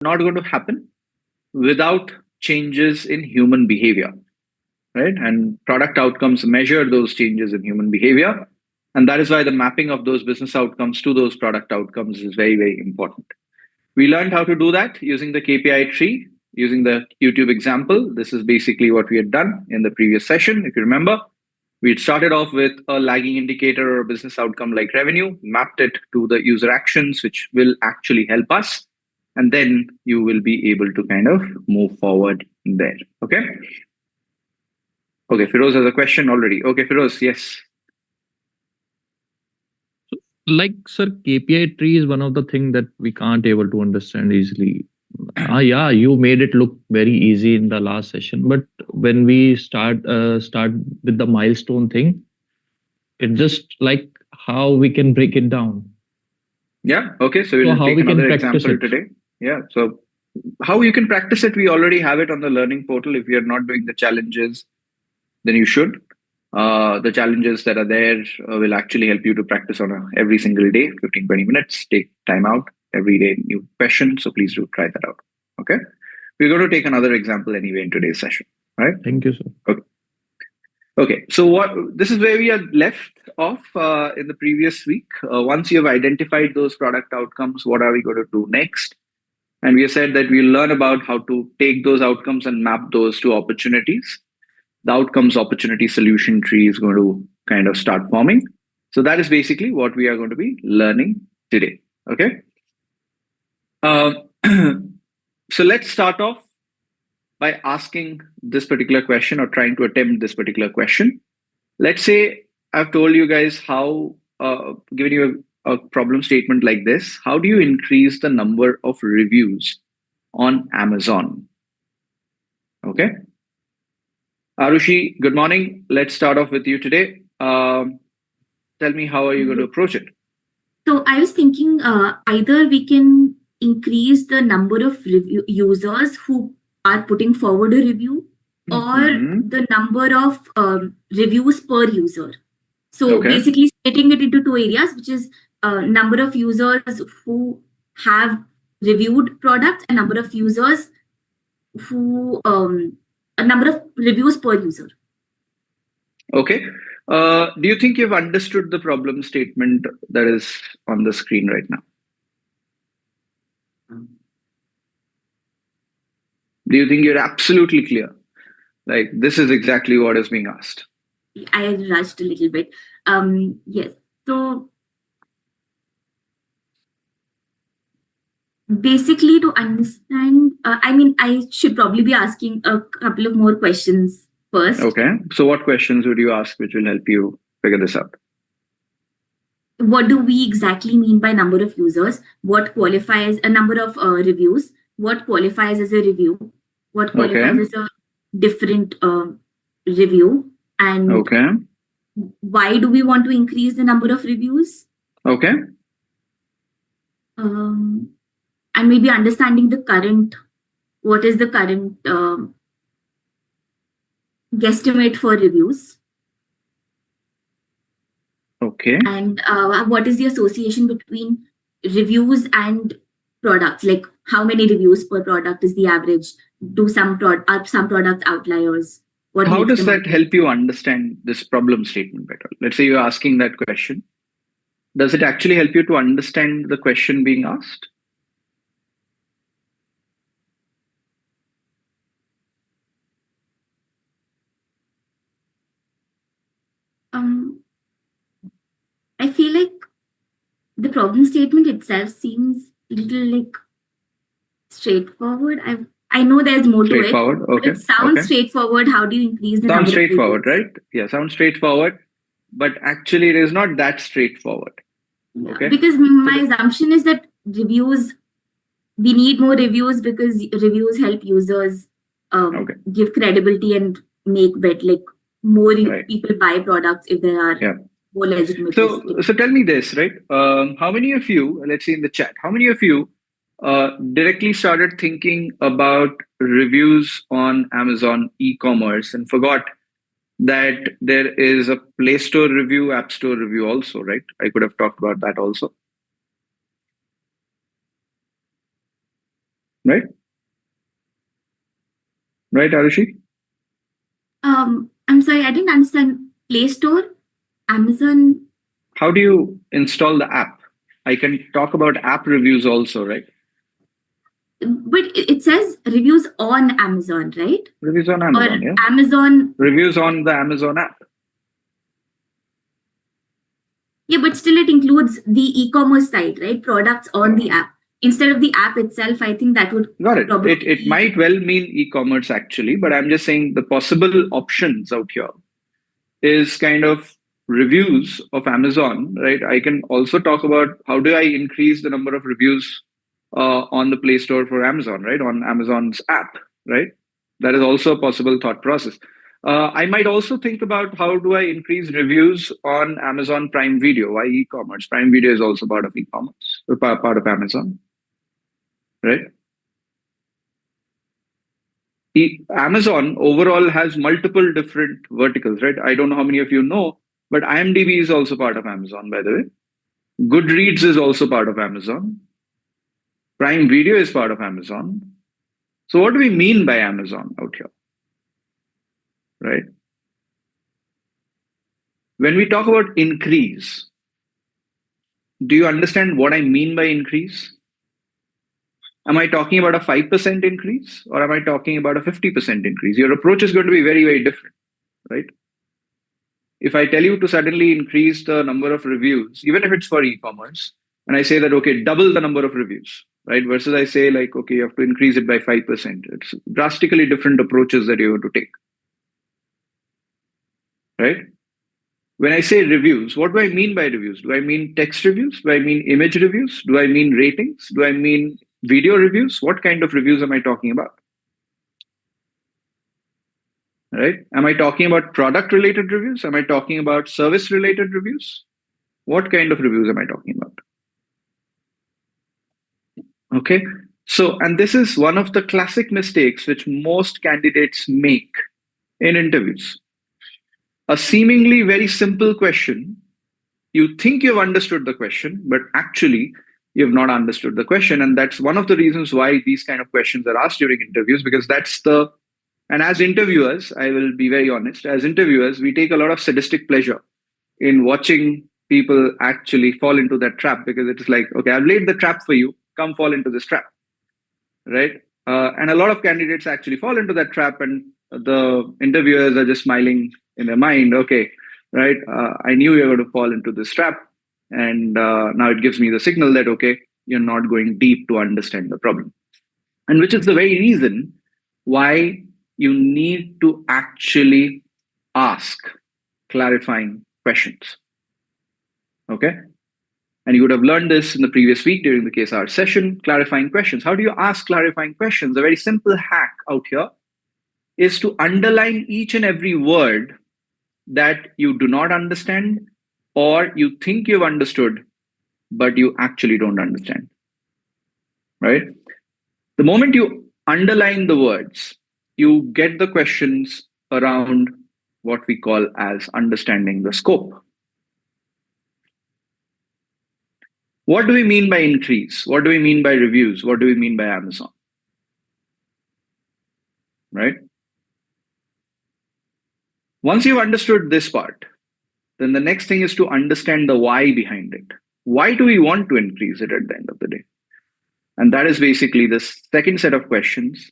not going to happen without changes in human behavior, right? And product outcomes measure those changes in human behavior. And that is why the mapping of those business outcomes to those product outcomes is very, very important. We learned how to do that using the KPI tree, using the YouTube example. This is basically what we had done in the previous session. If you remember, we had started off with a lagging indicator or a business outcome like revenue, mapped it to the user actions, which will actually help us. And then you will be able to kind of move forward there. Okay. Okay, Firoz has a question already. Okay, Firoz, yes. Like, sir, KPI tree is one of the thing that we can't able to understand easily. Yeah, you made it look very easy in the last session, but when we start with the milestone thing, it just like how we can break it down. Yeah. Okay. So we'll how take we can another practice example it. today. Yeah. So how you can practice it, we already have it on the learning portal. If you're not doing the challenges, then you should. The challenges that are there will actually help you to practice on every single day, 15, 20 minutes. Take time out every day, new question. So please do try that out. Okay. We're going to take another example anyway in today's session. Right. Thank you, sir. Okay. Okay, so what this is where we are left off in the previous week. Once you have identified those product outcomes, what are we going to do next? And we have said that we'll learn about how to take those outcomes and map those to opportunities. The outcomes opportunity solution tree is going to kind of start forming. So that is basically what we are going to be learning today. Okay. So let's start off by asking this particular question or trying to attempt this particular question. Let's say I've told you guys how, given you a problem statement like this, how do you increase the number of reviews on Amazon? Okay. Arushi, good morning. Let's start off with you today. Tell me, how are you going to approach it? So I was thinking either we can increase the number of users who are putting forward a review, or the number of reviews per user. So basically splitting it into two areas, which is number of users who have reviewed products and number of users who a number of reviews per user. Okay. Do you think you've understood the problem statement that is on the screen right now? Do you think you're absolutely clear? Like, this is exactly what is being asked. I rushed a little bit. Yes. So basically, to understand, I should probably be asking a couple of more questions first. Okay. So what questions would you ask which will help you figure this out? What do we exactly mean by number of users? What qualifies a number of reviews? What qualifies as a review? What qualifies as a different review? And why do we want to increase the number of reviews? Okay. And maybe understanding the current, what is the current guesstimate for reviews? Okay. And what is the association between reviews and products? Like, how many reviews per product is the average? Do some products outliers? How does that help you understand this problem statement better? Let's say you're asking that question. Does it actually help you to understand the question being asked? I feel like the problem statement itself seems a little like straightforward. I know there's more to it. Okay. It sounds straightforward. How do you increase the number? Sounds straightforward, right? Yeah, sounds straightforward. But actually, it is not that straightforward. Yeah, okay. Because my assumption is that we need more reviews because reviews help users give credibility and make more people buy products if there are more legitimate. So tell me this, right? How many of you, let's see in the chat, how many of you directly started thinking about reviews on Amazon e-commerce and forgot that there is a Play Store review, App Store review also, right? I could have talked about that also. right? Right, Arushi? I'm sorry, I didn't understand. Play Store, Amazon. How do you install the app? I can talk about app reviews also, right? But it says reviews on Amazon, right? Reviews on Or Amazon, yeah. Amazon. Reviews on the Amazon app. Yeah, but still it includes the e-commerce site, right? Products on the app. Instead of the app itself, I think that would Got it. probably It might well mean e-commerce actually, but I'm just saying the possible options out here is kind of reviews of Amazon, right? I can also talk about how do I increase the number of reviews on the Play Store for Amazon, right? On Amazon's app, right? That is also a possible thought process. I might also think about how do I increase reviews on Amazon Prime Video. Why e-commerce? Prime Video is also part of e-commerce, part of Amazon, right? Amazon overall has multiple different verticals, right? I don't know how many of you know, but IMDb is also part of Amazon, by the way. Goodreads is also part of Amazon. Prime Video is part of Amazon. So, what do we mean by Amazon out here, right? When we talk about increase, do you understand what I mean by increase? Am I talking about a 5% increase or am I talking about a 50% increase? Your approach is going to be very, very different, right? If I tell you to suddenly increase the number of reviews, even if it's for e-commerce, and I say that, okay, double the number of reviews, right? Versus I say like, okay, you have to increase it by 5%. It's drastically different approaches that you have to take, right? When I say reviews, what do I mean by reviews? Do I mean text reviews? Do I mean image reviews? Do I mean ratings? Do I mean video reviews? What kind of reviews am I talking about? Right? Am I talking about product related reviews? Am I talking about service related reviews? What kind of reviews am I talking about? Okay. So, and this is one of the classic mistakes which most candidates make in interviews. A seemingly very simple question, you think you've understood the question, but actually you've not understood the question. And that's one of the reasons why these kind of questions are asked during interviews, because and as interviewers, I will be very honest, as interviewers, we take a lot of sadistic pleasure in watching people actually fall into that trap because it is like, okay, I've laid the trap for you, come fall into this trap, right? And a lot of candidates actually fall into that trap, and the interviewers are just smiling in their mind, okay, right? I knew you were going to fall into this trap, and now it gives me the signal that, okay, you're not going deep to understand the problem. And which is the very reason why you need to actually ask clarifying questions. Okay. And you would have learned this in the previous week during the KSR session, clarifying questions. How do you ask clarifying questions? A very simple hack out here is to underline each and every word that you do not understand or you think you've understood, but you actually don't understand. Right? The moment you underline the words, you get the questions around what we call as understanding the scope. What do we mean by increase? What do we mean by reviews? What do we mean by Amazon? Right? Once you've understood this part, then the next thing is to understand the why behind it. Why do we want to increase it at the end of the day? And that is basically the second set of questions.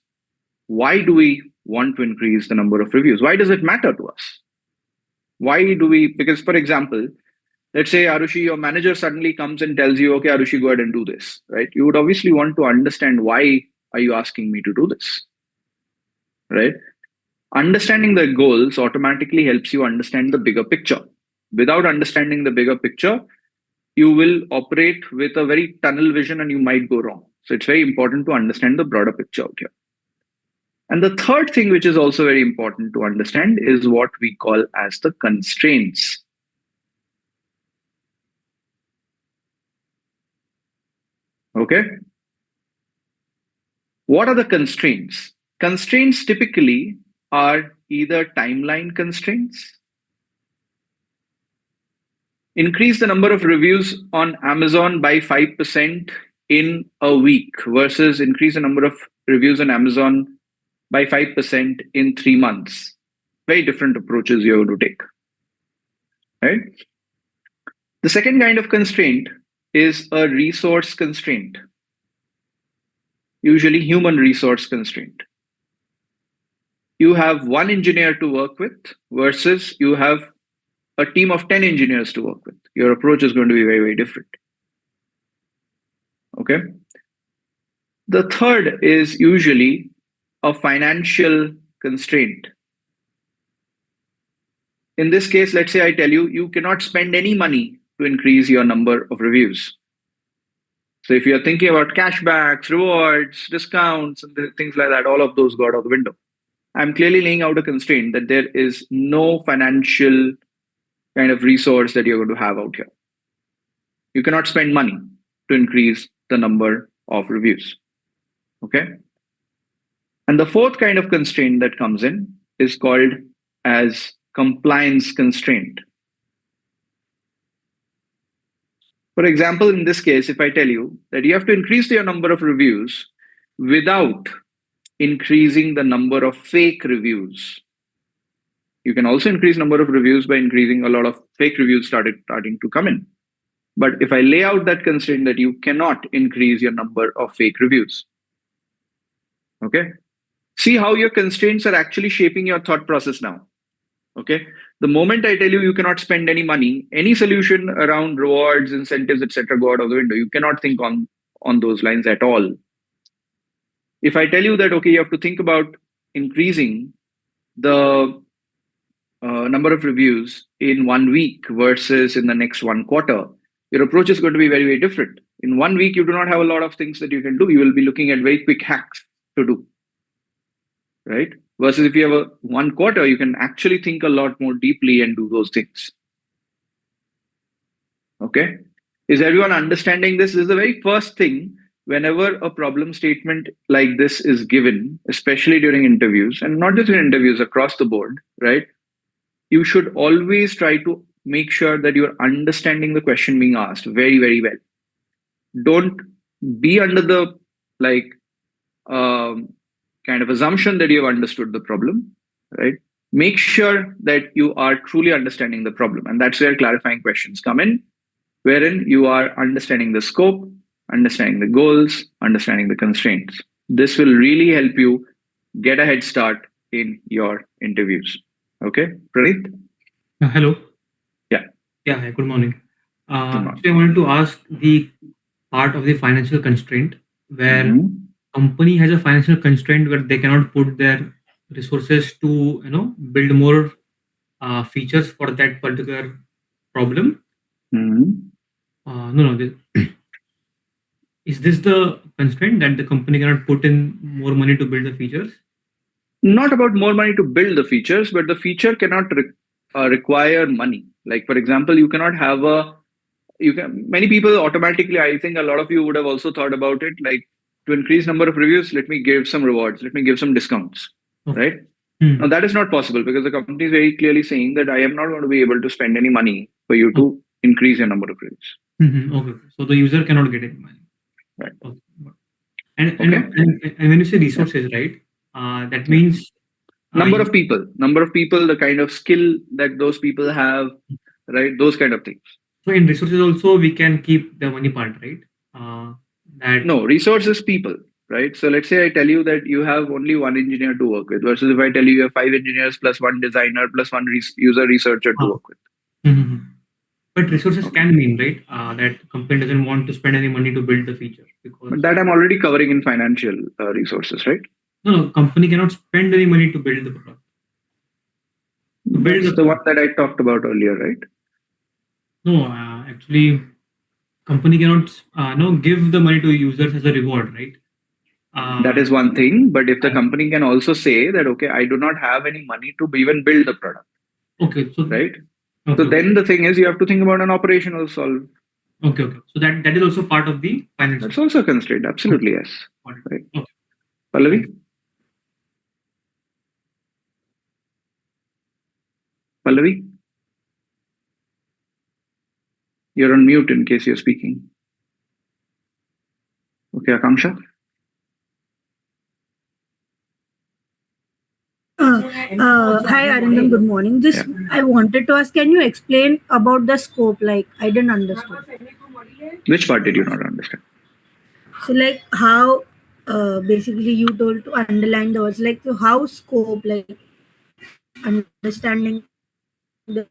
Why do we want to increase the number of reviews? Why does it matter to us? Why do we? Because, for example, let's say, Arushi, your manager suddenly comes and tells you, okay, Arushi, go ahead and do this, right? You would obviously want to understand why are you asking me to do this, right? Understanding the goals automatically helps you understand the bigger picture. Without understanding the bigger picture, you will operate with a very tunnel vision and you might go wrong. So it's very important to understand the broader picture out here. And the third thing, which is also very important to understand, is what we call as the constraints. Okay. What are the constraints? Constraints typically are either timeline constraints. Increase the number of reviews on Amazon by 5% in a week versus increase the number of reviews on Amazon by 5% in 3 months. Very different approaches you're going to take, right? The second kind of constraint is a resource constraint, usually human resource constraint. You have one engineer to work with versus you have a team of 10 engineers to work with. Your approach is going to be very, very different. Okay. The third is usually a financial constraint. In this case, let's say I tell you, you cannot spend any money to increase your number of reviews. So if you're thinking about cashbacks, rewards, discounts, and things like that, all of those go out of the window. I'm clearly laying out a constraint that there is no financial kind of resource that you're going to have out here. You cannot spend money to increase the number of reviews. Okay. And the fourth kind of constraint that comes in is called as compliance constraint. For example, in this case, if I tell you that you have to increase your number of reviews without increasing the number of fake reviews. You can also increase number of reviews by increasing a lot of fake reviews starting to come in. But if I lay out that constraint that you cannot increase your number of fake reviews, okay? See how your constraints are actually shaping your thought process now. Okay. The moment I tell you you cannot spend any money, any solution around rewards, incentives, etc., go out of the window. You cannot think on those lines at all. If I tell you that okay, you have to think about increasing the number of reviews in 1 week versus in the next 1 quarter, your approach is going to be very, very different. In 1 week, you do not have a lot of things that you can do. You will be looking at very quick hacks to do, right? Versus if you have a 1 quarter, you can actually think a lot more deeply and do those things. Okay. Is everyone understanding this? This is the very first thing whenever a problem statement like this is given, especially during interviews, and not just in interviews, across the board, right? You should always try to make sure that you're understanding the question being asked very, very well. Don't be under the kind of assumption that you've understood the problem, right? Make sure that you are truly understanding the problem. And that's where clarifying questions come in, wherein you are understanding the scope, understanding the goals, understanding the constraints. This will really help you get a head start in your interviews. Okay, Praneeth? Hello. Yeah. Yeah, hi, good morning. Good morning. So I wanted to ask the part of the financial constraint where Mhm. company has a financial constraint where they cannot put their resources to build more features for that particular problem. Mhm. Is this the constraint that the company cannot put in more money to build the features? Not about more money to build the features, but the feature cannot require money. Like, for example, you cannot have many people automatically, I think a lot of you would have also thought about it, like to increase number of reviews, let me give some rewards, let me give some discounts, Okay. right? Now that is not possible because the company is very clearly saying that I am not going to be able to spend any money for you to increase your number of reviews. Okay. So the user cannot get any money. Right. Okay. And when you say resources, right? That means Number of people, the kind of skill that those people have, right? Those kind of things. So in resources also we can keep the money part, right? No, resources people, right? So let's say I tell you that you have only one engineer to work with versus if I tell you have 5 engineers plus one designer plus one user researcher to work with. Mhm. But resources can mean, right, that company doesn't want to spend any money to build the feature because But that I'm already covering in financial resources, right? no, company cannot spend any money to build the product. That's the one that I talked about earlier, right? No, actually, company cannot give the money to users as a reward, right? That is one thing. But if the company can also say that, okay, I do not have any money to even build the product. Okay. So right. Okay. So then the thing is you have to think about an operational solve. Okay. So that is also part of the financial. That's also a constraint. Absolutely, yes. Right. Okay. Pallavi? Pallavi? You're on mute in case you're speaking. Okay, Akanksha. Hi Arindam, good morning. Just I wanted to ask, can you explain about the scope? Like I didn't understand. Which part did you not understand? So like how basically you told to underline the words, like so how scope, like understanding the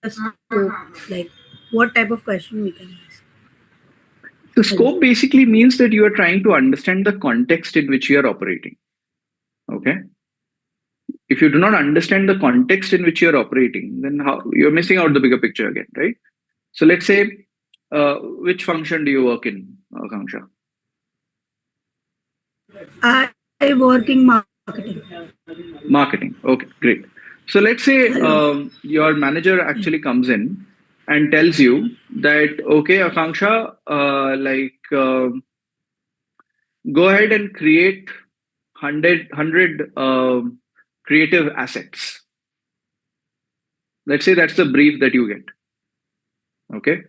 scope, like what type of question we can ask. The scope basically means that you are trying to understand the context in which you are operating. Okay. If you do not understand the context in which you are operating, then how you're missing out the bigger picture again, right? So let's say, which function do you work in, Akanksha? I work in marketing. Marketing. Okay, great. So let's say your manager actually comes in and tells you that, okay, Akanksha, go ahead and create 100 creative assets. Let's say that's the brief that you get. Okay.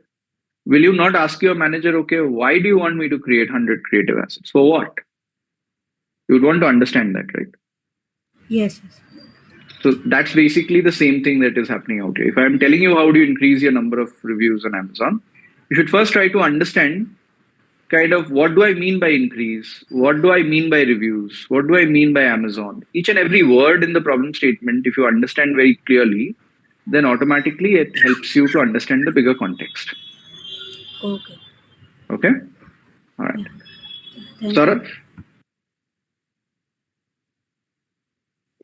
Will you not ask your manager, okay, why do you want me to create 100 creative assets? For what? You would want to understand that, right? Yes. So that's basically the same thing that is happening out here. If I'm telling you how do you increase your number of reviews on Amazon, you should first try to understand kind of what do I mean by increase? What do I mean by reviews? What do I mean by Amazon? Each and every word in the problem statement, if you understand very clearly, then automatically it helps you to understand the bigger context. Okay. Okay? All right. Thank Saurabh?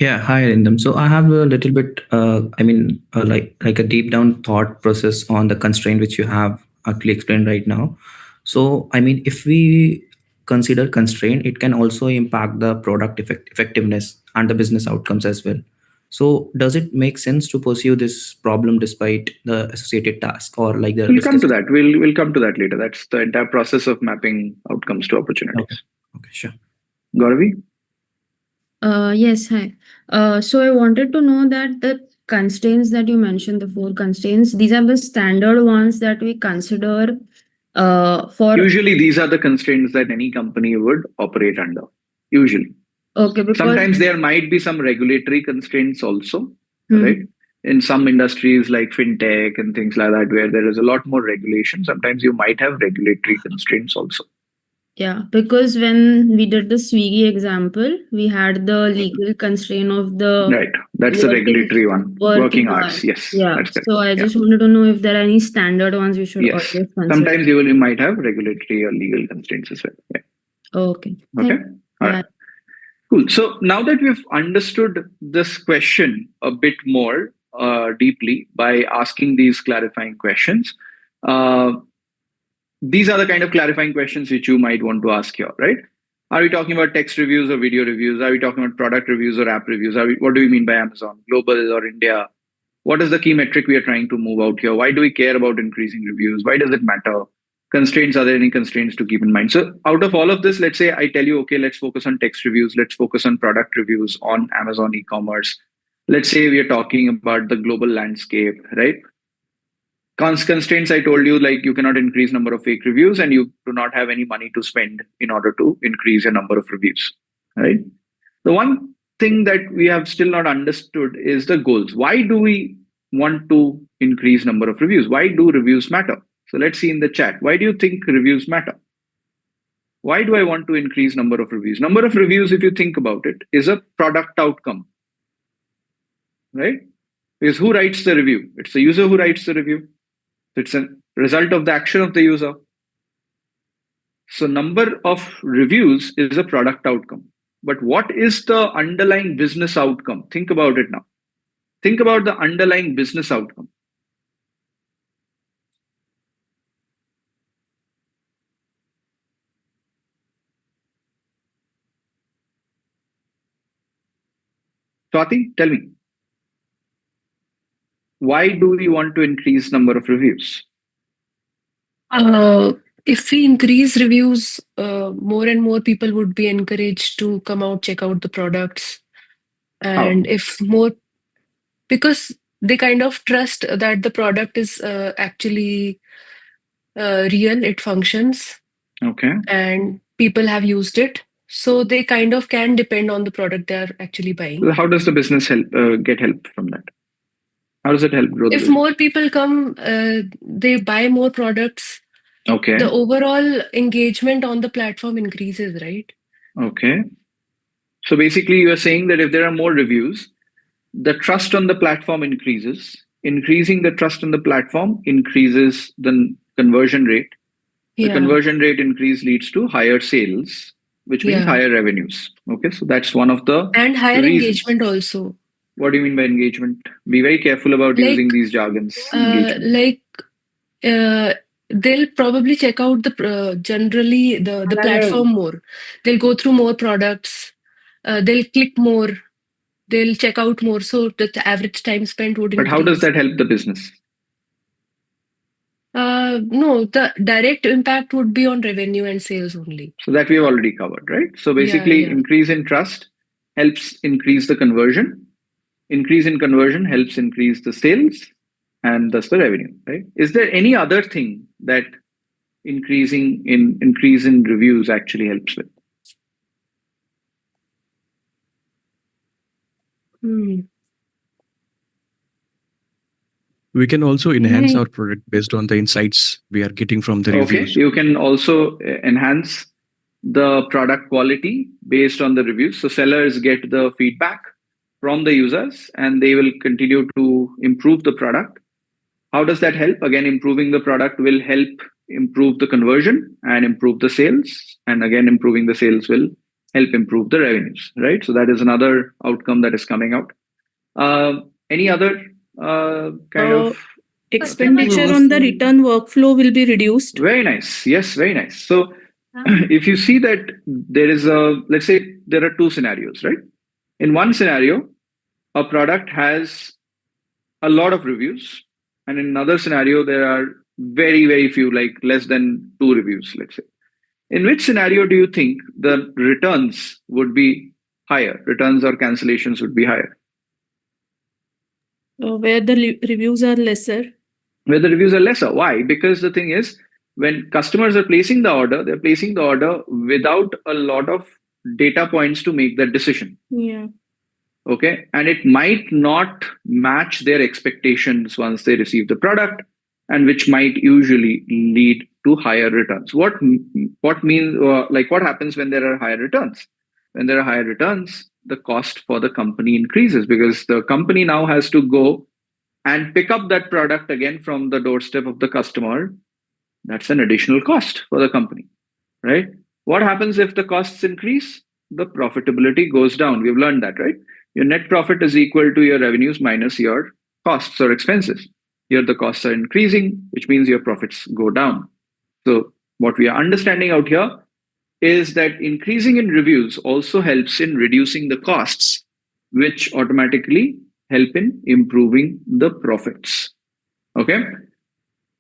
Yeah, hi Arindam. So I have a little bit, like a deep down thought process on the constraint which you have actually explained right now. So I mean, if we consider constraint, it can also impact the product effectiveness and the business outcomes as well. So does it make sense to pursue this problem despite the associated task, or like the We'll come to discussion? that. We'll come to that later. That's the entire process of mapping outcomes to opportunities. Okay, sure. Gauravi? Yes, hi. So I wanted to know that the constraints that you mentioned, the 4 constraints, these are the standard ones that we consider for. Usually, these are the constraints that any company would operate under. Usually. Okay, because Sometimes there might be some regulatory constraints also, Hmm. right? In some industries like fintech and things like that, where there is a lot more regulation, sometimes you might have regulatory constraints also. Yeah, because when we did the Swiggy example, we had the legal constraint of the Right. That's the regulatory one. Working hours. Yes. Yeah. That's correct. So I Yeah. just wanted to know if there are any standard ones we should Yes. always consider. Sometimes you might have regulatory or legal constraints as well. Yeah. Okay. Okay. Thank you. All right. Cool. So now that we've understood this question a bit more deeply by asking these clarifying questions, these are the kind of clarifying questions which you might want to ask here, right? Are we talking about text reviews or video reviews? Are we talking about product reviews or app reviews? What do we mean by Amazon, global or India? What is the key metric we are trying to move out here? Why do we care about increasing reviews? Why does it matter? Constraints, are there any constraints to keep in mind? So out of all of this, let's say I tell you, okay, let's focus on text reviews. Let's focus on product reviews on Amazon e-commerce. Let's say we are talking about the global landscape, right? Constraints, I told you, like you cannot increase number of fake reviews and you do not have any money to spend in order to increase your number of reviews, right? The one thing that we have still not understood is the goals. Why do we want to increase number of reviews? Why do reviews matter? So let's see in the chat. Why do you think reviews matter? Why do I want to increase number of reviews? Number of reviews, if you think about it, is a product outcome, right? Because who writes the review? It's the user who writes the review. It's a result of the action of the user. So number of reviews is a product outcome. But what is the underlying business outcome? Think about it now. Think about the underlying business outcome. Swati, tell me. Why do we want to increase number of reviews? If we increase reviews, more and more people would be encouraged to come out, check out the products. And if more, because they kind of trust that the product is actually real, it functions. Okay. And people have used it. So they kind of can depend on the product they are actually buying. How does the business help get help from that? How does it help grow the If business? more people come, they buy more products. Okay. The overall engagement on the platform increases, right? Okay. So basically, you are saying that if there are more reviews, the trust on the platform increases. Increasing the trust on the platform increases the conversion rate. The Yeah. conversion rate increase leads to higher sales, which means Yeah. higher revenues. Okay, so that's one of the And higher reasons. engagement also. What do you mean by engagement? Be very careful about Like, using these jargons. Engagement. They'll probably check out generally the platform more. They'll go through more products. They'll click more. They'll check out more. So the average time spent would But increase. how does that help the business? No, the direct impact would be on revenue and sales only. So that we've already covered, right? So basically, Yeah. increase in trust helps increase the conversion. Increase in conversion helps increase the sales and thus the revenue, right? Is there any other thing that increase in reviews actually helps with? We can also enhance our product based on the insights we are getting from the reviews. Okay, you can also enhance the product quality based on the reviews. So sellers get the feedback from the users and they will continue to improve the product. How does that help? Again, improving the product will help improve the conversion and improve the sales. And again, improving the sales will help improve the revenues, right? So that is another outcome that is coming out. Any other kind of Expenditure on the return workflow will be reduced. Very nice. Yes, very nice. So if you see that there is let's say there are two scenarios, right? In one scenario, a product has a lot of reviews, and in another scenario, there are very, very few, like less than 2 reviews, let's say. In which scenario do you think the returns would be higher? Returns or cancellations would be higher? Where the reviews are lesser. Where the reviews are lesser. Why? Because the thing is, when customers are placing the order, they're placing the order without a lot of data points to make that decision. Yeah. Okay. And it might not match their expectations once they receive the product, and which might usually lead to higher returns. What means, like what happens when there are higher returns? When there are higher returns, the cost for the company increases because the company now has to go and pick up that product again from the doorstep of the customer. That's an additional cost for the company, right? What happens if the costs increase? The profitability goes down. We've learned that, right? Your net profit is equal to your revenues minus your costs or expenses. Here the costs are increasing, which means your profits go down. So what we are understanding out here is that increasing in reviews also helps in reducing the costs, which automatically help in improving the profits. Okay.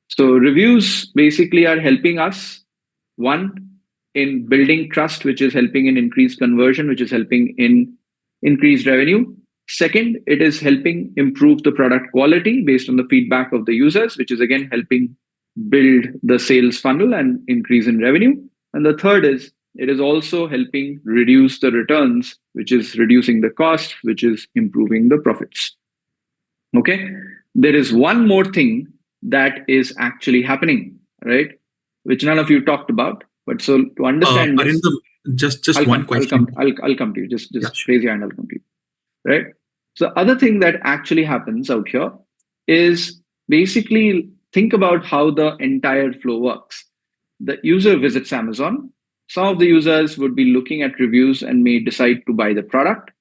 So reviews basically are helping us, one, in building trust, which is helping in increased conversion, which is helping in increased revenue. Second, it is helping improve the product quality based on the feedback of the users, which is again helping build the sales funnel and increase in revenue. And the third is it is also helping reduce the returns, which is reducing the cost, which is improving the profits. Okay. There is one more thing that is actually happening, right? Which none of you talked about. But so to understand this, just one question. I'll come to you. Just raise your hand. I'll come to you. Right. So other thing that actually happens out here is basically think about how the entire flow works. The user visits Amazon. Some of the users would be looking at reviews and may decide to buy the product.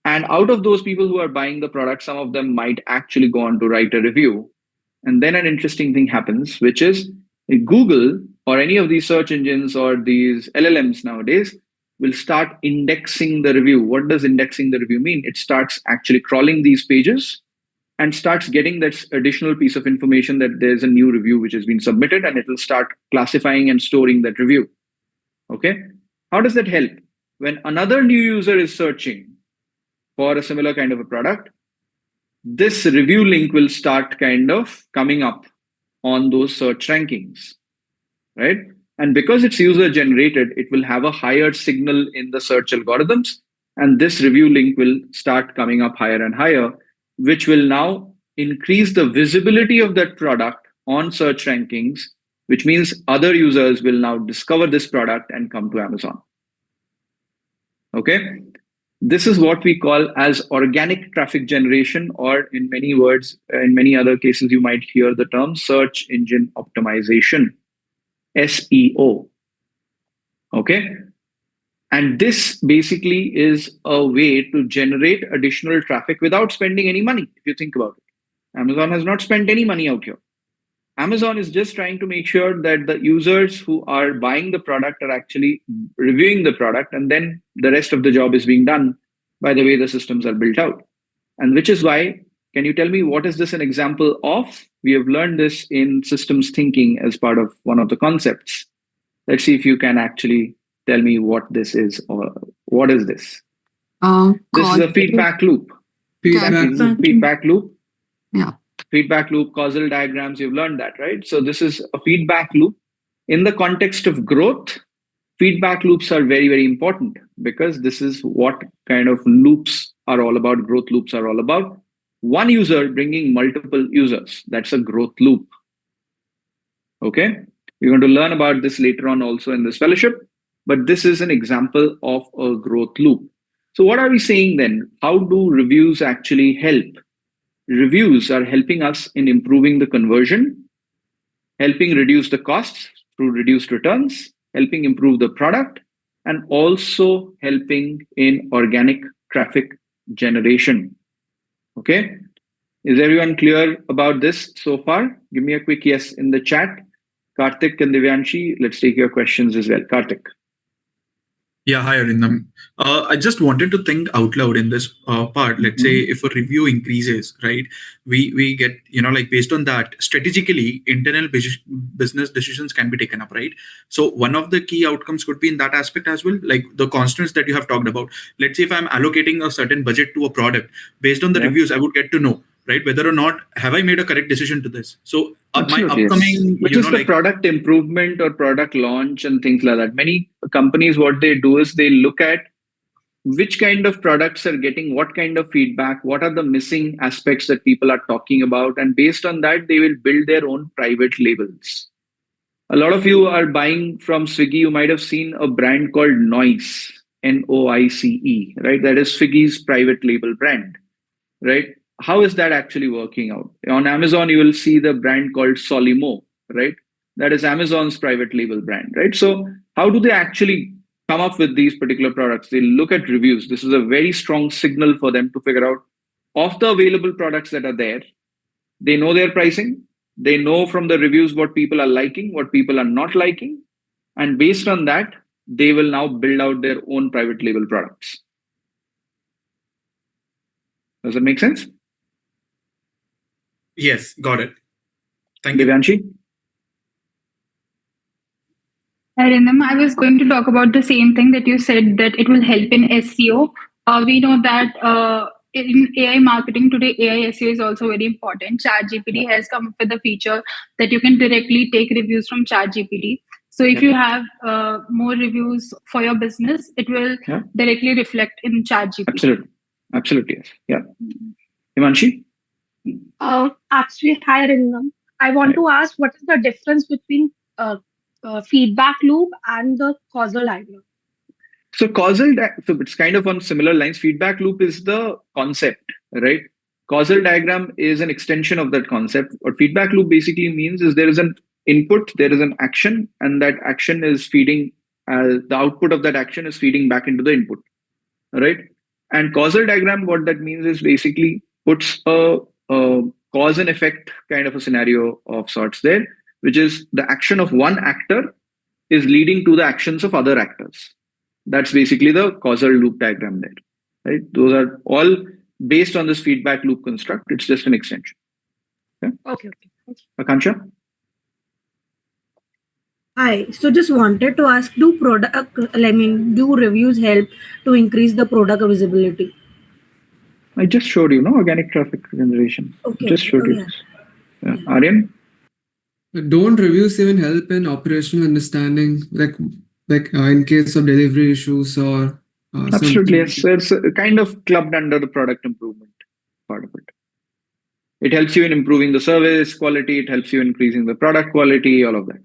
And out of those people who are buying the product, some of them might actually go on to write a review. And then an interesting thing happens, which is Google or any of these search engines or these LLMs nowadays will start indexing the review. What does indexing the review mean? It starts actually crawling these pages and starts getting that additional piece of information that there's a new review which has been submitted, and it will start classifying and storing that review. Okay. How does that help? When another new user is searching for a similar kind of a product, this review link will start kind of coming up on those search rankings, right? And because it's user generated, it will have a higher signal in the search algorithms. And this review link will start coming up higher and higher, which will now increase the visibility of that product on search rankings, which means other users will now discover this product and come to Amazon. Okay. This is what we call as organic traffic generation, or in many words, in many other cases, you might hear the term search engine optimization, SEO. Okay. And this basically is a way to generate additional traffic without spending any money. If you think about it, Amazon has not spent any money out here. Amazon is just trying to make sure that the users who are buying the product are actually reviewing the product, and then the rest of the job is being done by the way the systems are built out. And which is why, can you tell me what is this an example of? We have learned this in systems thinking as part of one of the concepts. Let's see if you can actually tell me what this is, or what is this? This is a feedback loop. Feedback loop. Yeah. Feedback loop, causal diagrams, you've learned that, right? So this is a feedback loop. In the context of growth, feedback loops are very, very important, because this is what kind of loops are all about. Growth loops are all about one user bringing multiple users. That's a growth loop. Okay. We're going to learn about this later on also in this fellowship, but this is an example of a growth loop. So what are we saying then? How do reviews actually help? Reviews are helping us in improving the conversion, helping reduce the costs through reduced returns, helping improve the product, and also helping in organic traffic generation. Okay. Is everyone clear about this so far? Give me a quick yes in the chat. Karthik and Divyanshi, let's take your questions as well. Karthik. Yeah, hi Arindam. I just wanted to think out loud in this part. Let's say if a review increases, right? We get, like based on that, strategically, internal business decisions can be taken up, right? So one of the key outcomes could be in that aspect as well, like the constants that you have talked about. Let's say if I'm allocating a certain budget to a product, based on the reviews, I would get to know, right, whether or not have I made a correct decision to this. So my upcoming, which is the product improvement or product launch and things like that. Many companies, what they do is they look at which kind of products are getting what kind of feedback, what are the missing aspects that people are talking about, and based on that, they will build their own private labels. A lot of you are buying from Swiggy. You might have seen a brand called Noice, Noice, right? That is Swiggy's private label brand, right? How is that actually working out? On Amazon, you will see the brand called Solimo, right? That is Amazon's private label brand, right? So how do they actually come up with these particular products? They look at reviews. This is a very strong signal for them to figure out of the available products that are there. They know their pricing. They know from the reviews what people are liking, what people are not liking. And based on that, they will now build out their own private label products. Does that make sense? Yes, got it. Thank you. Divyanshi? Arindam, I was going to talk about the same thing that you said, that it will help in SEO. We know that in AI marketing today, AI SEO is also very important. ChatGPT has come up with a feature that you can directly take reviews from ChatGPT. So if you have more reviews for your business, it will directly reflect in ChatGPT. Absolutely. Absolutely. Yes. Yeah. Himanshi? Actually, hi Arindam. I want to ask, what is the difference between feedback loop and the causal diagram? So so it's kind of on similar lines. Feedback loop is the concept, right? Causal diagram is an extension of that concept. What feedback loop basically means is there is an input, there is an action, and that action is feeding, the output of that action is feeding back into the input, right? And causal diagram, what that means is basically puts a cause and effect kind of a scenario of sorts there, which is the action of one actor is leading to the actions of other actors. That's basically the causal loop diagram there, right? Those are all based on this feedback loop construct. It's just an extension. Okay. Akansha? Hi. So just wanted to ask, do reviews help to increase the product visibility? I just showed you, organic traffic generation. Okay. Just showed you. Yeah. Aryan? Don't reviews even help in operational understanding, like in case of delivery issues or Absolutely, something? yes. It's kind of clubbed under the product improvement part of it. It helps you in improving the service quality. It helps you increasing the product quality, all of that.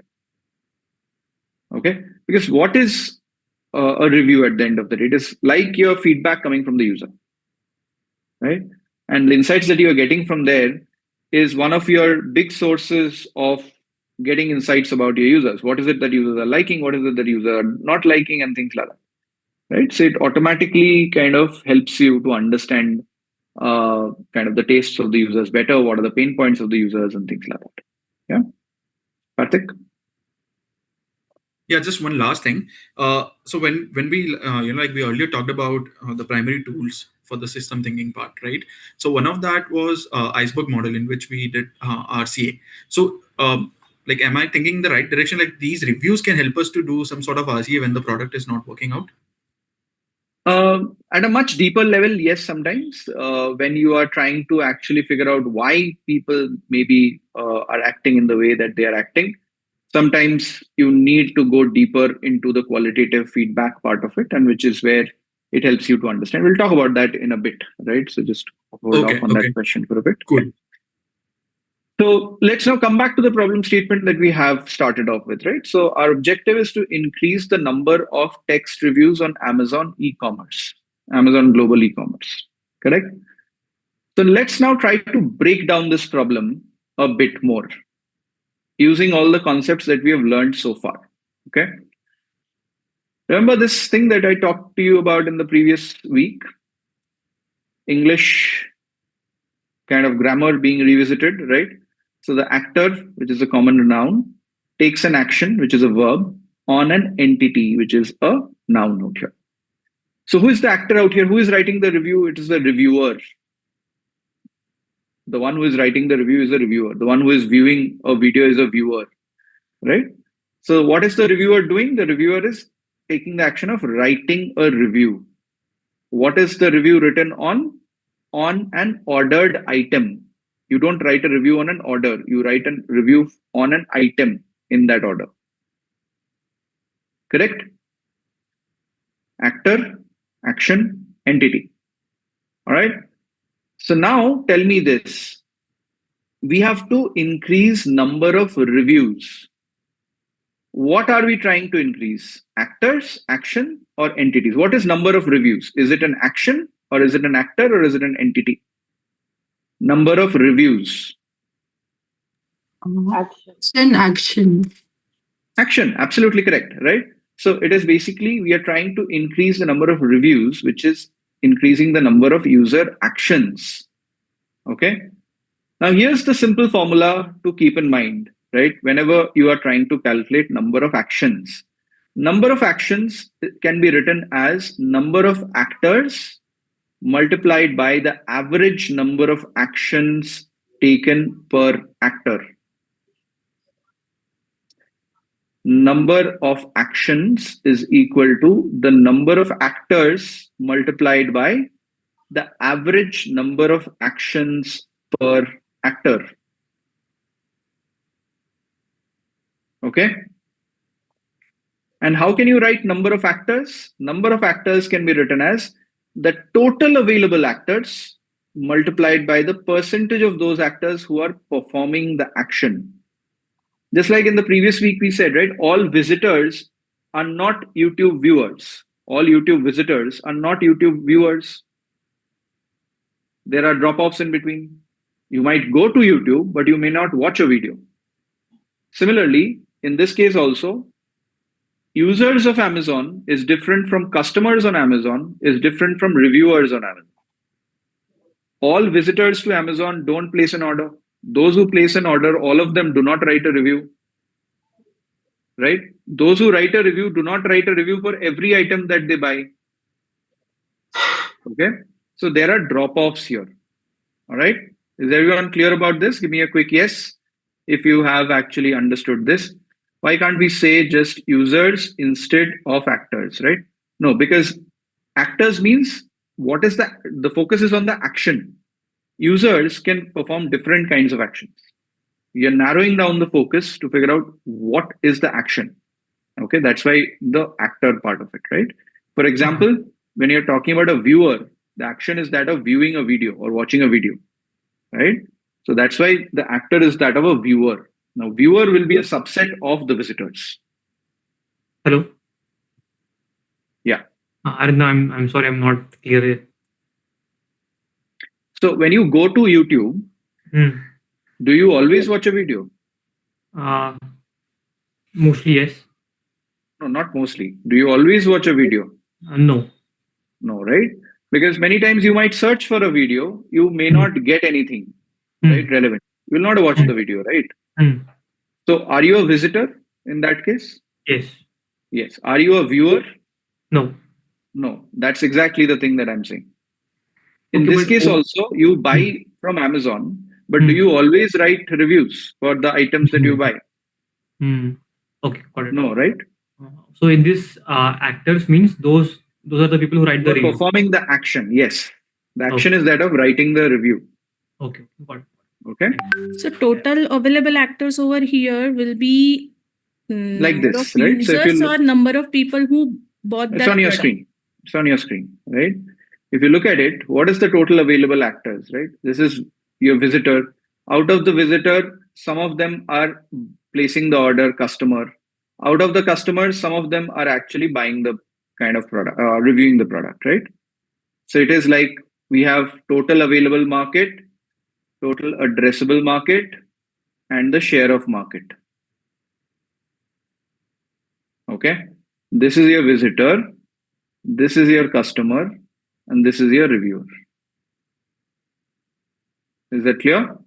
Okay, because what is a review at the end of the day? It is like your feedback coming from the user, right? And the insights that you are getting from there is one of your big sources of getting insights about your users. What is it that users are liking? What is it that users are not liking, and things like that, right? So it automatically kind of helps you to understand kind of the tastes of the users better. What are the pain points of the users and things like that. Yeah, Karthik. Yeah, just one last thing. So when we like we earlier talked about the primary tools for the system thinking part, right? So one of that was iceberg model, in which we did RCA. So like, am I thinking in the right direction? Like, these reviews can help us to do some sort of RCA when the product is not working out. At a much deeper level, yes, sometimes when you are trying to actually figure out why people maybe are acting in the way that they are acting, sometimes you need to go deeper into the qualitative feedback part of it, and which is where it helps you to understand. We'll talk about that in a bit, right? So just hold off Okay, on okay, that question for a bit. cool. So let's now come back to the problem statement that we have started off with, right? So our objective is to increase the number of text reviews on Amazon e-commerce, Amazon global e-commerce, correct? So let's now try to break down this problem a bit more using all the concepts that we have learned so far, okay? Remember this thing that I talked to you about in the previous week? English kind of grammar being revisited, right? So the actor, which is a common noun, takes an action, which is a verb, on an entity, which is a noun out here. So who is the actor out here? Who is writing the review? It is the reviewer. The one who is writing the review is a reviewer. The one who is viewing a video is a viewer, right? So what is the reviewer doing? The reviewer is taking the action of writing a review. What is the review written on? On an ordered item. You don't write a review on an order. You write a review on an item in that order. Correct? Actor, action, entity. All right. So now tell me this. We have to increase number of reviews. What are we trying to increase? Actors, action, or entities? What is number of reviews? Is it an action, or is it an actor, or is it an entity? Number of reviews. Action. Action, absolutely correct, right? So it is basically we are trying to increase the number of reviews, which is increasing the number of user actions. Okay. Now here's the simple formula to keep in mind, right? Whenever you are trying to calculate number of actions can be written as number of actors multiplied by the average number of actions taken per actor. Number of actions is equal to the number of actors multiplied by the average number of actions per actor. Okay. And how can you write number of actors? Number of actors can be written as the total available actors multiplied by the percentage of those actors who are performing the action. Just like in the previous week we said, right? All visitors are not YouTube viewers. All YouTube visitors are not YouTube viewers. There are drop-offs in between. You might go to YouTube, but you may not watch a video. Similarly, in this case also, users of Amazon is different from customers on Amazon, is different from reviewers on Amazon. All visitors to Amazon don't place an order. Those who place an order, all of them do not write a review. Right? Those who write a review do not write a review for every item that they buy. Okay? So there are drop-offs here. All right? Is everyone clear about this? Give me a quick yes if you have actually understood this. Why can't we say just users instead of actors, right? No, because actors means what is the focus is on the action. Users can perform different kinds of actions. You're narrowing down the focus to figure out what is the action. Okay, that's why the actor part of it, right? For example, when you're talking about a viewer, the action is that of viewing a video or watching a video, right? So that's why the actor is that of a viewer. Now, viewer will be a subset of the visitors. Hello. Yeah. Arindam, I'm sorry, I'm not clear yet. So when you go to YouTube, do you always watch a video? Mostly yes. No, not mostly. Do you always watch a video? No. No, right? Because many times you might search for a video, you may not get anything, right? Relevant. You will not watch the video, right? So are you a visitor in that case? Yes. Yes. Are you a viewer? No. No. That's exactly the thing that I'm saying. In this case also, you buy from Amazon, but do you always write reviews for the items that you buy? Okay, got it. No, right? So in this, actors means those are the people who write the review. Performing the action, yes. The action is that of writing the review. Okay, got it. Okay. So total available actors over here will be like number this, of right? So if users you or number of people who bought it's that on your product. screen. It's on your screen, right? If you look at it, what is the total available actors, right? This is your visitor. Out of the visitor, some of them are placing the order, customer. Out of the customers, some of them are actually buying the kind of product, reviewing the product, right? So it is like we have total available market, total addressable market, and the share of market. Okay. This is your visitor, this is your customer, and this is your reviewer. Is that clear?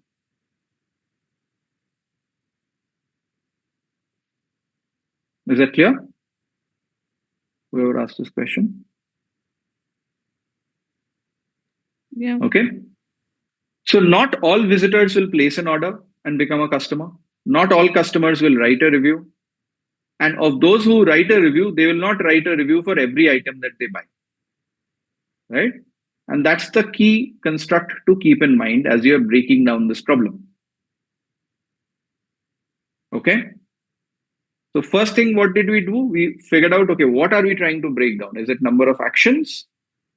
Is that clear? Whoever asked this question? Yeah. Okay. So not all visitors will place an order and become a customer. Not all customers will write a review. And of those who write a review, they will not write a review for every item that they buy. Right? And that's the key construct to keep in mind as you're breaking down this problem. Okay. So first thing, what did we do? We figured out, okay, what are we trying to break down? Is it number of actions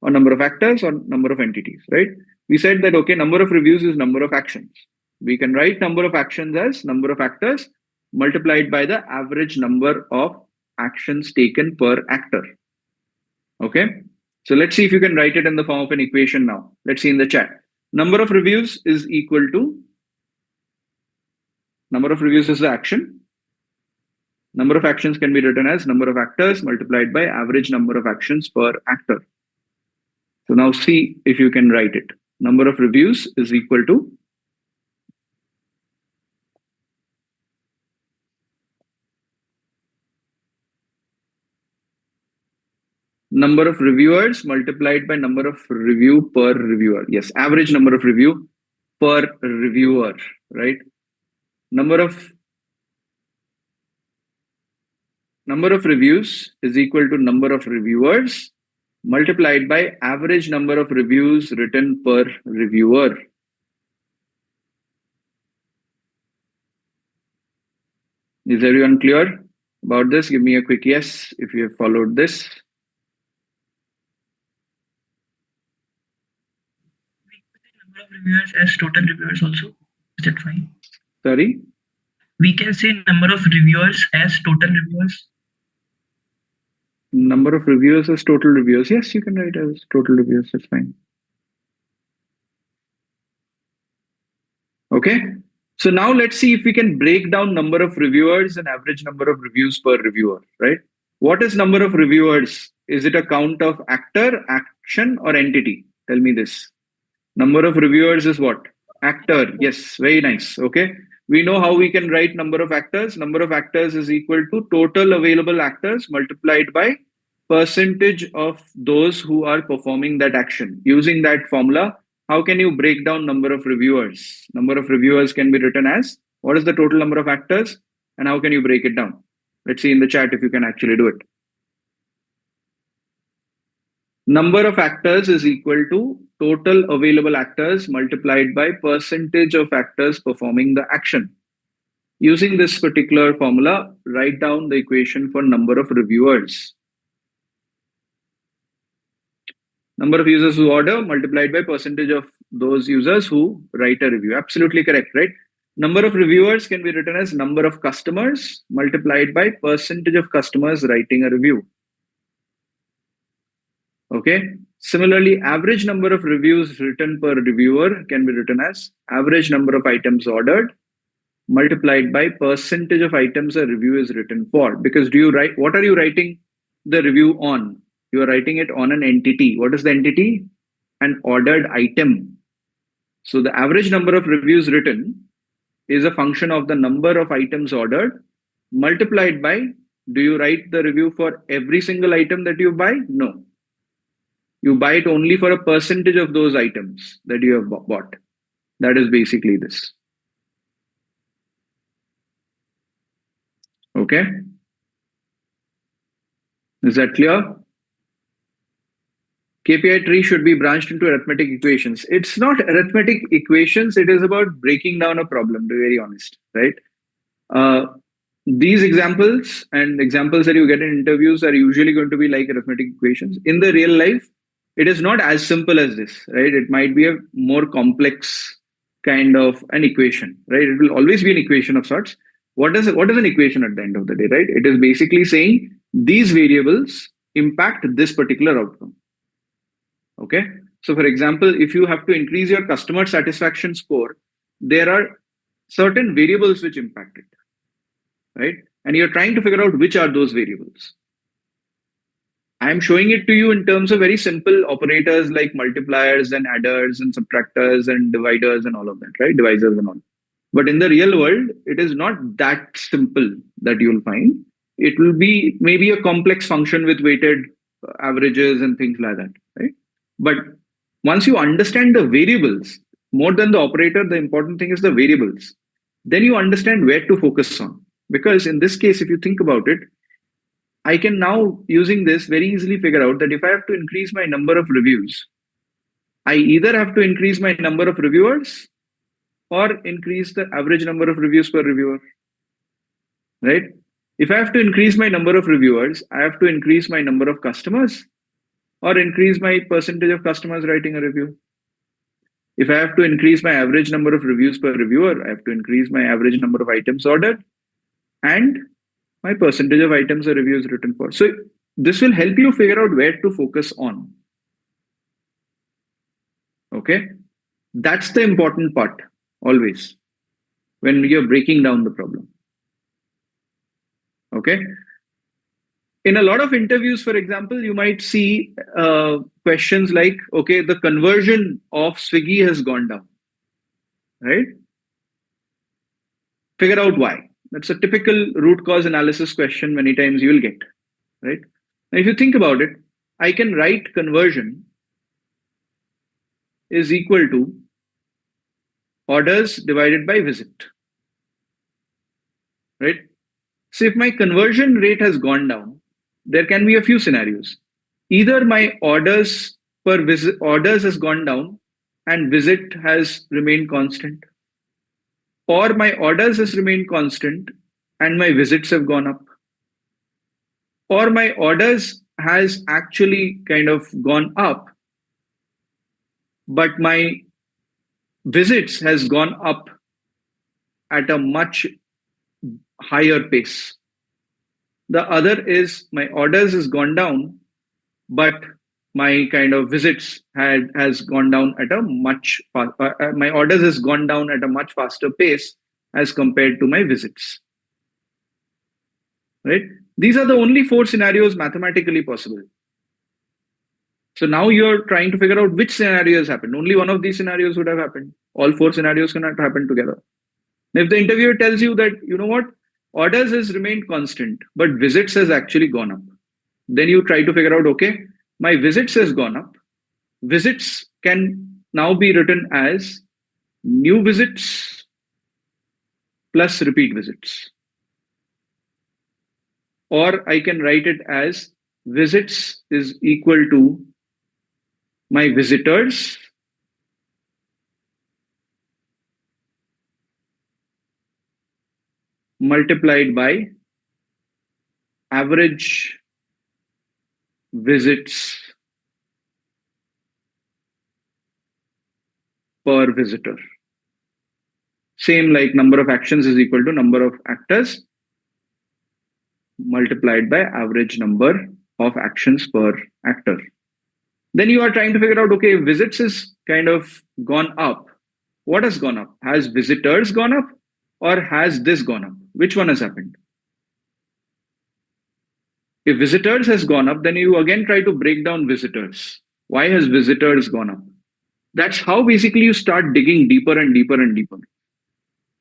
or number of actors or number of entities, right? We said that, okay, number of reviews is number of actions. We can write number of actions as number of actors multiplied by the average number of actions taken per actor. Okay. So let's see if you can write it in the form of an equation now. Let's see in the chat. Number of reviews is equal to number of reviews is the action. Number of actions can be written as number of actors multiplied by average number of actions per actor. So now see if you can write it. Number of reviews is equal to number of reviewers multiplied by number of review per reviewer. Yes, average number of review per reviewer, right? Number of reviews is equal to number of reviewers multiplied by average number of reviews written per reviewer. Is everyone clear about this? Give me a quick yes if you have followed this. Number of reviewers as total reviewers also. Is that fine? Sorry? We can say number of reviewers as total reviewers. Number of reviewers as total reviewers. Yes, you can write as total reviewers. That's fine. Okay. So now let's see if we can break down number of reviewers and average number of reviews per reviewer, right? What is number of reviewers? Is it a count of actor, action, or entity? Tell me this. Number of reviewers is what? Actor. Yes, very nice. Okay. We know how we can write number of actors. Number of actors is equal to total available actors multiplied by percentage of those who are performing that action. Using that formula, how can you break down number of reviewers? Number of reviewers can be written as what is the total number of actors and how can you break it down? Let's see in the chat if you can actually do it. Number of actors is equal to total available actors multiplied by percentage of actors performing the action. Using this particular formula, write down the equation for number of reviewers. Number of users who order multiplied by percentage of those users who write a review. Absolutely correct, right? Number of reviewers can be written as number of customers multiplied by percentage of customers writing a review. Okay. Similarly, average number of reviews written per reviewer can be written as average number of items ordered multiplied by percentage of items a review is written for. Because what are you writing the review on? You are writing it on an entity. What is the entity? An ordered item. So the average number of reviews written is a function of the number of items ordered multiplied by, do you write the review for every single item that you buy? No. You buy it only for a percentage of those items that you have bought. That is basically this. Okay. Is that clear? KPI tree should be branched into arithmetic equations. It's not arithmetic equations. It is about breaking down a problem, to be very honest, right? These examples and examples that you get in interviews are usually going to be like arithmetic equations. In the real life, it is not as simple as this, right? It might be a more complex kind of an equation, right? It will always be an equation of sorts. What is an equation at the end of the day, right? It is basically saying these variables impact this particular outcome. Okay. So for example, if you have to increase your customer satisfaction score, there are certain variables which impact it, right? And you're trying to figure out which are those variables. I'm showing it to you in terms of very simple operators like multipliers and adders and subtractors and dividers and all of that, right? Divisors and all. But in the real world, it is not that simple that you'll find. It will be maybe a complex function with weighted averages and things like that, right? But once you understand the variables, more than the operator, the important thing is the variables. Then you understand where to focus on. Because in this case, if you think about it, I can now, using this, very easily figure out that if I have to increase my number of reviews, I either have to increase my number of reviewers or increase the average number of reviews per reviewer, right? If I have to increase my number of reviewers, I have to increase my number of customers or increase my percentage of customers writing a review. If I have to increase my average number of reviews per reviewer, I have to increase my average number of items ordered and my percentage of items a review is written for. So this will help you figure out where to focus on. Okay. That's the important part always when you're breaking down the problem. Okay. In a lot of interviews, for example, you might see questions like, okay, the conversion of Swiggy has gone down, right? Figure out why. That's a typical root cause analysis question many times you will get, right? Now, if you think about it, I can write conversion is equal to orders divided by visit, right? So if my conversion rate has gone down, there can be a few scenarios. Either my orders has gone down and visit has remained constant, or my orders has remained constant and my visits have gone up, or my orders has actually kind of gone up, but my visits has gone up at a much higher pace. The other is my orders has gone down, but my kind of visits has gone down at a much my orders has gone down at a much faster pace as compared to my visits. Right? These are the only 4 scenarios mathematically possible. So now you're trying to figure out which scenario has happened. Only one of these scenarios would have happened. All 4 scenarios cannot happen together. If the interviewer tells you that, you know what, orders has remained constant, but visits has actually gone up, then you try to figure out, okay, my visits has gone up. Visits can now be written as new visits plus repeat visits. Or I can write it as visits is equal to my visitors multiplied by average visits per visitor. Same like number of actions is equal to number of actors multiplied by average number of actions per actor. Then you are trying to figure out, okay, visits is kind of gone up. What has gone up? Has visitors gone up or has this gone up? Which one has happened? If visitors has gone up, then you again try to break down visitors. Why has visitors gone up? That's how basically you start digging deeper and deeper and deeper.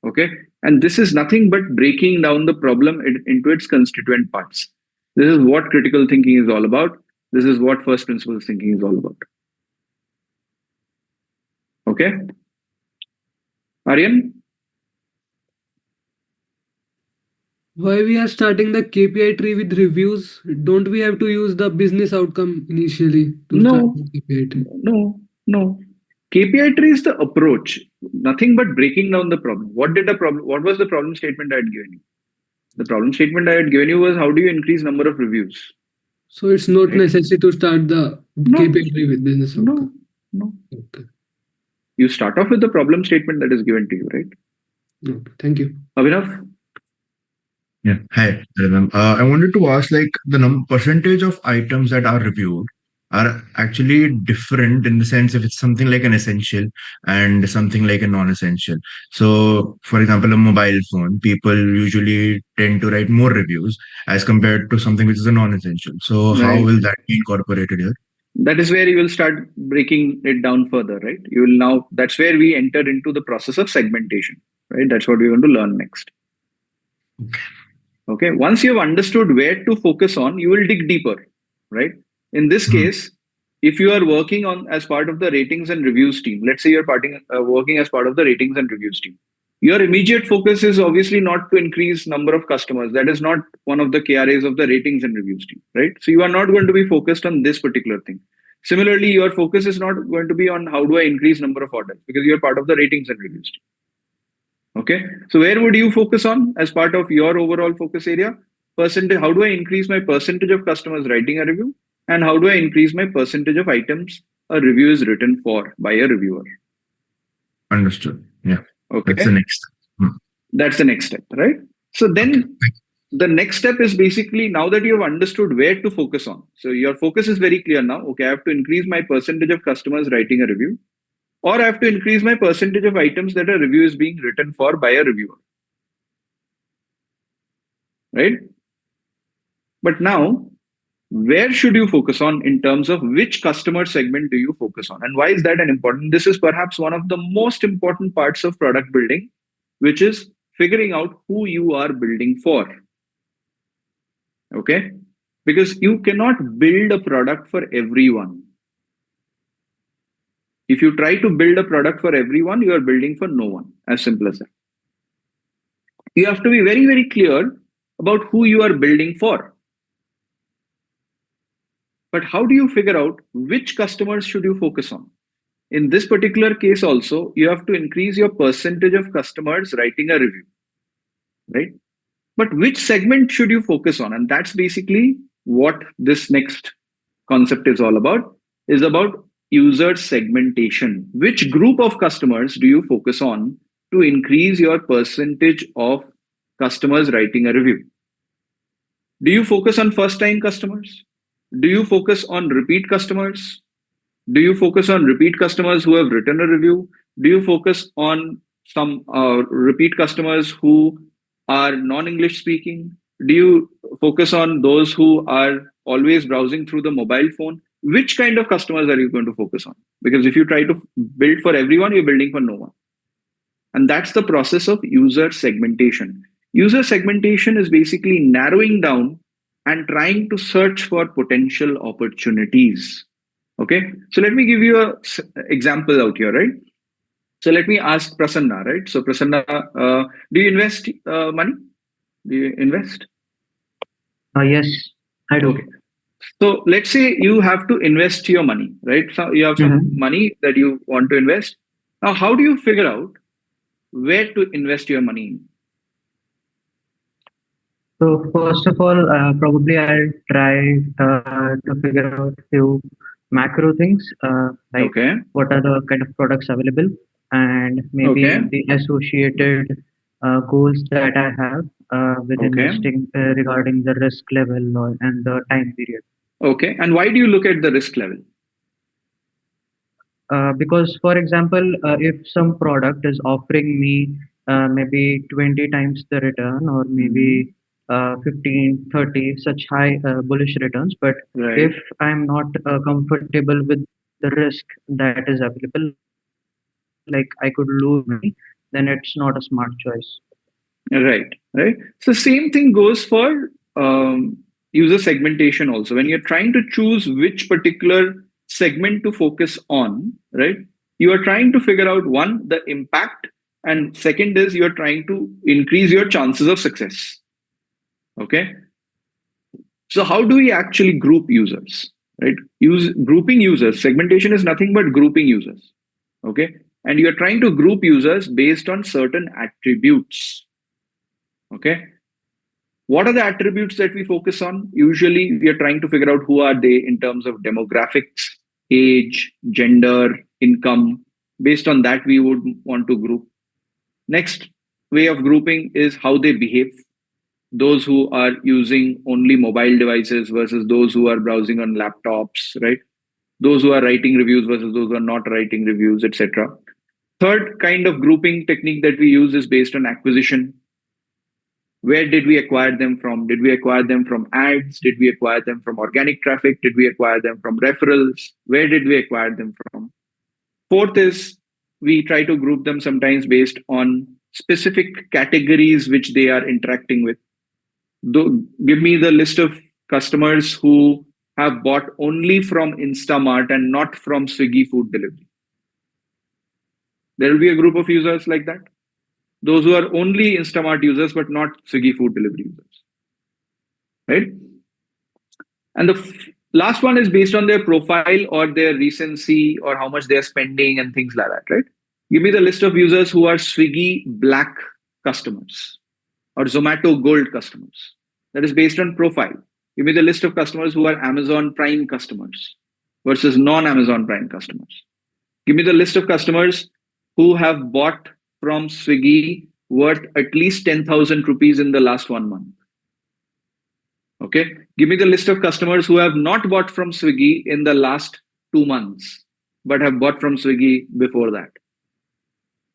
Okay. And this is nothing but breaking down the problem into its constituent parts. This is what critical thinking is all about. This is what first principles thinking is all about. Okay. Aryan? Why we are starting the KPI tree with reviews? Don't we have to use the business outcome initially to start the KPI tree? No. KPI tree is the approach. Nothing but breaking down the problem. What was the problem statement I had given you? The problem statement I had given you was how do you increase number of reviews? So it's not necessary to start the KPI tree with business outcome. No. Okay. You start off with the problem statement that is given to you, right? Okay. Thank you. Abhinav? Yeah. Hi, Arindam. I wanted to ask, like, the percentage of items that are reviewed are actually different in the sense if it's something like an essential and something like a non-essential. So, for example, a mobile phone, people usually tend to write more reviews as compared to something which is a non-essential. So, how will that be incorporated here? That is where you will start breaking it down further, right? You will now, that's where we enter into the process of segmentation, right? That's what we're going to learn next. Okay. Once you have understood where to focus on, you will dig deeper, right? In this case, if you are working on as part of the ratings and reviews team, let's say you're working as part of the ratings and reviews team, your immediate focus is obviously not to increase number of customers. That is not one of the KRAs of the ratings and reviews team, right? So you are not going to be focused on this particular thing. Similarly, your focus is not going to be on how do I increase number of orders because you're part of the ratings and reviews team. Okay. So where would you focus on as part of your overall focus area? Percentage. How do I increase my percentage of customers writing a review? And how do I increase my percentage of items a review is written for by a reviewer? Understood. Yeah. Okay. That's the next step. That's the next step, right? So then the next step is basically now that you have understood where to focus on. So your focus is very clear now. Okay, I have to increase my percentage of customers writing a review, or I have to increase my percentage of items that a review is being written for by a reviewer. Right? But now, where should you focus on in terms of which customer segment do you focus on? And why is that an important? This is perhaps one of the most important parts of product building, which is figuring out who you are building for. Okay? Because you cannot build a product for everyone. If you try to build a product for everyone, you are building for no one. As simple as that. You have to be very, very clear about who you are building for. But how do you figure out which customers should you focus on? In this particular case also, you have to increase your percentage of customers writing a review, right? But which segment should you focus on? And that's basically what this next concept is all about, is about user segmentation. Which group of customers do you focus on to increase your percentage of customers writing a review? Do you focus on first-time customers? Do you focus on repeat customers? Do you focus on repeat customers who have written a review? Do you focus on some repeat customers who are non-English speaking? Do you focus on those who are always browsing through the mobile phone? Which kind of customers are you going to focus on? Because if you try to build for everyone, you're building for no one. And that's the process of user segmentation. User segmentation is basically narrowing down and trying to search for potential opportunities. Okay, so let me give you an example out here, right? So let me ask Prasanna, right? So Prasanna, do you invest money? Do you invest? Yes, I do. Okay. So let's say you have to invest your money, right? So you have some money that you want to invest. Now, how do you figure out where to invest your money in? So first of all, probably I'll try to figure out few macro things, like Okay. what are the kind of products available, and maybe Okay. the associated goals that I have with Okay. investing regarding the risk level and the time period. Okay. And why do you look at the risk level? Because, for example, if some product is offering me maybe 20 times the return, or maybe 15, 30, such high bullish returns, but Right. if I'm not comfortable with the risk that is available, like I could lose money, then it's not a smart choice. Right. Right. So same thing goes for user segmentation also. When you're trying to choose which particular segment to focus on, right? You are trying to figure out one, the impact, and second is you're trying to increase your chances of success. Okay. So how do we actually group users? Right? Grouping users. Segmentation is nothing but grouping users. Okay. And you're trying to group users based on certain attributes. Okay. What are the attributes that we focus on? Usually, we are trying to figure out who are they in terms of demographics, age, gender, income. Based on that, we would want to group. Next way of grouping is how they behave. Those who are using only mobile devices versus those who are browsing on laptops, right? Those who are writing reviews versus those who are not writing reviews, etc. Third kind of grouping technique that we use is based on acquisition. Where did we acquire them from? Did we acquire them from ads? Did we acquire them from organic traffic? Did we acquire them from referrals? Where did we acquire them from? Fourth is we try to group them sometimes based on specific categories which they are interacting with. Give me the list of customers who have bought only from Instamart and not from Swiggy food delivery. There will be a group of users like that. Those who are only Instamart users but not Swiggy food delivery users. Right? And the last one is based on their profile or their recency or how much they are spending and things like that, right? Give me the list of users who are Swiggy Black customers or Zomato Gold customers. That is based on profile. Give me the list of customers who are Amazon Prime customers versus non-Amazon Prime customers. Give me the list of customers who have bought from Swiggy worth at least 10,000 rupees in the last 1 month. Okay. Give me the list of customers who have not bought from Swiggy in the last 2 months, but have bought from Swiggy before that.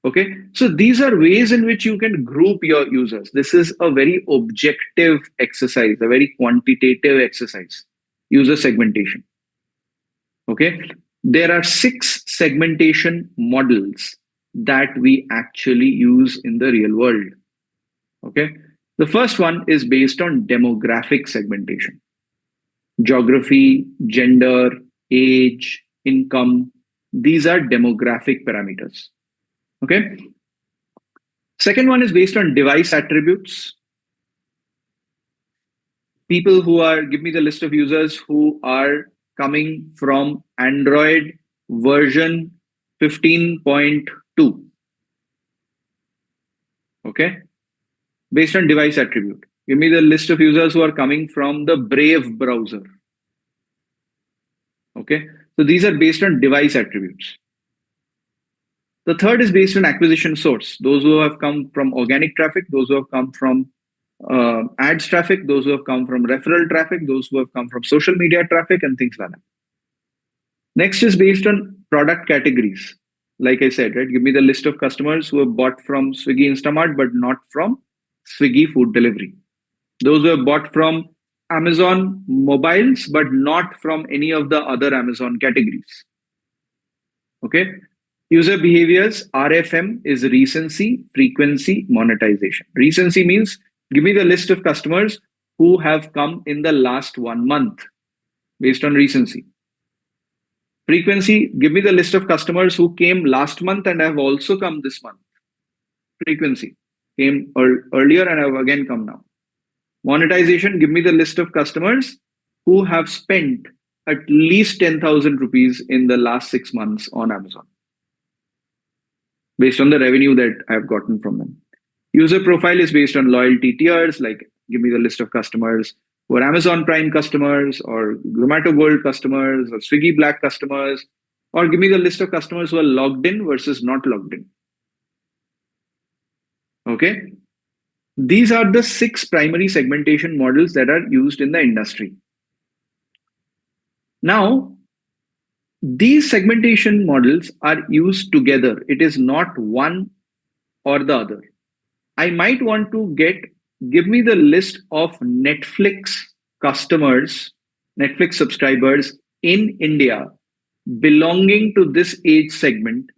Okay. So these are ways in which you can group your users. This is a very objective exercise, a very quantitative exercise, user segmentation. Okay. There are 6 segmentation models that we actually use in the real world. Okay. The first one is based on demographic segmentation. Geography, gender, age, income. These are demographic parameters. Okay. Second one is based on device attributes. People who are, give me the list of users who are coming from Android version 15.2. Okay. Based on device attribute. Give me the list of users who are coming from the Brave browser. Okay. So these are based on device attributes. The third is based on acquisition source. Those who have come from organic traffic, those who have come from ads traffic, those who have come from referral traffic, those who have come from social media traffic, and things like that. Next is based on product categories. Like I said, right? Give me the list of customers who have bought from Swiggy Instamart, but not from Swiggy food delivery. Those who have bought from Amazon mobiles, but not from any of the other Amazon categories. Okay. User behaviors, RFM is recency, frequency, monetization. Recency means give me the list of customers who have come in the last 1 month based on recency. Frequency, give me the list of customers who came last month and have also come this month. Frequency came earlier and have again come now. Monetization, give me the list of customers who have spent at least 10,000 rupees in the last 6 months on Amazon, based on the revenue that I've gotten from them. User profile is based on loyalty tiers like Give me the list of customers who are Amazon Prime customers, or Zomato Gold customers, or Swiggy Black customers, or give me the list of customers who are logged in versus not logged in. Okay. These are the 6 primary segmentation models that are used in the industry. Now, these segmentation models are used together. It is not one or the other. I might want to give me the list of Netflix customers, Netflix subscribers in India belonging to this age segment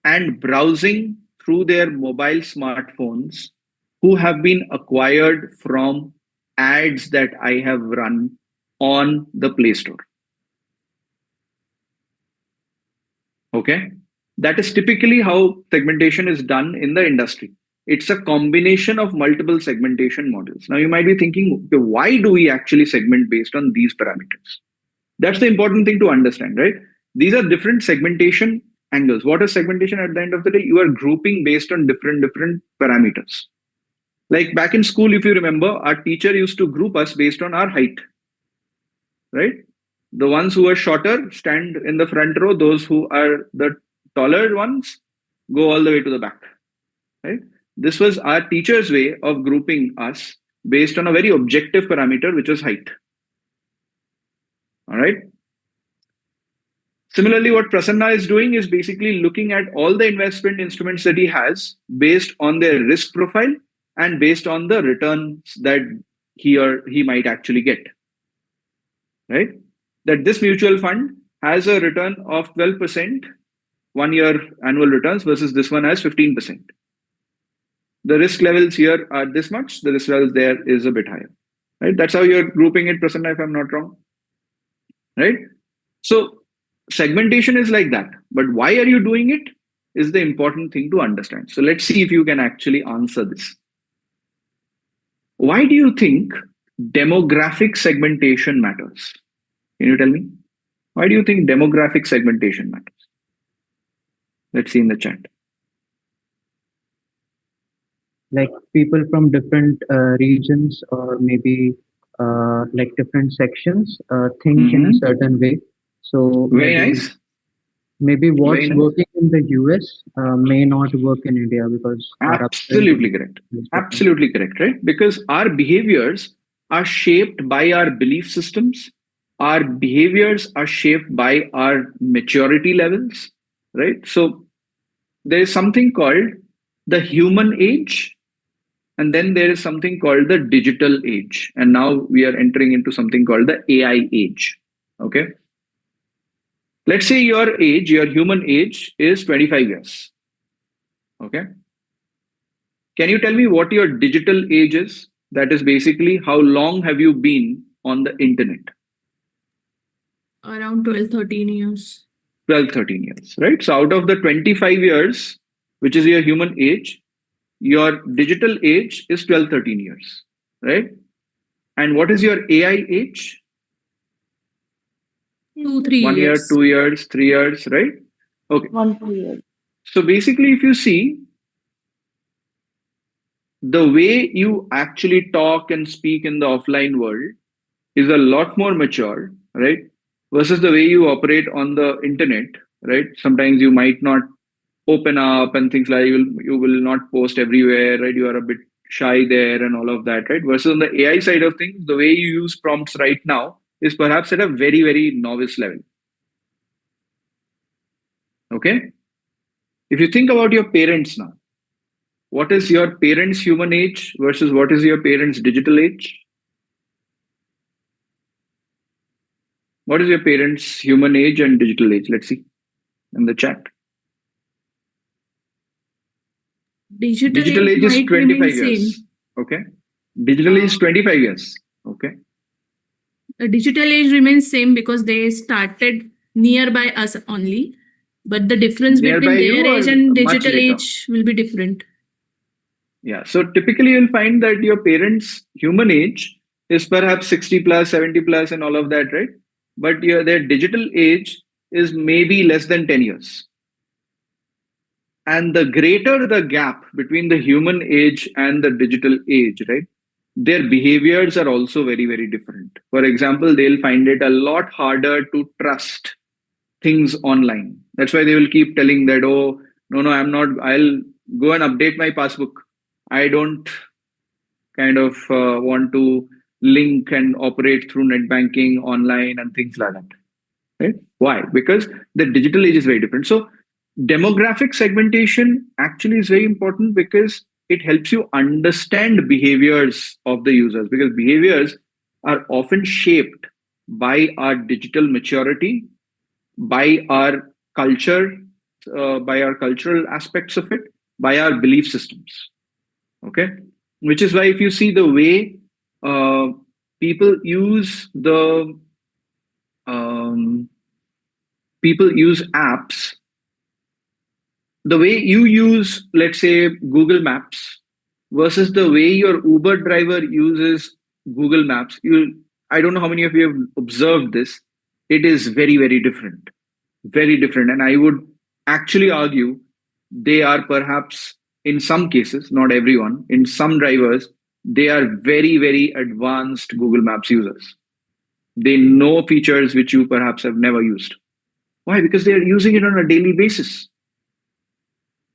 and browsing through their mobile smartphones who have been acquired from ads that I have run on the Play Store. Okay. That is typically how segmentation is done in the industry. It's a combination of multiple segmentation models. Now you might be thinking, okay, why do we actually segment based on these parameters? That's the important thing to understand, right? These are different segmentation angles. What is segmentation? At the end of the day, you are grouping based on different parameters. Like back in school, if you remember, our teacher used to group us based on our height, right? The ones who are shorter stand in the front row. Those who are the taller ones go all the way to the back, right? This was our teacher's way of grouping us based on a very objective parameter, which was height. All right. Similarly, what Prasanna is doing is basically looking at all the investment instruments that he has based on their risk profile and based on the returns that he might actually get, right? That this mutual fund has a return of 12% 1 year annual returns versus this one has 15%. The risk levels here are this much, the risk levels there is a bit higher, right? That's how you're grouping it, Prasanna, if I'm not wrong, right? So segmentation is like that, but why are you doing it is the important thing to understand. So let's see if you can actually answer this. Why do you think demographic segmentation matters? Can you tell me? Why do you think demographic segmentation matters? Let's see in the chat. Like people from different regions or maybe like different sections think in a certain way. So very nice. Maybe what's nice. working in the US may not work in India because absolutely correct. Absolutely correct, right? Because our behaviors are shaped by our belief systems. Our behaviors are shaped by our maturity levels, right? So there is something called the human age, and then there is something called the digital age. And now we are entering into something called the AI age. Okay. Let's say your age, your human age is 25 years. Okay. Can you tell me what your digital age is? That is basically how long have you been on the internet? Around 12, 13 years. 12, 13 years, right? So out of the 25 years, which is your human age, your digital age is 12, 13 years, right? And what is your AI age? 2, 3 1 year, years. 2 years, 3 years, right? Okay. 1, 2 years. So basically, if you see, the way you actually talk and speak in the offline world is a lot more mature, right? Versus the way you operate on the internet, right? Sometimes you might not open up and things like you will not post everywhere, right? You are a bit shy there and all of that, right? Versus on the AI side of things, the way you use prompts right now is perhaps at a very, very novice level. Okay. If you think about your parents now, what is your parents' human age versus what is your parents' digital age? What is your parents' human age and digital age? Let's see in the chat. Digital age is 25 years. Same. Okay. Digital age is 25 years. Okay. The digital age remains same because they started nearby us only. But the difference Nearby between their age you or and much digital later? age will be different. Yeah. So typically you'll find that your parents' human age is perhaps 60 plus, 70 plus, and all of that, right? But their digital age is maybe less than 10 years. And the greater the gap between the human age and the digital age, right? their behaviors are also very, very different. For example, they'll find it a lot harder to trust things online. That's why they will keep telling that, oh, no, I'm not, I'll go and update my passbook. I don't kind of want to link and operate through net banking online and things like that. Right? Why? Because the digital age is very different. So demographic segmentation actually is very important because it helps you understand behaviors of the users, because behaviors are often shaped by our digital maturity, by our culture, by our cultural aspects of it, by our belief systems. Okay, which is why if you see the way people use the people use apps, the way you use, let's say, Google Maps versus the way your Uber driver uses Google Maps, I don't know how many of you have observed this. It is very, very different. Very different. And I would actually argue they are perhaps, in some cases, not everyone, in some drivers, they are very, very advanced Google Maps users. They know features which you perhaps have never used. Why? Because they are using it on a daily basis.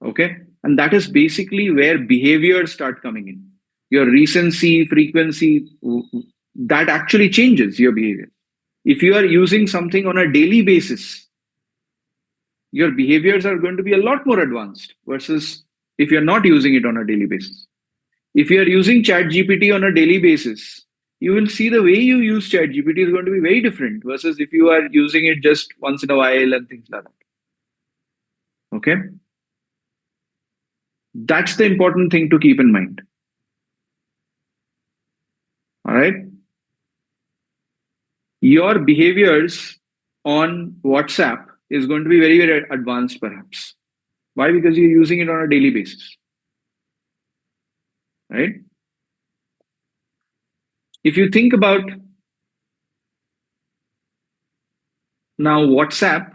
Okay. And that is basically where behaviors start coming in. Your recency, frequency, that actually changes your behavior. If you are using something on a daily basis, your behaviors are going to be a lot more advanced versus if you're not using it on a daily basis. If you're using ChatGPT on a daily basis, you will see the way you use ChatGPT is going to be very different versus if you are using it just once in a while and things like that. Okay. That's the important thing to keep in mind. All right. Your behaviors on WhatsApp is going to be very, very advanced, perhaps. Why? Because you're using it on a daily basis. Right? If you think about now WhatsApp,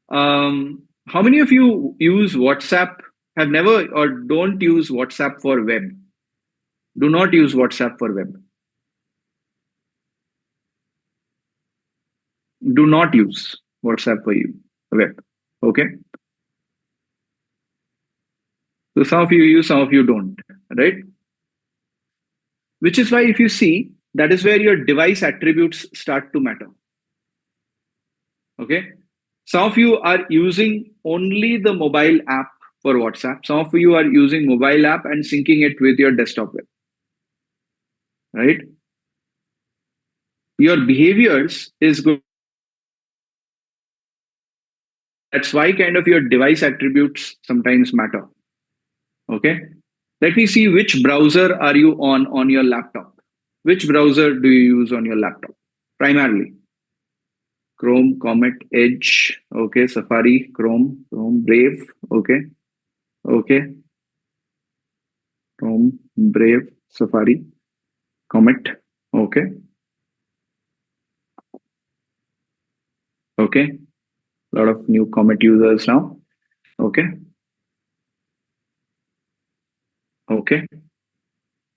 how many of you use WhatsApp, have never or don't use WhatsApp for web? Do not use WhatsApp for web. Do not use WhatsApp for web. Okay. So some of you use, some of you don't, right? Which is why if you see, that is where your device attributes start to matter. Okay. Some of you are using only the mobile app for WhatsApp. Some of you are using mobile app and syncing it with your desktop web. Right? Your behaviors is good. That's why kind of your device attributes sometimes matter. Okay. Let me see which browser are you on your laptop. Which browser do you use on your laptop? Primarily. Chrome, Comet, Edge, okay, Safari, Chrome, Brave, okay, Chrome, Brave, Safari, Comet, okay, a lot of new Comet users now, okay.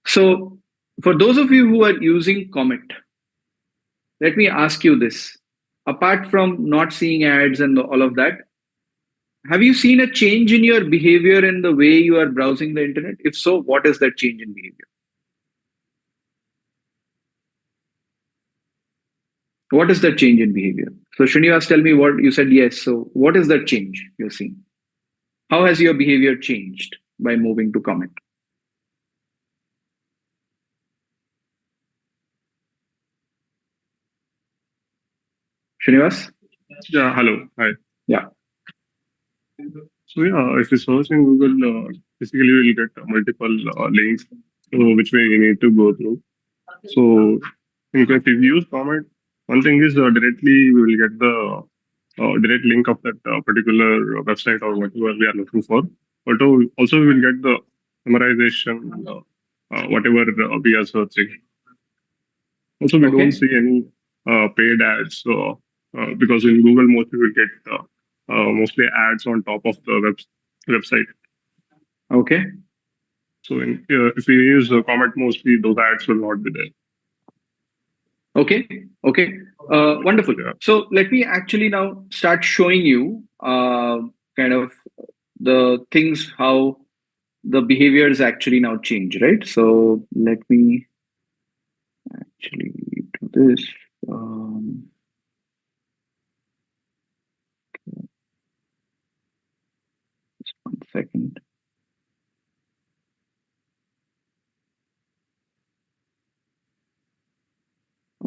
So for those of you who are using Comet, let me ask you this. Apart from not seeing ads and all of that, have you seen a change in your behavior in the way you are browsing the internet? If so, what is that change in behavior? What is that change in behavior? So Srinivas, tell me what you said. Yes. So what is that change you're seeing? How has your behavior changed by moving to Comet? Srinivas? Yeah, hello. Hi. Yeah. So yeah, if you search in Google, basically you will get multiple links which way you need to go through. So in case if you use comment, one thing is directly we will get the direct link of that particular website or whatever we are looking for. But also we will get the summarization, whatever we are searching. Also, we don't see any paid ads because in Google mostly we get mostly ads on top of the website. Okay. So if we use Comet, mostly those ads will not be there. Okay. Wonderful. Yeah. So let me actually now start showing you kind of the things, how the behaviors actually now change, right? So let me actually do this. Just 1 second.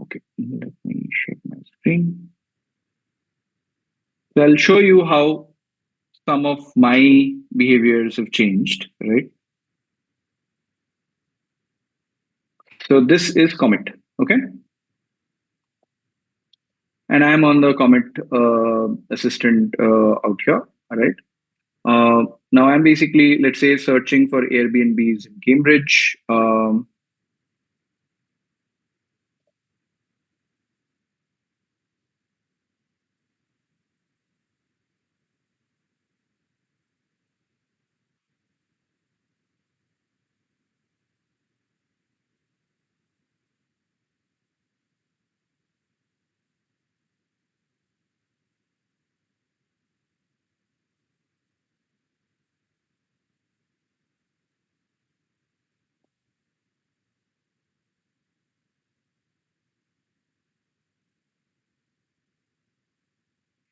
Okay, let me share my screen. So I'll show you how some of my behaviors have changed, right? So this is Comet, okay? And I'm on the Comet assistant out here, all right? Now I'm basically, let's say, searching for Airbnbs in Cambridge.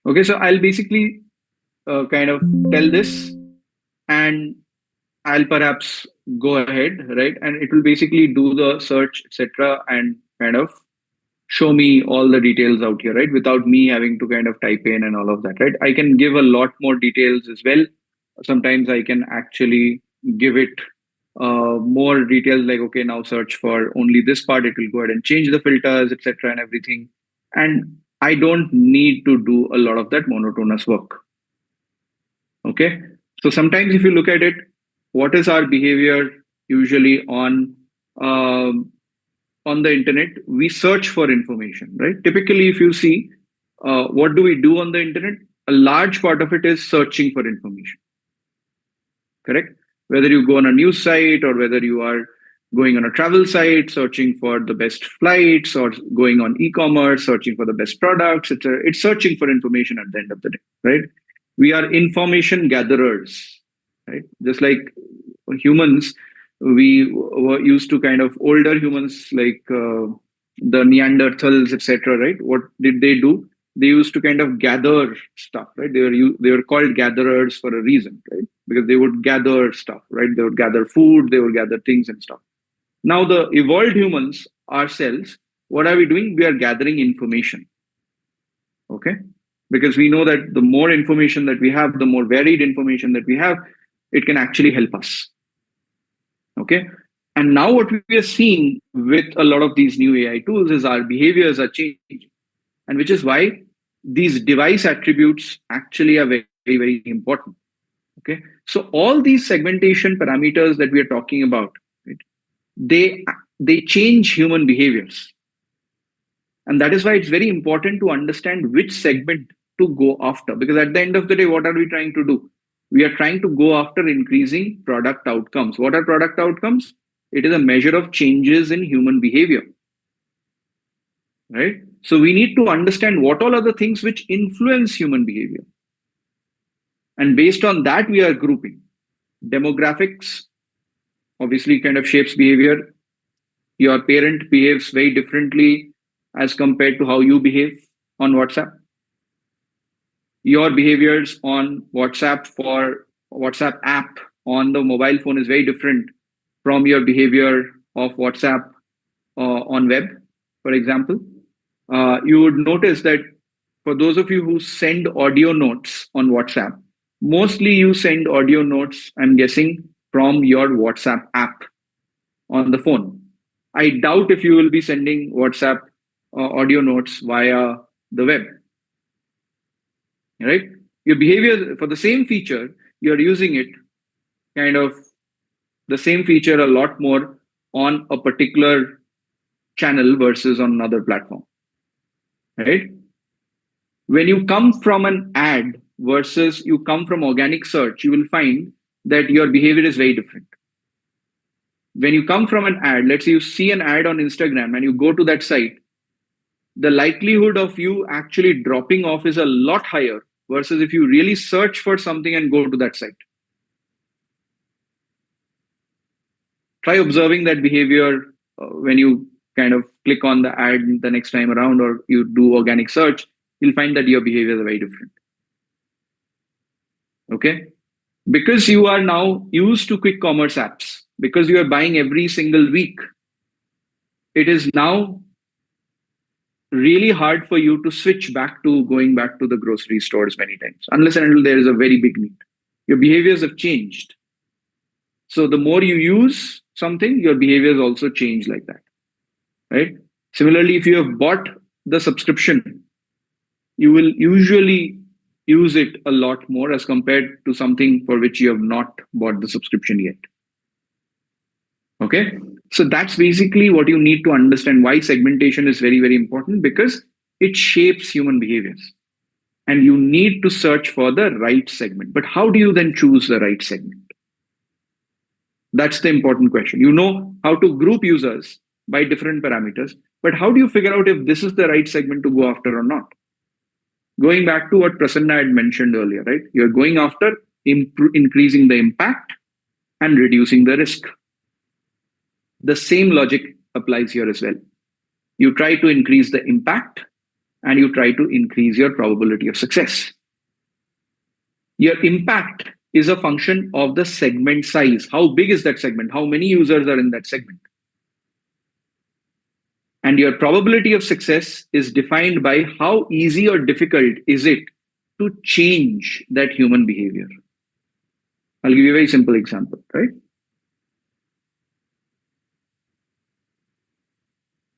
Okay, so I'll basically kind of tell this, and I'll perhaps go ahead, right? And it will basically do the search, etc., and kind of show me all the details out here, right? Without me having to kind of type in and all of that, right? I can give a lot more details as well. Sometimes I can actually give it more details, like, okay, now search for only this part. It will go ahead and change the filters, etc., and everything. And I don't need to do a lot of that monotonous work. Okay. So sometimes if you look at it, what is our behavior usually on the internet? We search for information, right? Typically, if you see, what do we do on the internet? A large part of it is searching for information, correct? Whether you go on a news site or whether you are going on a travel site, searching for the best flights, or going on e-commerce, searching for the best products, it's searching for information at the end of the day, right? We are information gatherers, right? Just like humans, we were used to kind of older humans, like the Neanderthals, etc., right? What did they do? They used to kind of gather stuff, right? They were called gatherers for a reason, right? Because they would gather stuff, right? They would gather food, they would gather things and stuff. Now the evolved humans ourselves, what are we doing? We are gathering information, okay? Because we know that the more information that we have, the more varied information that we have, it can actually help us, okay? And now what we are seeing with a lot of these new AI tools is our behaviors are changing, and which is why these device attributes actually are very, very important. Okay, so all these segmentation parameters that we are talking about, right, they change human behaviors, and that is why it's very important to understand which segment to go after. Because at the end of the day, what are we trying to do? We are trying to go after increasing product outcomes. What are product outcomes? It is a measure of changes in human behavior, right? So we need to understand what all are the things which influence human behavior. And based on that, we are grouping. Demographics obviously kind of shapes behavior. Your parent behaves very differently as compared to how you behave on WhatsApp. Your behaviors on WhatsApp for WhatsApp app on the mobile phone is very different from your behavior of WhatsApp on web, for example. You would notice that for those of you who send audio notes on WhatsApp, mostly you send audio notes, I'm guessing, from your WhatsApp app on the phone. I doubt if you will be sending WhatsApp audio notes via the web, right? Your behavior for the same feature, you're using it kind of the same feature a lot more on a particular channel versus on another platform, right? When you come from an ad versus you come from organic search, you will find that your behavior is very different. When you come from an ad, let's say you see an ad on Instagram and you go to that site, the likelihood of you actually dropping off is a lot higher versus if you really search for something and go to that site. Try observing that behavior when you kind of click on the ad the next time around, or you do organic search, you'll find that your behaviors are very different. Okay? Because you are now used to quick commerce apps, because you are buying every single week, it is now really hard for you to switch back to going back to the grocery stores many times, unless and until there is a very big need. Your behaviors have changed. So the more you use something, your behaviors also change like that, right? Similarly, if you have bought the subscription, you will usually use it a lot more as compared to something for which you have not bought the subscription yet. Okay, so that's basically what you need to understand, why segmentation is very, very important, because it shapes human behaviors and you need to search for the right segment. But how do you then choose the right segment? That's the important question. You know how to group users by different parameters, but how do you figure out if this is the right segment to go after or not? Going back to what Prasanna had mentioned earlier, right? You're going after increasing the impact and reducing the risk. The same logic applies here as well. You try to increase the impact and you try to increase your probability of success. Your impact is a function of the segment size. How big is that segment? How many users are in that segment? And your probability of success is defined by how easy or difficult is it to change that human behavior. I'll give you a very simple example, right?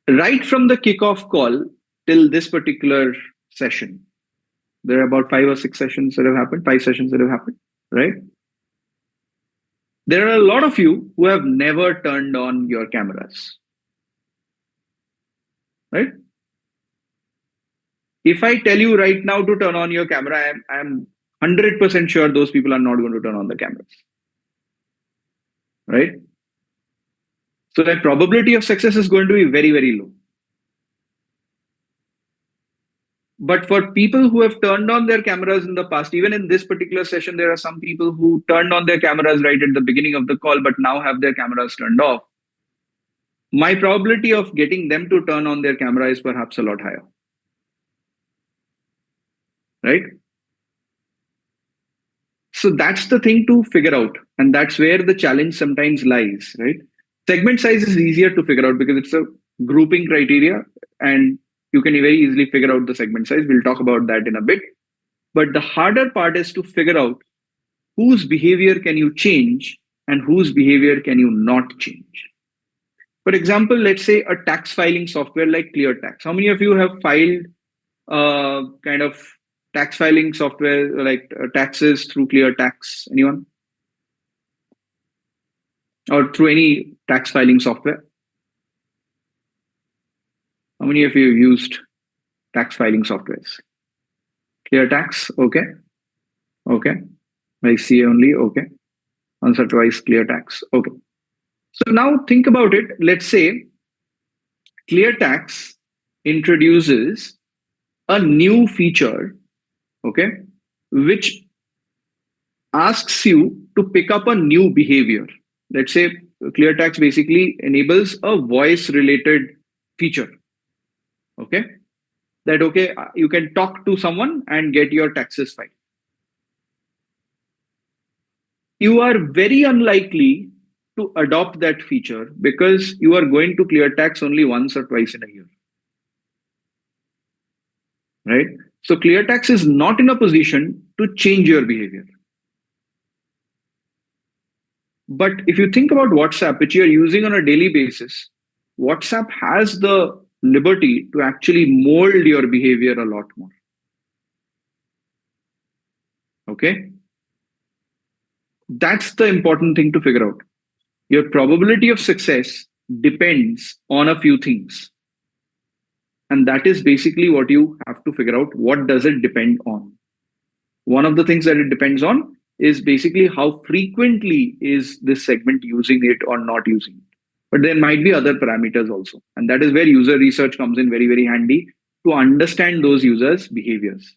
Right from the kickoff call till this particular session, there are about 5 or 6 sessions that have happened, 5 sessions that have happened, right? There are a lot of you who have never turned on your cameras, right? If I tell you right now to turn on your camera, I'm 100% sure those people are not going to turn on the cameras, right? So that probability of success is going to be very, very low. But for people who have turned on their cameras in the past, even in this particular session, there are some people who turned on their cameras right at the beginning of the call, but now have their cameras turned off. My probability of getting them to turn on their camera is perhaps a lot higher, right? So that's the thing to figure out. And that's where the challenge sometimes lies, right? Segment size is easier to figure out because it's a grouping criteria and you can very easily figure out the segment size. We'll talk about that in a bit. But the harder part is to figure out whose behavior can you change and whose behavior can you not change. For example, let's say a tax filing software like ClearTax. How many of you have filed kind of tax filing software like taxes through ClearTax? Anyone? Or through any tax filing software? How many of you have used tax filing softwares? ClearTax, okay. Okay. I see only, okay. Once or twice ClearTax, okay. So now think about it. Let's say ClearTax introduces a new feature, okay, which asks you to pick up a new behavior. Let's say ClearTax basically enables a voice-related feature, okay? That, okay, you can talk to someone and get your taxes filed. You are very unlikely to adopt that feature because you are going to ClearTax only once or twice in a year, right? So ClearTax is not in a position to change your behavior. But if you think about WhatsApp, which you're using on a daily basis, WhatsApp has the liberty to actually mold your behavior a lot more. Okay? That's the important thing to figure out. Your probability of success depends on a few things. And that is basically what you have to figure out. What does it depend on? One of the things that it depends on is basically how frequently is this segment using it or not using it. But there might be other parameters also. And that is where user research comes in very, very handy to understand those users' behaviors.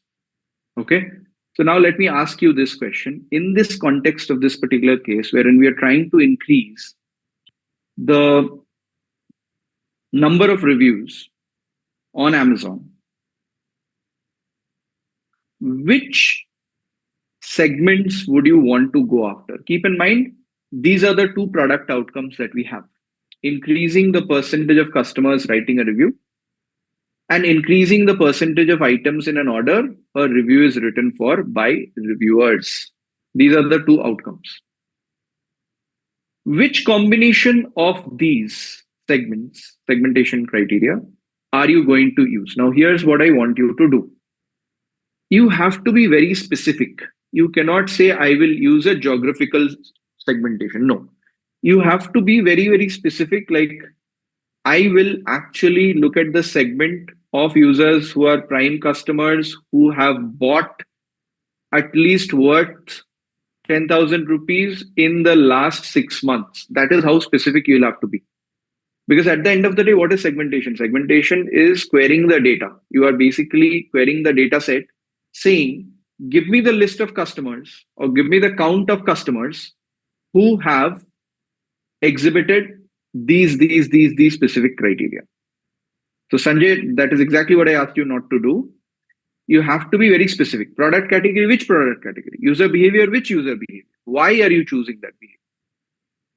Okay. So now let me ask you this question. In this context of this particular case, wherein we are trying to increase the number of reviews on Amazon, which segments would you want to go after? Keep in mind, these are the two product outcomes that we have. Increasing the percentage of customers writing a review and increasing the percentage of items in an order a review is written for by reviewers. These are the two outcomes. Which combination of these segmentation criteria, are you going to use? Now, here's what I want you to do. You have to be very specific. You cannot say, I will use a geographical segmentation. No. You have to be very, very specific. Like, I will actually look at the segment of users who are prime customers who have bought at least worth 10,000 rupees in the last 6 months. That is how specific you'll have to be. Because at the end of the day, what is segmentation? Segmentation is querying the data. You are basically querying the data set, saying, give me the list of customers or give me the count of customers who have exhibited these specific criteria. So Sanjay, that is exactly what I asked you not to do. You have to be very specific. Product category, which product category? User behavior, which user behavior? Why are you choosing that behavior?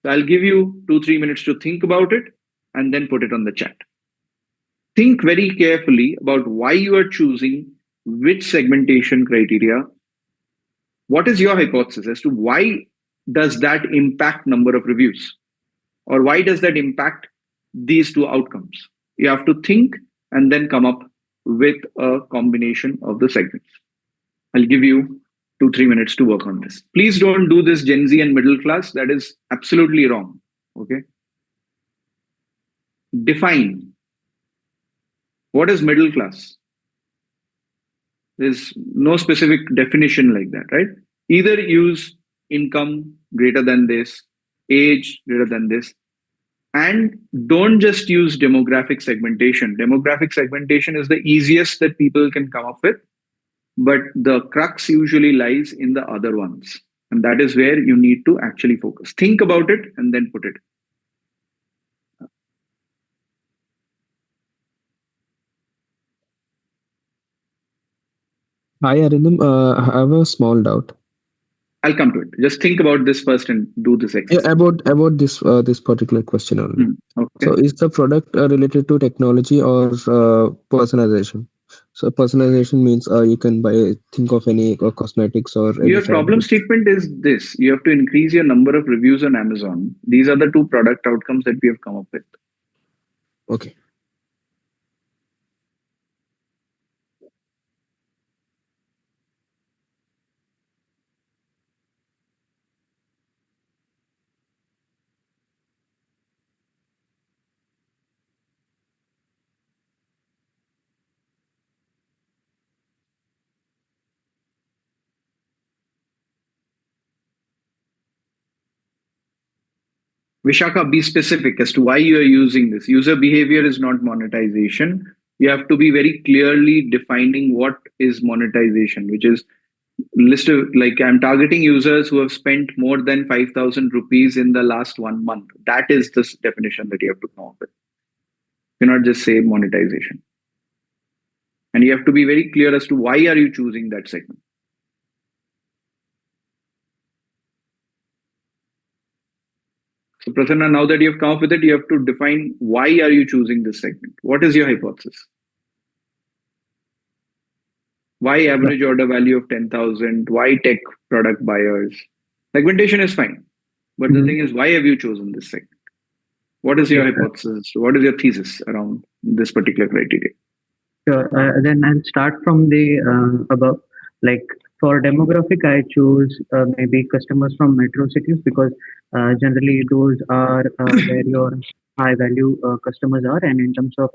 So I'll give you 2-3 minutes to think about it and then put it on the chat. Think very carefully about why you are choosing which segmentation criteria. What is your hypothesis as to why does that impact number of reviews? Or why does that impact these two outcomes? You have to think and then come up with a combination of the segments. I'll give you 2-3 minutes to work on this. Please don't do this Gen Z and middle class. That is absolutely wrong. Okay. Define. What is middle class? There's no specific definition like that, right? Either use income greater than this, age greater than this, and don't just use demographic segmentation. Demographic segmentation is the easiest that people can come up with, but the crux usually lies in the other ones. And that is where you need to actually focus. Think about it and then put it. Hi, Arindam. I have a small doubt. I'll come to it. Just think about this first and do this exercise. Yeah, about this particular question only. Okay. So, is the product related to technology or personalization? So, personalization means you can think of any cosmetics or Your problem statement is this: you have to increase your number of reviews on Amazon. These are the two product outcomes that we have come up with. Okay. Vishaka, be specific as to why you are using this. User behavior is not monetization. You have to be very clearly defining what is monetization, which is list of, like, I'm targeting users who have spent more than 5,000 rupees in the last 1 month. That is the definition that you have to come up with. You cannot just say monetization. And you have to be very clear as to why are you choosing that segment. So Prasanna, now that you have come up with it, you have to define why are you choosing this segment? What is your hypothesis? Why average order value of 10,000? Why tech product buyers? Segmentation is fine. But the thing is, why have you chosen this segment? What is your hypothesis? What is your thesis around this particular criteria? Sure. Then I'll start from the above. Like for demographic, I choose maybe customers from metro cities because generally those are where your high value customers are, and in terms of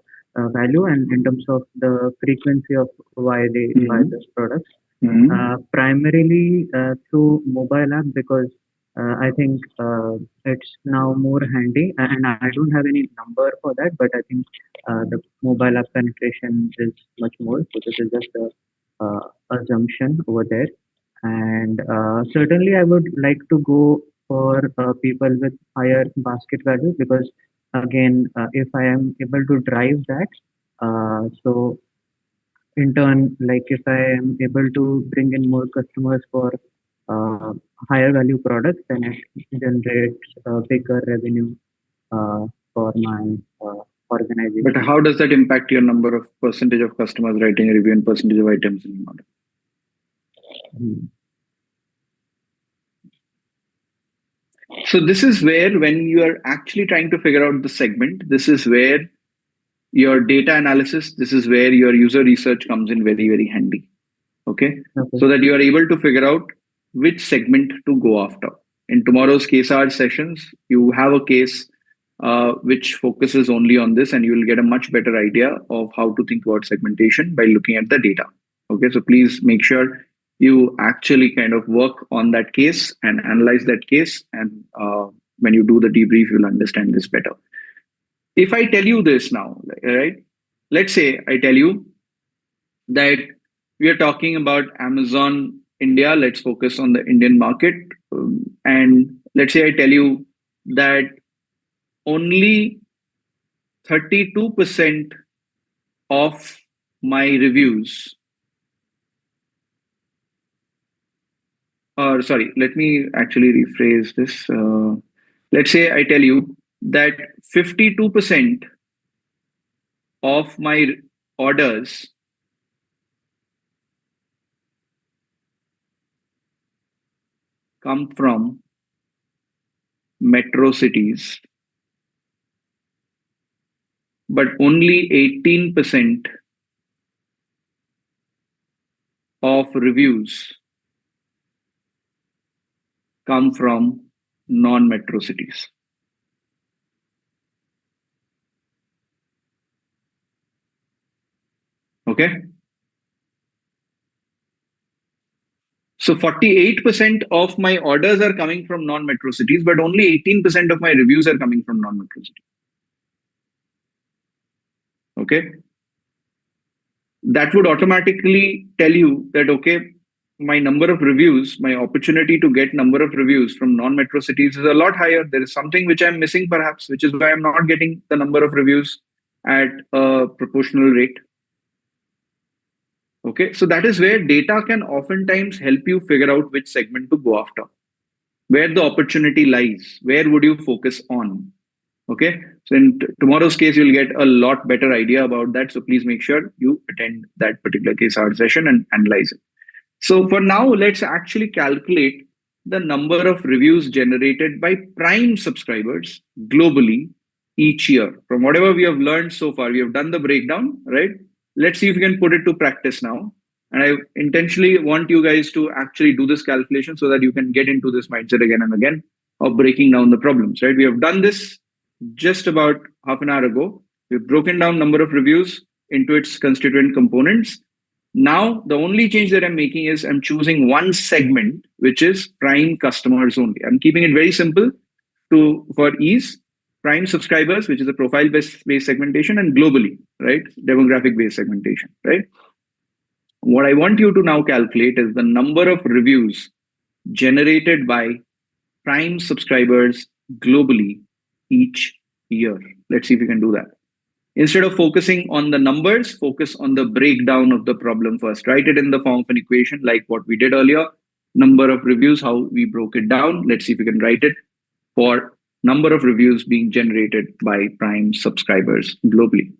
value and in terms of the frequency of why they buy those products. And for tech, I choose customers from tier one cities because those are where your low value customers are, and in terms of value and in terms of the frequency of why they buy those products. And for tech, I choose customers from tier two cities because those are where your high value customers are, and in terms of the frequency of why they buy those products. Primarily through mobile app because I think it's now more handy, and I don't have any number for that, but I think the mobile app penetration is much more. So this is just a assumption over there, and certainly I would like to go for people with higher basket value because again, if I am able to drive that, so in turn, like if I am able to bring in more customers for uh, higher value products, then it generates bigger revenue for my organization. But how does that impact your number of percentage of customers writing a review and percentage of items in your order? So this is where, when you are actually trying to figure out the segment, this is where your data analysis, this is where your user research comes in very, very handy. Okay. So that you are able to figure out which segment to go after. In tomorrow's case art sessions, you have a case which focuses only on this, and you will get a much better idea of how to think about segmentation by looking at the data. Okay, so please make sure you actually kind of work on that case and analyze that case, and when you do the debrief, you'll understand this better. If I tell you this now, right? Let's say I tell you that we are talking about Amazon India. Let's focus on the Indian market. And let's say I tell you that only 32% of my reviews, or sorry, let me actually rephrase this. Let's say I tell you that 52% of my orders come from metro cities, but only 18% of reviews come from non-metro cities. Okay. So 48% of my orders are coming from non-metro cities, but only 18% of my reviews are coming from non-metro cities. Okay. That would automatically tell you that, okay, my number of reviews, my opportunity to get number of reviews from non-metro cities is a lot higher. There is something which I'm missing perhaps, which is why I'm not getting the number of reviews at a proportional rate. Okay, so that is where data can oftentimes help you figure out which segment to go after, where the opportunity lies, where would you focus on. Okay, so in tomorrow's case, you'll get a lot better idea about that. So please make sure you attend that particular case art session and analyze it. So for now, let's actually calculate the number of reviews generated by Prime subscribers globally each year. From whatever we have learned so far, we have done the breakdown, right? Let's see if we can put it to practice now. And I intentionally want you guys to actually do this calculation so that you can get into this mindset again and again of breaking down the problems, right? We have done this just about half an hour ago. We've broken down number of reviews into its constituent components. Now, the only change that I'm making is I'm choosing one segment, which is Prime customers only. I'm keeping it very simple for ease. Prime subscribers, which is a profile-based segmentation, and globally, right? Demographic-based segmentation, right? What I want you to now calculate is the number of reviews generated by Prime subscribers globally each year. Let's see if we can do that. Instead of focusing on the numbers, focus on the breakdown of the problem first. Write it in the form of an equation like what we did earlier. Number of reviews, how we broke it down. Let's see if we can write it for number of reviews being generated by Prime subscribers globally.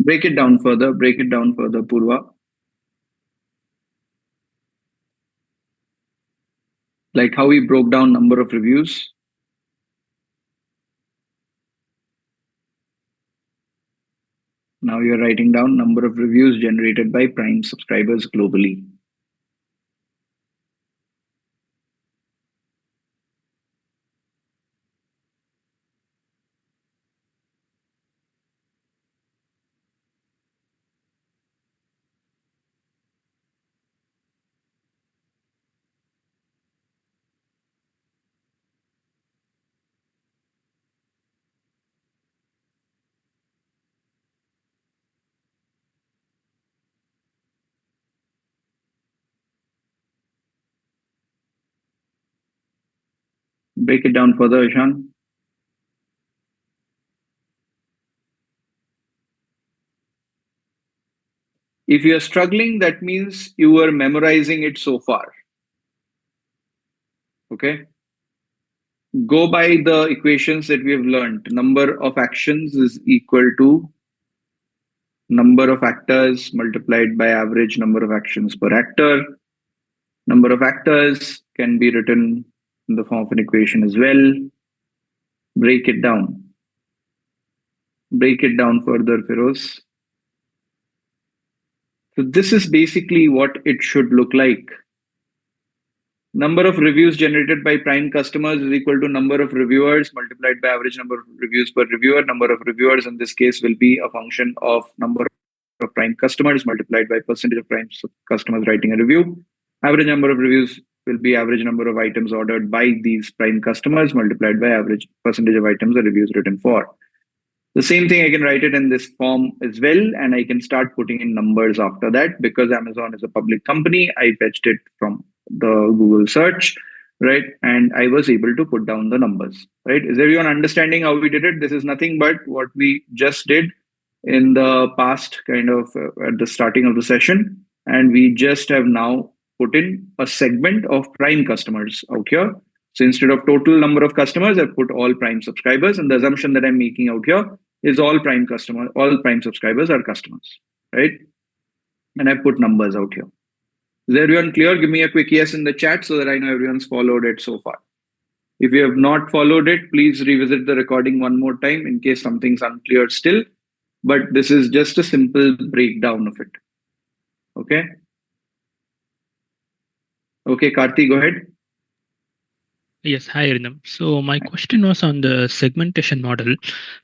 Break it down further. Break it down further, Purva. Like how we broke down number of reviews. Now you're writing down number of reviews generated by Prime subscribers globally. Break it down further, Ishan. If you are struggling, that means you were memorizing it so far. Okay. Go by the equations that we have learned. Number of actions is equal to number of actors multiplied by average number of actions per actor. Number of actors can be written in the form of an equation as well. Break it down. Break it down further, Feroz. So this is basically what it should look like. Number of reviews generated by Prime customers is equal to number of reviewers multiplied by average number of reviews per reviewer. Number of reviewers in this case will be a function of number of Prime customers multiplied by percentage of Prime customers writing a review. Average number of reviews will be average number of items ordered by these Prime customers multiplied by average percentage of items the reviews written for. The same thing, I can write it in this form as well, and I can start putting in numbers after that. Because Amazon is a public company, I fetched it from the Google search, right? And I was able to put down the numbers, right? Is everyone understanding how we did it? This is nothing but what we just did in the past, kind of at the starting of the session. And we just have now put in a segment of Prime customers out here. So instead of total number of customers, I've put all Prime subscribers. And the assumption that I'm making out here is all Prime subscribers are customers, right? And I put numbers out here. Is everyone clear? Give me a quick yes in the chat so that I know everyone's followed it so far. If you have not followed it, please revisit the recording one more time in case something's unclear still. But this is just a simple breakdown of it. Okay. Okay, Karthi, go ahead. Yes, hi Arindam. So my question was on the segmentation model,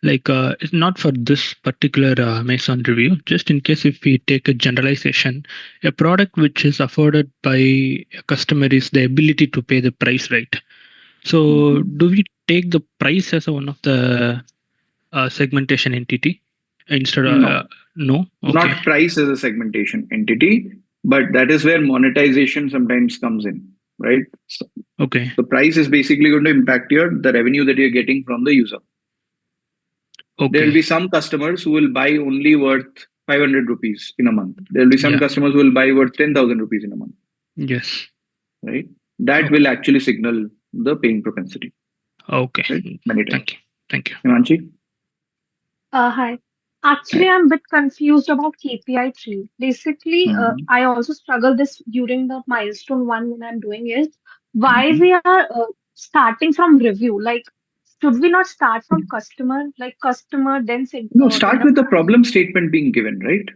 like it's not for this particular Mason review, just in case if we take a generalization, a product which is afforded by a customer is the ability to pay the price, right? So do we take the price as one of the segmentation entity instead of no? Okay. Not price as a segmentation entity, but that is where monetization sometimes comes in, right? So okay. The price is basically going to impact the revenue that you're getting from the user. Okay. There will be some customers who will buy only worth 500 rupees in a month. There will be some customers who will buy worth 10,000 rupees in a month. Yes. Right? That will actually signal the paying propensity. Okay. Right? Many times. Thank you. Thank you. Himanshi? Hi. Actually, I'm a bit confused about KPI tree. Basically, I also struggle this during the milestone one when I'm doing it. Why we are starting from review? Like, should we not start from customer? Like customer, then No, start with the problem statement being given, right?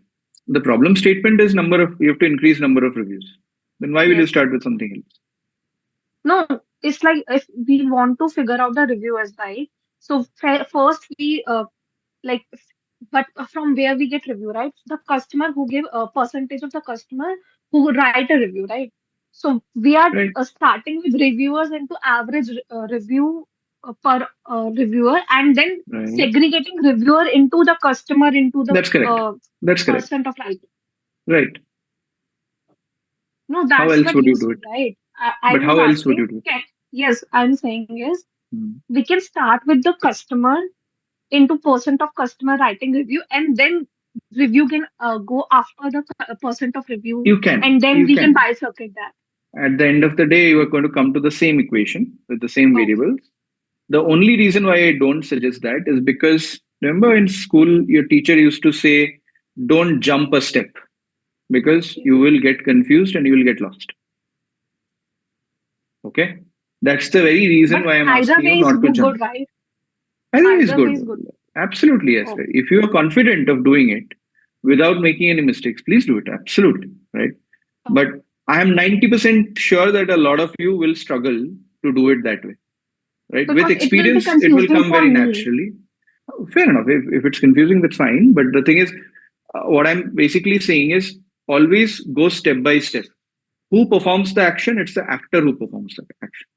The problem statement is you have to increase number of reviews. Then why will you start with something else? No, it's like if we want to figure out the reviewers, right? So first we like but from where we get review, right? The customer who give a percentage of the customer who write a review, right? So we are starting with reviewers into average review per reviewer, and then segregating reviewer into the customer into the That's correct. That's correct. percent of like. Right. No, that's how else what would you you do said, it? right? I But was how else would asking, you do it? yes, I'm saying is we can start with the customer into percent of customer writing review, and then review can go after the percent of review. You can. And then You we can can. bifurcate that. At the end of the day, you are going to come to the same equation with the same variables. The only reason why I don't suggest that is because remember in school, your teacher used to say don't jump a step, because you will get confused and you will get lost. Okay, that's the very reason But why I'm either asking you way is not to jump. good, right? Either way is Either way good. is good. Absolutely, yes. Okay. If you are confident of doing it without making any mistakes, please do it. Absolutely, right? But I am 90% sure that a lot of you will struggle to do it that way, right? With Because it will be experience, it will confusing come for very me. naturally. Fair enough. If it's confusing, that's fine. But the thing is, what I'm basically saying is always go step by step. Who performs the action? It's the actor who performs the action,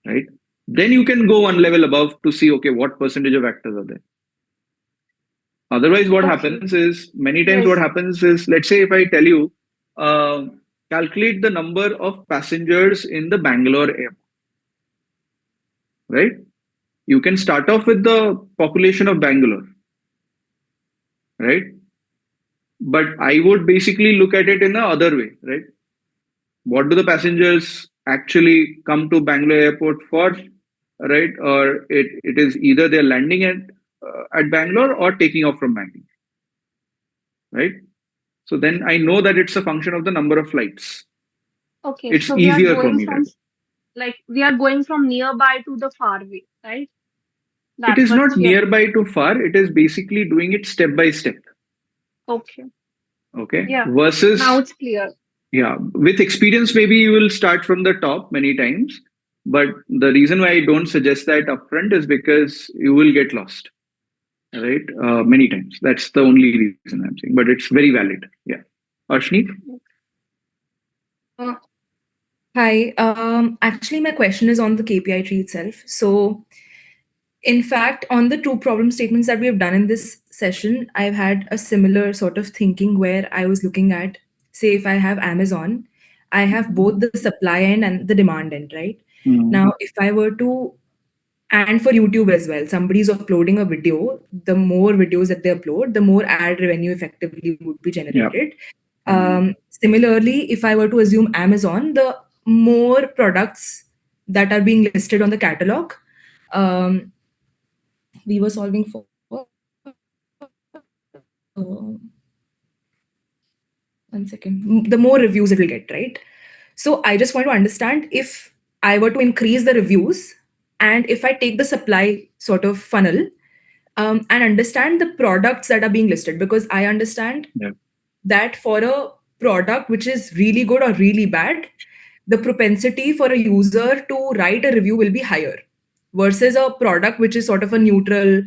right? Then you can go one level above to see, okay, what percentage of actors are there. Otherwise, what Okay. happens is, many times Yes. what happens is, let's say if I tell you, calculate the number of passengers in the Bangalore airport, right? You can start off with the population of Bangalore, right? But I would basically look at it in the other way, right? What do the passengers actually come to Bangalore airport for, right? Or it is either they're landing at Bangalore or taking off from Bangalore, right? So then I know that it's a function of the number of flights. Okay. It's So we are easier for going me, from right? we are going from nearby to the far way, right? It That's is what not we are. nearby to far. It is basically doing it step by step. Okay. Okay. Yeah. Versus, Now it's clear. yeah, with experience, maybe you will start from the top many times. But the reason why I don't suggest that upfront is because you will get lost, right? Many times. That's the only reason I'm saying. But it's very valid. Yeah. Ashneet? Uh, Hi. Actually, my question is on the KPI tree itself. So, in fact, on the two problem statements that we have done in this session, I've had a similar sort of thinking where I was looking at, say, if I have Amazon, I have both the supply end and the demand end, right? Now, if I were to, and for YouTube as well, somebody's uploading a video, the more videos that they upload, the more ad revenue effectively would be generated. Similarly, if I were to assume Amazon, the more products that are being listed on the catalog, um, we were solving for one second, the more reviews it will get, right? So I just want to understand, if I were to increase the reviews and if I take the supply sort of funnel, and understand the products that are being listed, because I understand that for a product which is really good or really bad, the propensity for a user to write a review will be higher versus a product which is sort of a neutral,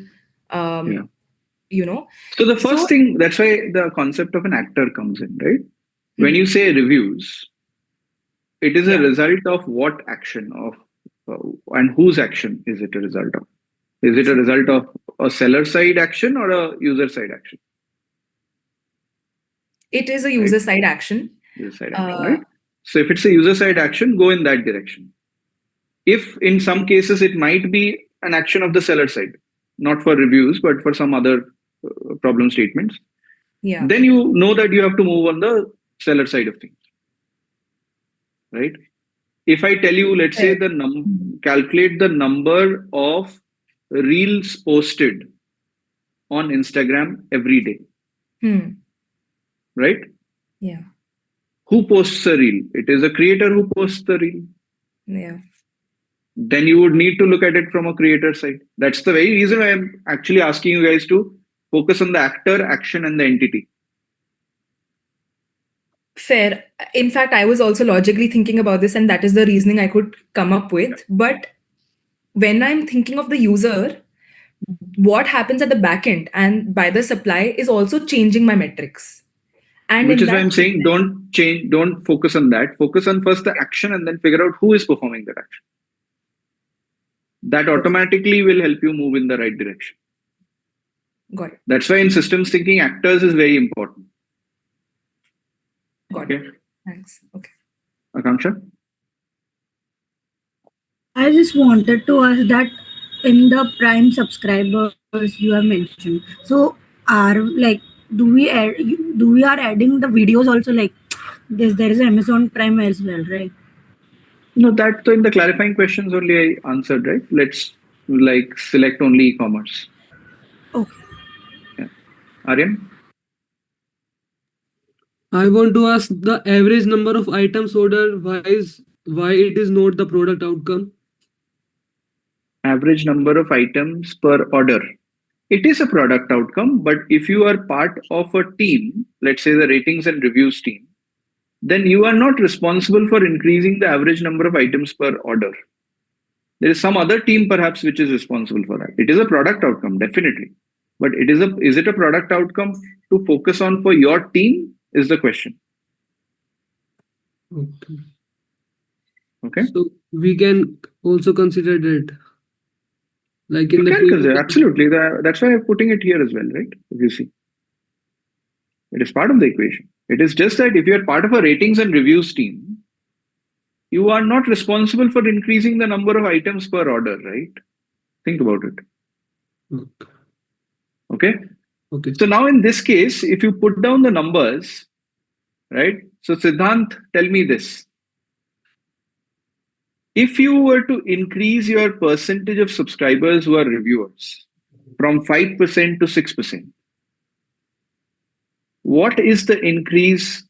you know. So the first thing, that's why the concept of an actor comes in, right? When you say reviews, it is a result of what action of, and whose action is it a result of? Is it a result of a seller side action or a user side action? It is a user side action. User side action, right? So if it's a user side action, go in that direction. If in some cases it might be an action of the seller side, not for reviews, but for some other problem statements, Yeah. then you know that you have to move on the seller side of things, right? If I tell you, let's say calculate the number of reels posted on Instagram every day, right? Yeah. Who posts a reel? It is a creator who posts the reel. Yeah. Then you would need to look at it from a creator side. That's the very reason why I'm actually asking you guys to focus on the actor, action, and the entity. Fair. In fact, I was also logically thinking about this, and that is the reasoning I could come up with. But when I'm thinking of the user, what happens at the back end and by the supply is also changing my metrics. And Which in is why that, I'm saying don't focus on that. Focus on first the action and then figure out who is performing that action. That automatically will help you move in the right direction. Got it. That's why in systems thinking, actors is very important. Got it. Thanks. Okay. Akanksha? I just wanted to ask that in the Prime subscribers you have mentioned. So are like do we are adding the videos also, like there is Amazon Prime as well, right? No, that in the clarifying questions only I answered, right? Let's like select only e-commerce. Okay. Yeah. Aryan? I want to ask the average number of items ordered. Why it is not the product outcome? Average number of items per order. It is a product outcome, but if you are part of a team, let's say the ratings and reviews team, then you are not responsible for increasing the average number of items per order. There is some other team perhaps which is responsible for that. It is a product outcome, definitely. But is it a product outcome to focus on for your team is the question. Okay. Okay. So we can also consider that. Like in You the can consider, absolutely. That's why I'm putting it here as well, right? If you see. It is part of the equation. It is just that if you're part of a ratings and reviews team, you are not responsible for increasing the number of items per order, right? Think about it. Okay. Okay. So now in this case, if you put down the numbers, right? So Siddhant, tell me this. If you were to increase your percentage of subscribers who are reviewers from 5% to 6%, what is the increase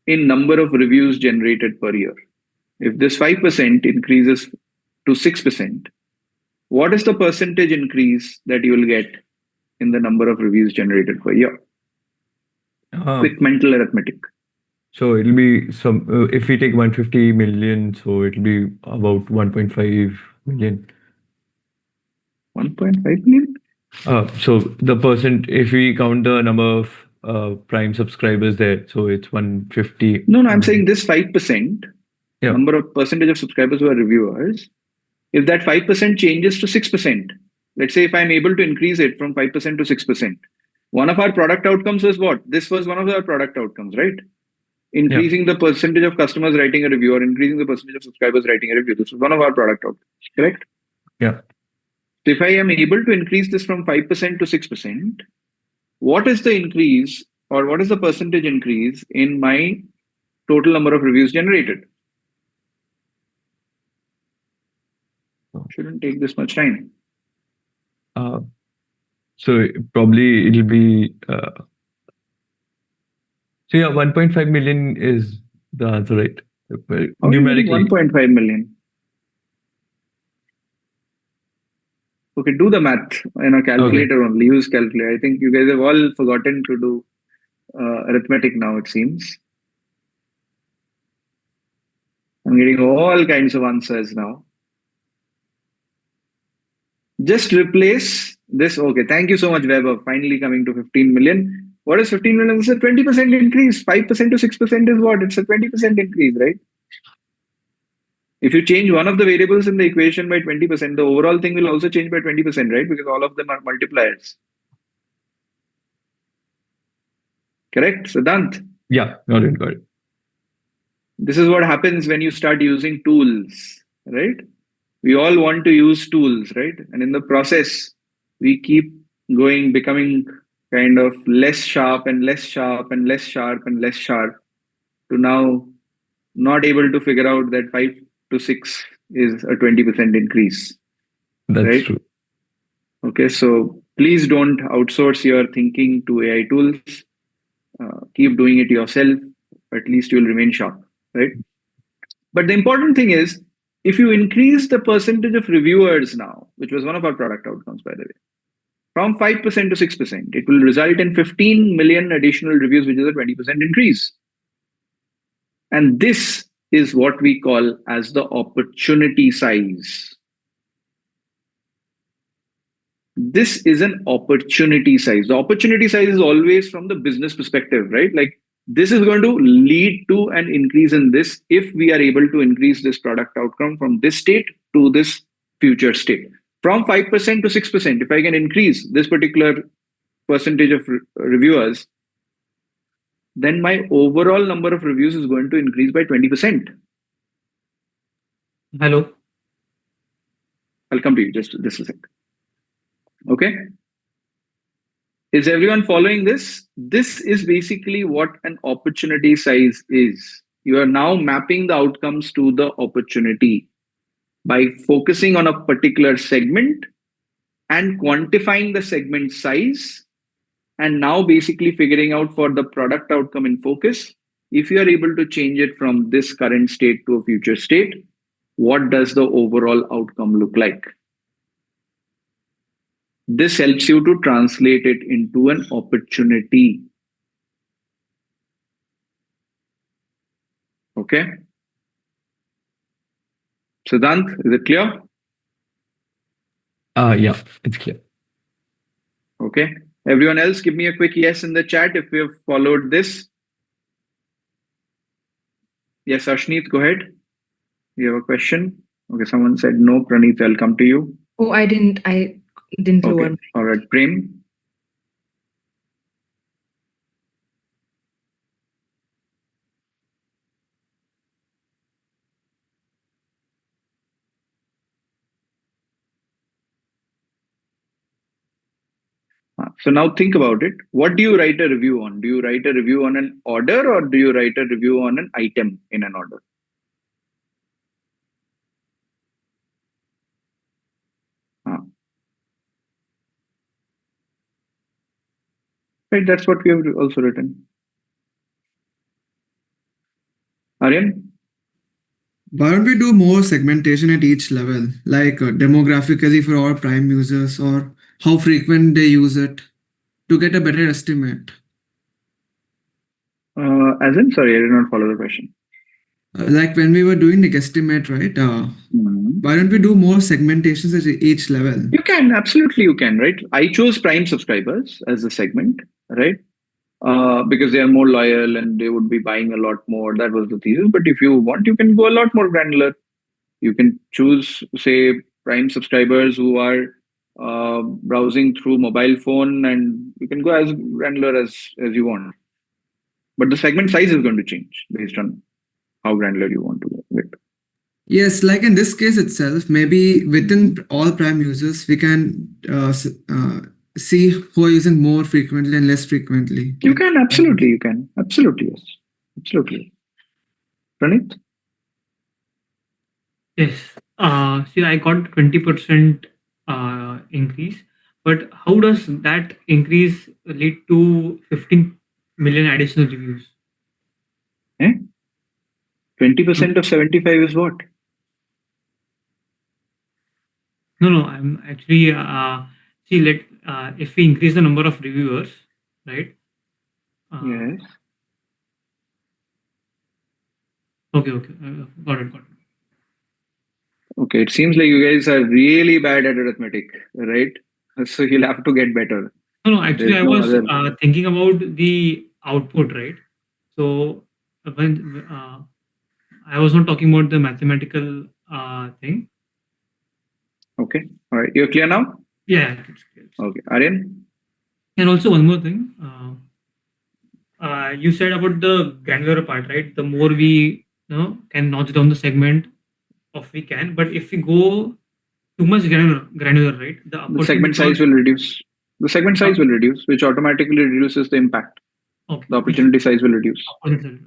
in number of reviews generated per year? If this 5% increases to 6%, what is the percentage increase that you will get in the number of reviews generated per year? Quick mental arithmetic. So it'll be some, if we take 150 million, so it'll be about 1.5 million. 1.5 million? So the percent, if we count the number of Prime subscribers there, so it's 150. No, I'm saying this 5%, number of percentage of subscribers who are reviewers, if that 5% changes to 6%, let's say if I'm able to increase it from 5% to 6%, one of our product outcomes was what? This was one of our product outcomes, right? Increasing the percentage of customers writing a review or increasing the percentage of subscribers writing a review. This was one of our product outcomes, correct? Yeah. So if I am able to increase this from 5% to 6%, what is the increase or what is the percentage increase in my total number of reviews generated? Shouldn't take this much time. So probably it'll be, so yeah, 1.5 million is the answer, right? Numerically. 1.5 million. Okay, do the math in a calculator only. Use calculator. I think you guys have all forgotten to do arithmetic now, it seems. I'm getting all kinds of answers now. Just replace this. Okay, thank you so much, Weber. Finally coming to 15 million. What is 15 million? It's a 20% increase. 5% to 6% is what? It's a 20% increase, right? If you change one of the variables in the equation by 20%, the overall thing will also change by 20%, right? Because all of them are multipliers. Correct, Siddhant? Yeah, got it. This is what happens when you start using tools, right? We all want to use tools, right? And in the process, we keep going, becoming kind of less sharp and less sharp and less sharp and less sharp to now not able to figure out that 5 to 6 is a 20% increase. That's true. Okay, so please don't outsource your thinking to AI tools. Keep doing it yourself. At least you'll remain sharp, right? But the important thing is, if you increase the percentage of reviewers now, which was one of our product outcomes, by the way, from 5% to 6%, it will result in 15 million additional reviews, which is a 20% increase. And this is what we call as the opportunity size. This is an opportunity size. The opportunity size is always from the business perspective, right? Like this is going to lead to an increase in this if we are able to increase this product outcome from this state to this future state. From 5% to 6%, if I can increase this particular percentage of reviewers, then my overall number of reviews is going to increase by 20%. Hello. I'll come to you just a sec. Okay. Is everyone following this? This is basically what an opportunity size is. You are now mapping the outcomes to the opportunity by focusing on a particular segment and quantifying the segment size and now basically figuring out for the product outcome in focus, if you are able to change it from this current state to a future state, what does the overall outcome look like? This helps you to translate it into an opportunity. Okay. Siddhant, is it clear? Yeah, it's clear. Okay. Everyone else, give me a quick yes in the chat if you have followed this. Yes, Ashneet, go ahead. You have a question? Okay, someone said no. Praneeth, I'll come to you. Oh, I didn't lower. Okay. All right, Prem. So now think about it. What do you write a review on? Do you write a review on an order or do you write a review on an item in an order? Right, that's what we have also written. Aryan? Why don't we do more segmentation at each level, like demographically for our Prime users or how frequent they use it to get a better estimate? As in, sorry, I did not follow the question. Like when we were doing the guesstimate, right? Why don't we do more segmentations at each level? You can, absolutely you can, right? I chose Prime subscribers as a segment, right? Because they are more loyal and they would be buying a lot more. That was the thesis. But if you want, you can go a lot more granular. You can choose, say, Prime subscribers who are browsing through mobile phone, and you can go as granular as you want. But the segment size is going to change based on how granular you want to go with. Yes, like in this case itself, maybe within all Prime users, we can see who are using more frequently and less frequently. You can, absolutely, you can. Absolutely, yes. Absolutely. Praneeth? Yes. See, I got 20% increase, but how does that increase lead to 15 million additional reviews? 20% of 75 is what? No, I'm actually see, if we increase the number of reviewers, right? Yes. Okay. Got it. Okay, it seems like you guys are really bad at arithmetic, right? So you'll have to get better. No, actually, There's I no was other. thinking about the output, right? So when I was not talking about the mathematical thing. Okay, all right. You're clear now? Yeah. It's clear. Okay, Aryan? And also one more thing. You said about the granular part, right? The more we can notch down the segment of we can, but if we go too much granular, right? The segment size will reduce. The segment size will reduce, which automatically reduces the impact. Okay. The opportunity size will reduce. Okay.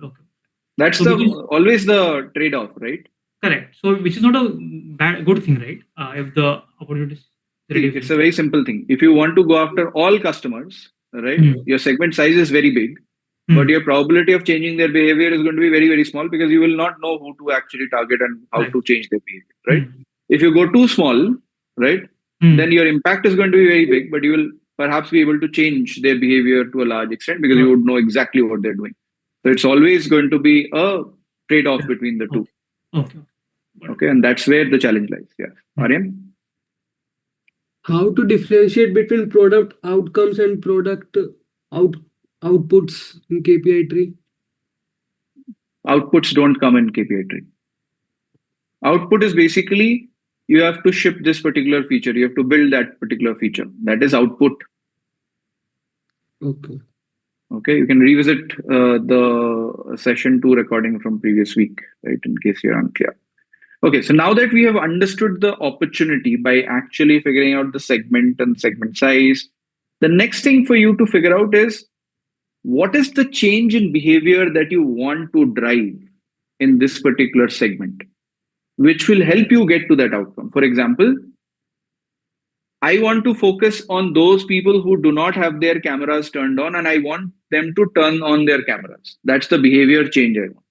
That's always the trade-off, right? Correct. So which is not a good thing, right? If the opportunity reduces. It's a very simple thing. If you want to go after all customers, right, your segment size is very big, but your probability of changing their behavior is going to be very, very small because you will not know who to actually target and how to change their behavior, right? If you go too small, right, then your impact is going to be very big, but you will perhaps be able to change their behavior to a large extent because you would know exactly what they're doing. So it's always going to be a trade-off between the two. Okay, and that's where the challenge lies. Yeah. Aryan? How to differentiate between product outcomes and product outputs in KPI tree? Outputs don't come in KPI tree. Output is basically you have to ship this particular feature. You have to build that particular feature. That is output. Okay, you can revisit the session 2 recording from previous week, right, in case you're unclear. Okay, so now that we have understood the opportunity by actually figuring out the segment and segment size, the next thing for you to figure out is what is the change in behavior that you want to drive in this particular segment, which will help you get to that outcome. For example, I want to focus on those people who do not have their cameras turned on, and I want them to turn on their cameras. That's the behavior change I want,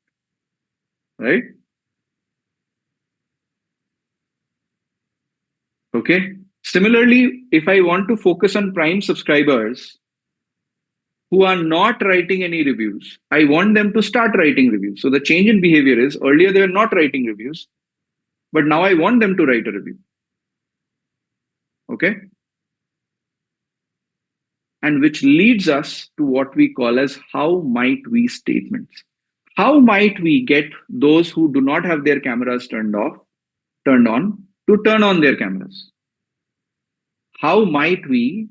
right? Okay. Similarly, if I want to focus on Prime subscribers who are not writing any reviews, I want them to start writing reviews. So the change in behavior is earlier they were not writing reviews, but now I want them to write a review. Okay. And which leads us to what we call as how might we statements. How might we get those who do not have their cameras turned on to turn on their cameras? How might we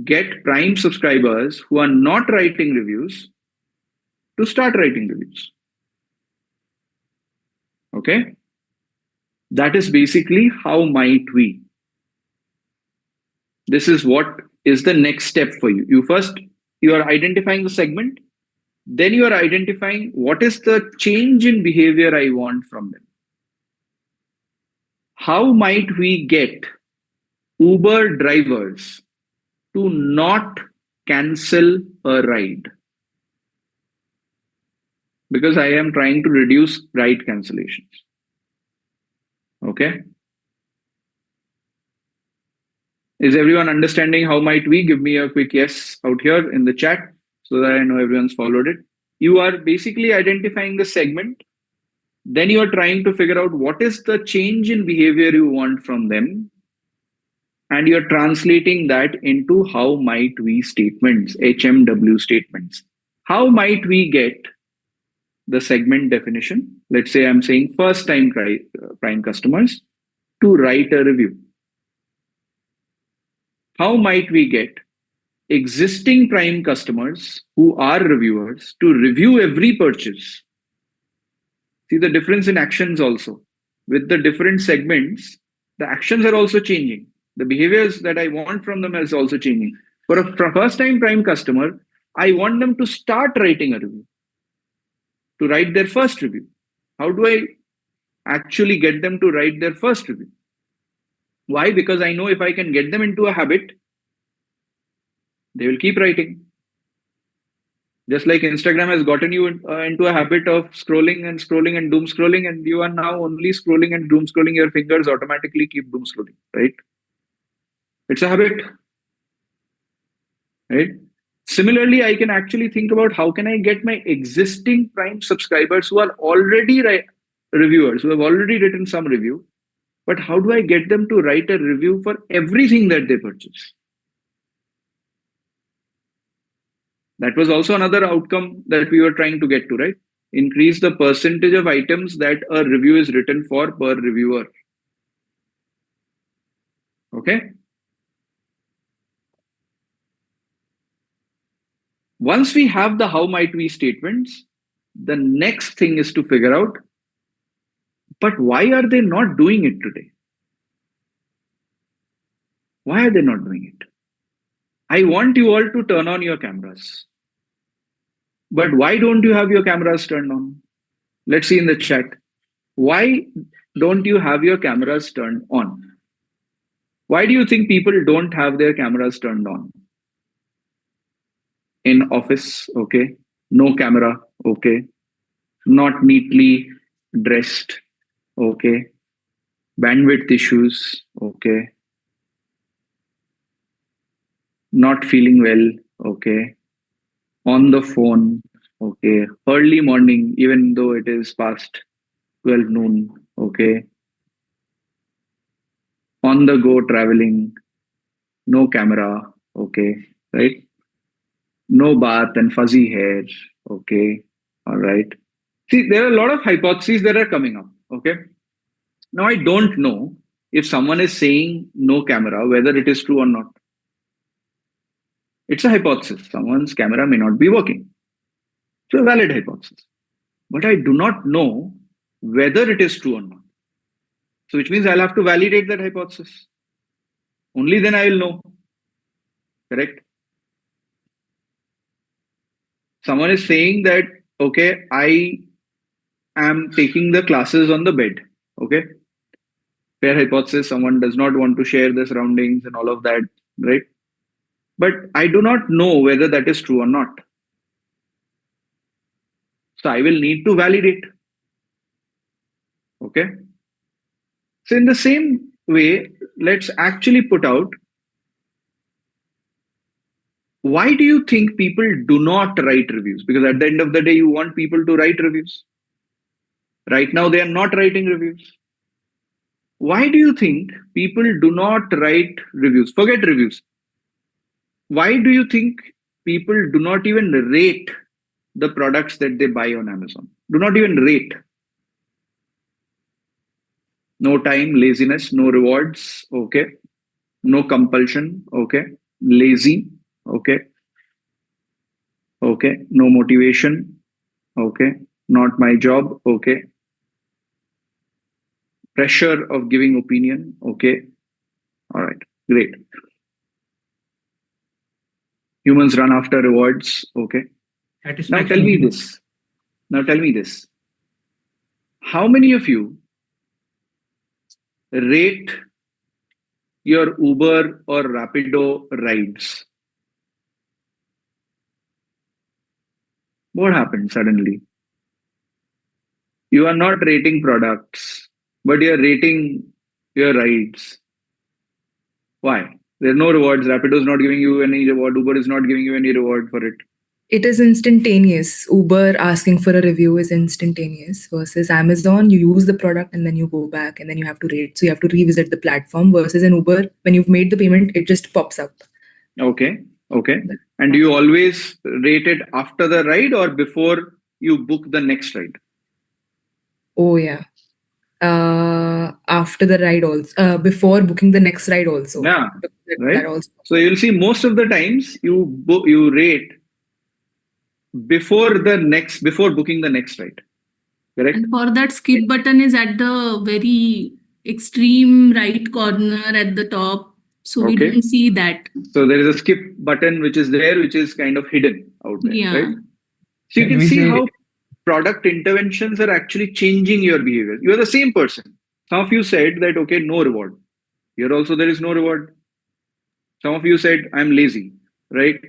get Prime subscribers who are not writing reviews to start writing reviews? Okay. That is basically how might we. This is what is the next step for you. You are identifying the segment. Then you are identifying what is the change in behavior I want from them. How might we get Uber drivers to not cancel a ride? Because I am trying to reduce ride cancellations. Okay. Is everyone understanding how might we? Give me a quick yes out here in the chat so that I know everyone's followed it. You are basically identifying the segment. Then you are trying to figure out what is the change in behavior you want from them. And you're translating that into how might we statements, HMW statements. How might we get the segment definition? Let's say I'm saying first time Prime customers to write a review. How might we get existing Prime customers who are reviewers to review every purchase? See the difference in actions also. With the different segments, the actions are also changing. The behaviors that I want from them is also changing. For a first-time Prime customer, I want them to start writing a review, to write their first review. How do I actually get them to write their first review? Why? Because I know if I can get them into a habit, they will keep writing. Just like Instagram has gotten you into a habit of scrolling and doom scrolling, and you are now only scrolling and doom scrolling, your fingers automatically keep doom scrolling, right? It's a habit, right? Similarly, I can actually think about how can I get my existing Prime subscribers who are already reviewers, who have already written some review, but how do I get them to write a review for everything that they purchase? That was also another outcome that we were trying to get to, right? Increase the percentage of items that a review is written for per reviewer. Okay. Once we have the how might we statements, the next thing is to figure out, but why are they not doing it today? Why are they not doing it? I want you all to turn on your cameras. But why don't you have your cameras turned on? Let's see in the chat. Why don't you have your cameras turned on? Why do you think people don't have their cameras turned on? In office, okay. No camera, okay. Not neatly dressed, okay. Bandwidth issues, okay. Not feeling well, okay. On the phone, okay. Early morning, even though it is past 12 noon, okay. On the go traveling, no camera, okay, right? No bath and fuzzy hair, okay, all right. See, there are a lot of hypotheses that are coming up, okay. Now, I don't know if someone is saying no camera, whether it is true or not. It's a hypothesis. Someone's camera may not be working. It's a valid hypothesis. But I do not know whether it is true or not. So which means I'll have to validate that hypothesis. Only then I will know. Correct? Someone is saying that, okay, I am taking the classes on the bed. Okay. Fair hypothesis, someone does not want to share their surroundings and all of that, right? But I do not know whether that is true or not. So I will need to validate. Okay. So in the same way, let's actually put out, why do you think people do not write reviews? Because at the end of the day, you want people to write reviews. Right now, they are not writing reviews. Why do you think people do not write reviews? Forget reviews. Why do you think people do not even rate the products that they buy on Amazon? Do not even rate. No time, laziness, no rewards, okay. No compulsion, okay. Lazy, okay. Okay. No motivation, okay. Not my job, okay. Pressure of giving opinion, okay. All right, great. Humans run after rewards, okay. Now tell me this. Now tell me this. How many of you rate your Uber or Rapido rides? What happened suddenly? You are not rating products, but you're rating your rides. Why? There are no rewards. Rapido is not giving you any reward. Uber is not giving you any reward for it. It is instantaneous. Uber asking for a review is instantaneous versus Amazon, you use the product and then you go back and then you have to rate. So you have to revisit the platform versus in Uber, when you've made the payment, it just pops up. Okay. Okay. And do you always rate it after the ride or before you book the next ride? Oh, yeah. After the ride also, before booking the next ride also. Yeah. Right. That also. So you'll see most of the times you rate before booking the next ride. Correct? And for that, skip button is at the very extreme right corner at the top. So we Okay. don't see that. So there is a skip button which is there, which is kind of hidden out there, Yeah. right? So you can see how product interventions are actually changing your behavior. You are the same person. Some of you said that, okay, no reward. Here also there is no reward. Some of you said, I'm lazy, right?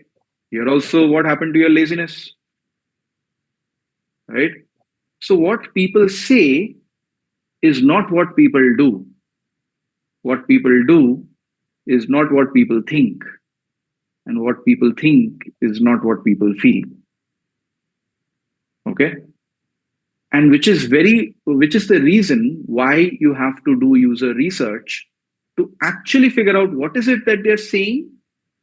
Here also, what happened to your laziness? Right? So what people say is not what people do. What people do is not what people think. And what people think is not what people feel. Okay? And which is the reason why you have to do user research to actually figure out what is it that they're saying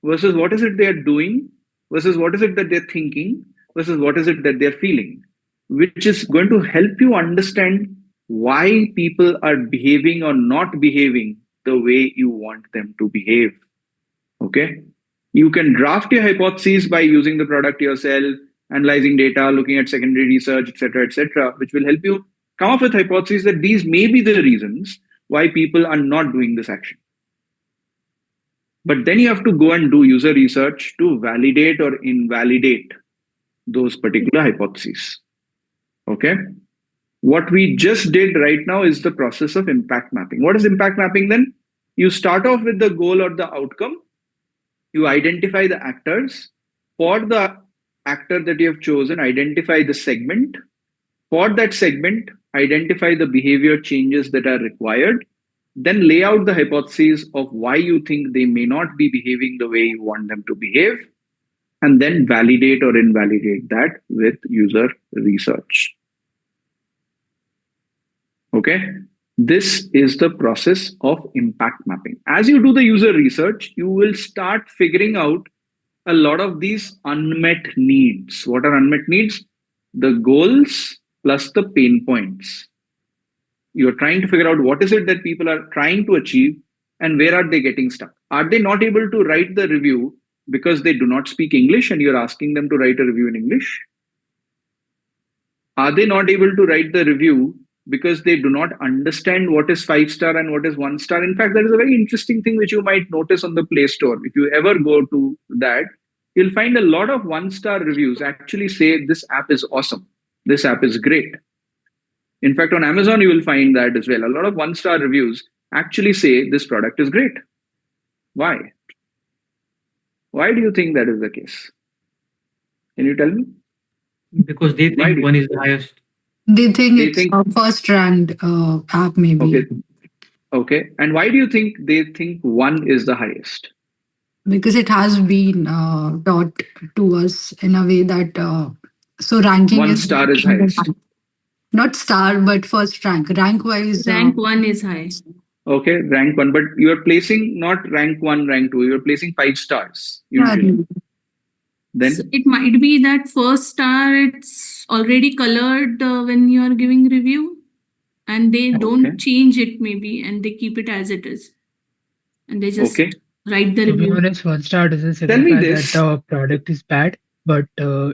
versus what is it they're doing versus what is it that they're thinking versus what is it that they're feeling, which is going to help you understand why people are behaving or not behaving the way you want them to behave. Okay? You can draft your hypotheses by using the product yourself, analyzing data, looking at secondary research, etc., which will help you come up with hypotheses that these may be the reasons why people are not doing this action. But then you have to go and do user research to validate or invalidate those particular hypotheses. Okay? What we just did right now is the process of impact mapping. What is impact mapping then? You start off with the goal or the outcome. You identify the actors. For the actor that you have chosen, identify the segment. For that segment, identify the behavior changes that are required. Then lay out the hypotheses of why you think they may not be behaving the way you want them to behave. And then validate or invalidate that with user research. Okay? This is the process of impact mapping. As you do the user research, you will start figuring out a lot of these unmet needs. What are unmet needs? The goals plus the pain points. You're trying to figure out what is it that people are trying to achieve and where are they getting stuck. Are they not able to write the review because they do not speak English and you're asking them to write a review in English? Are they not able to write the review because they do not understand what is 5-star and what is 1-star? In fact, that is a very interesting thing which you might notice on the Play Store. If you ever go to that, you'll find a lot of 1-star reviews actually say this app is awesome. This app is great. In fact, on Amazon, you will find that as well. A lot of 1-star reviews actually say this product is great. Why? Why do you think that is the case? Can you tell me? Because they Why think do one you is the highest. They think They it's think a first ranked app, maybe. okay, okay. And why do you think they think one is the highest? Because it has been taught to us in a way that so ranking One is star is highest. not star but first rank wise. Rank 1 is high. Okay, rank one, but you are placing not rank one, rank two. You are placing 5 stars Yeah, usually. Then So it might be that first star it's already colored when you are giving review, and they don't change it maybe, and they keep it as it is, and they just okay. write the To be review. honest, one star doesn't Tell me signify that this. the product is bad, but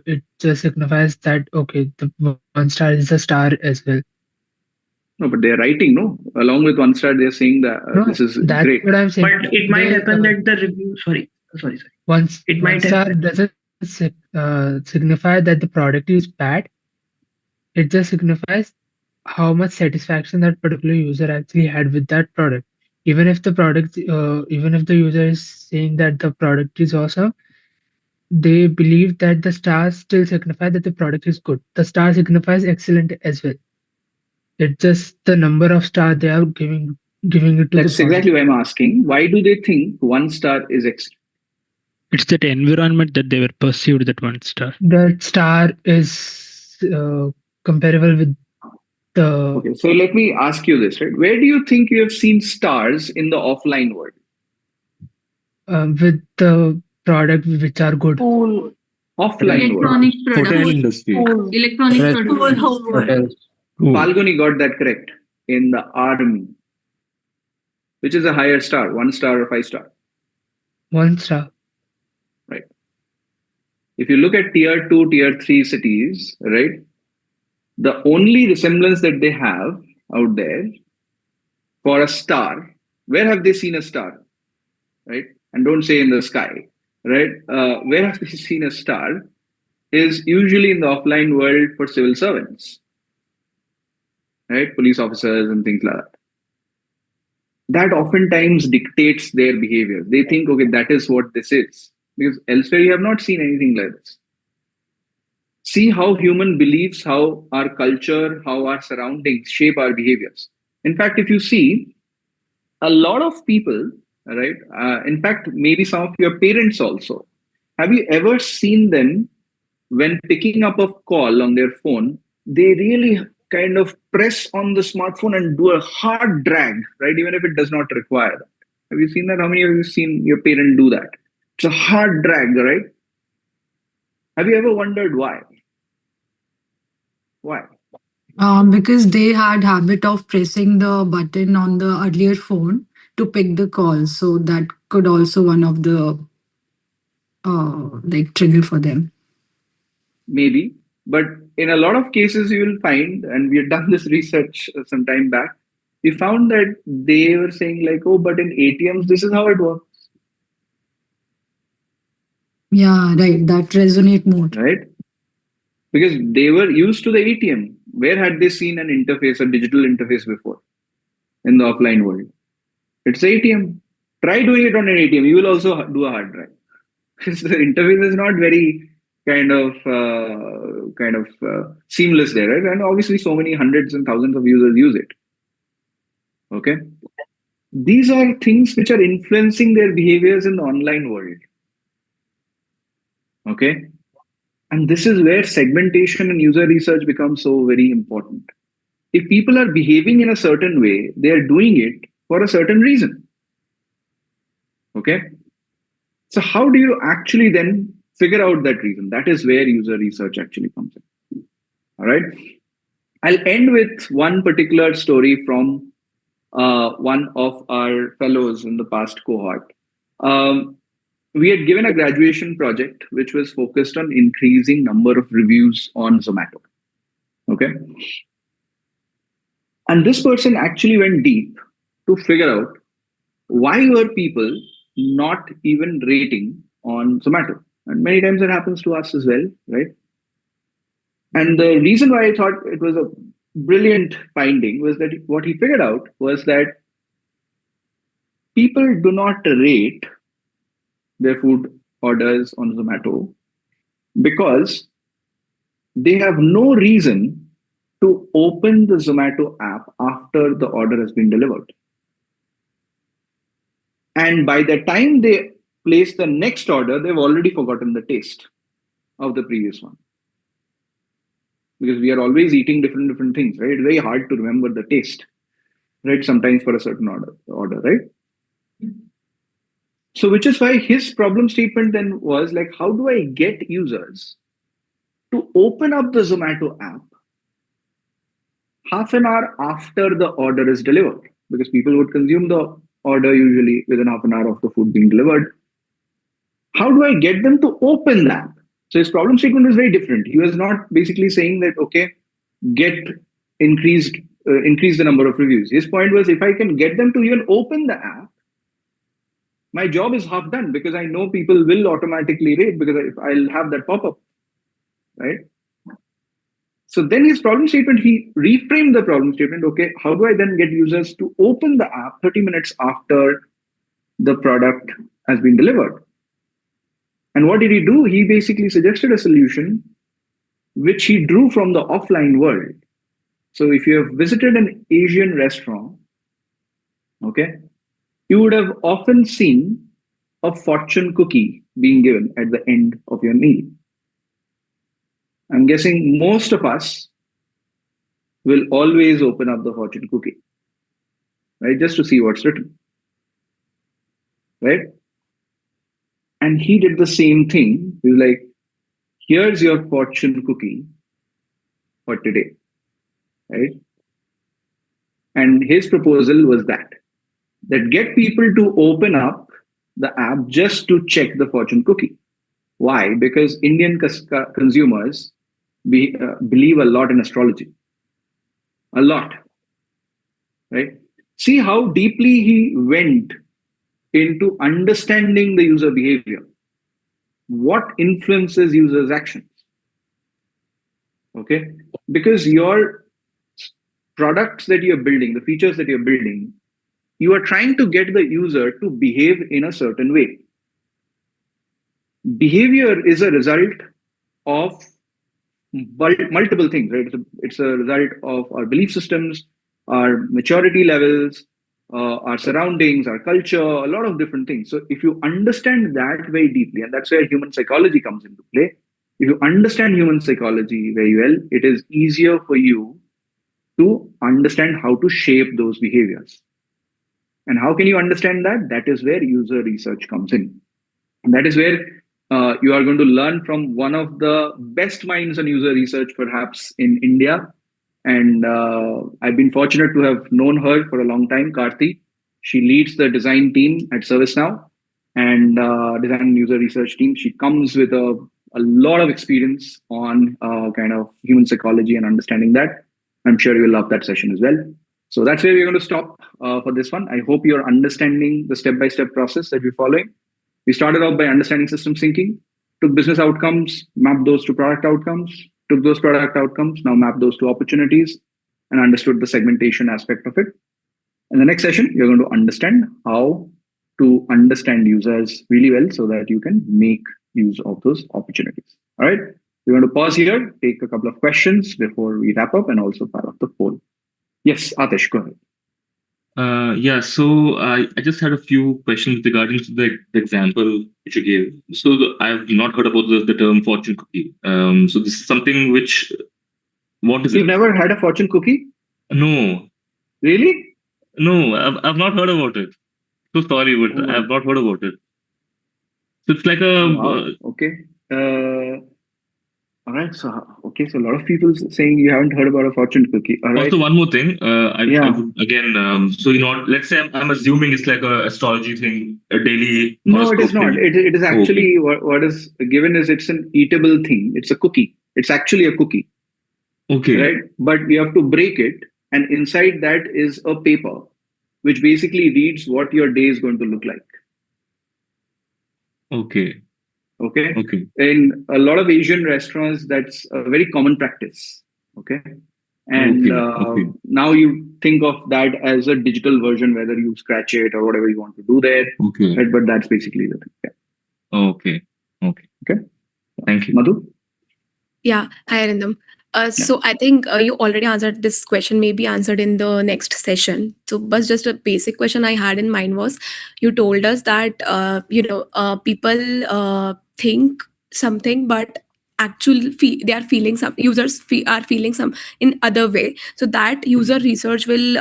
it just signifies that okay, the one star is a star as well. No, but they're writing no. Along with 1 star, they're saying that No, this is that's great. what I'm saying. But it might They happen that the review, sorry. once It one might star happen. doesn't signify that the product is bad. It just signifies how much satisfaction that particular user actually had with that product. Even if the user is saying that the product is awesome, they believe that the stars still signify that the product is good. The star signifies excellent as well. It's just the number of stars they are giving it to the That's product. exactly why I'm asking. Why do they think 1 star is excellent? It's that environment that they were perceived that 1 star. That star is comparable with the Okay, so let me ask you this, right? Where do you think you have seen stars in the offline world? with the product which are good. School. Offline world. Electronic products. Hotel industry. School. Electronic Restaurants, products. hotels. Falguni got that correct. In the army. Which is a higher star, 1 star or 5 star? 1 star. Right. If you look at tier 2, tier 3 cities, right, the only resemblance that they have out there for a star, where have they seen a star? Right? And don't say in the sky, right? Where have they seen a star is usually in the offline world for civil servants, right? Police officers and things like that. That oftentimes dictates their behavior. They think, okay, that is what this is. Because elsewhere you have not seen anything like this. See how human beliefs, how our culture, how our surroundings shape our behaviors. In fact, if you see, a lot of people, right? In fact, maybe some of your parents also. Have you ever seen them when picking up a call on their phone? They really kind of press on the smartphone and do a hard drag, right? Even if it does not require that. Have you seen that? How many of you have seen your parent do that? It's a hard drag, right? Have you ever wondered why? Why? Because they had habit of pressing the button on the earlier phone to pick the call, so that could also one of the like trigger for them. Maybe, but in a lot of cases you will find, and we had done this research some time back, we found that they were saying like, oh, but in ATMs this is how it works. Yeah, right. That resonate more. Right? Because they were used to the ATM. Where had they seen an interface, a digital interface before in the offline world? It's ATM. Try doing it on an ATM. You will also do a hard drive. The interface is not very seamless there, right? And obviously, so many hundreds and thousands of users use it. Okay, these are things which are influencing their behaviors in the online world. Okay, and this is where segmentation and user research becomes so very important. If people are behaving in a certain way, they are doing it for a certain reason. Okay, so how do you actually then figure out that reason? That is where user research actually comes in. All right. I'll end with one particular story from one of our fellows in the past cohort. We had given a graduation project which was focused on increasing number of reviews on Zomato. Okay. And this person actually went deep to figure out why were people not even rating on Zomato. And many times it happens to us as well, right? And the reason why I thought it was a brilliant finding was that what he figured out was that people do not rate their food orders on Zomato because they have no reason to open the Zomato app after the order has been delivered. And by the time they place the next order, they've already forgotten the taste of the previous one. Because we are always eating different things, right? It's very hard to remember the taste, right? Sometimes for a certain order, right? So which is why his problem statement then was like, how do I get users to open up the Zomato app half an hour after the order is delivered? Because people would consume the order usually within half an hour of the food being delivered. How do I get them to open that? So his problem statement was very different. He was not basically saying that, okay, get increase the number of reviews. His point was, if I can get them to even open the app, my job is half done, because I know people will automatically rate because I'll have that pop-up, right? So then his problem statement, he reframed the problem statement. Okay, how do I then get users to open the app 30 minutes after the product has been delivered? And what did he do? He basically suggested a solution which he drew from the offline world. So if you have visited an Asian restaurant, okay, you would have often seen a fortune cookie being given at the end of your meal. I'm guessing most of us will always open up the fortune cookie, right? Just to see what's written, right? And he did the same thing. He was like, here's your fortune cookie for today, right? And his proposal was that get people to open up the app just to check the fortune cookie. Why? Because Indian consumers believe a lot in astrology. A lot, right? See how deeply he went into understanding the user behavior. What influences users' actions? Okay? Because your products that you're building, the features that you're building, you are trying to get the user to behave in a certain way. Behavior is a result of multiple things, right? It's a result of our belief systems, our maturity levels, our surroundings, our culture, a lot of different things. So if you understand that very deeply, and that's where human psychology comes into play, if you understand human psychology very well, it is easier for you to understand how to shape those behaviors. And how can you understand that? That is where user research comes in. And that is where you are going to learn from one of the best minds on user research, perhaps in India. And I've been fortunate to have known her for a long time, Karthi. She leads the design team at ServiceNow and design and user research team. She comes with a lot of experience on kind of human psychology and understanding that. I'm sure you'll love that session as well. So that's where we're going to stop for this one. I hope you're understanding the step-by-step process that we're following. We started off by understanding systems thinking, took business outcomes, mapped those to product outcomes, took those product outcomes, now map those to opportunities, and understood the segmentation aspect of it. In the next session, you're going to understand how to understand users really well so that you can make use of those opportunities. All right. We're going to pause here, take a couple of questions before we wrap up, and also fire off the poll. Yes, Atish, go ahead. Yeah, so I just had a few questions regarding to the example which you gave. So I've not heard about the term fortune cookie. So this is something which, what is You've it? never had a fortune cookie? No. Really? No, I've not heard about it. So sorry, but I've not heard about it. So it's like a... Wow. Okay. All right. So, okay. So a lot of people saying you haven't heard about a fortune cookie. All right. Also, one more thing. I Yeah. would, again, so let's say I'm assuming it's like a astrology thing, a daily No, it is horoscope not. thing. It is Oh, actually what is given is it's an eatable thing. It's a cookie. It's actually a cookie. Okay. Right. But you have to break it, and inside that is a paper, which basically reads what your day is going to look like. Okay. Okay. Okay. In a lot of Asian restaurants, that's a very common practice. Okay. And Okay. now you think of that as a digital version, whether you scratch it or whatever you want to do there. Okay. Right? But that's basically the thing. Yeah. Okay. Okay. Thank you. Madhu? Yeah, hi Arindam. So I think you already answered this question, maybe answered in the next session. So, but just a basic question I had in mind was, you told us that people think something, but they are feeling some users are feeling some in other way. So that user research will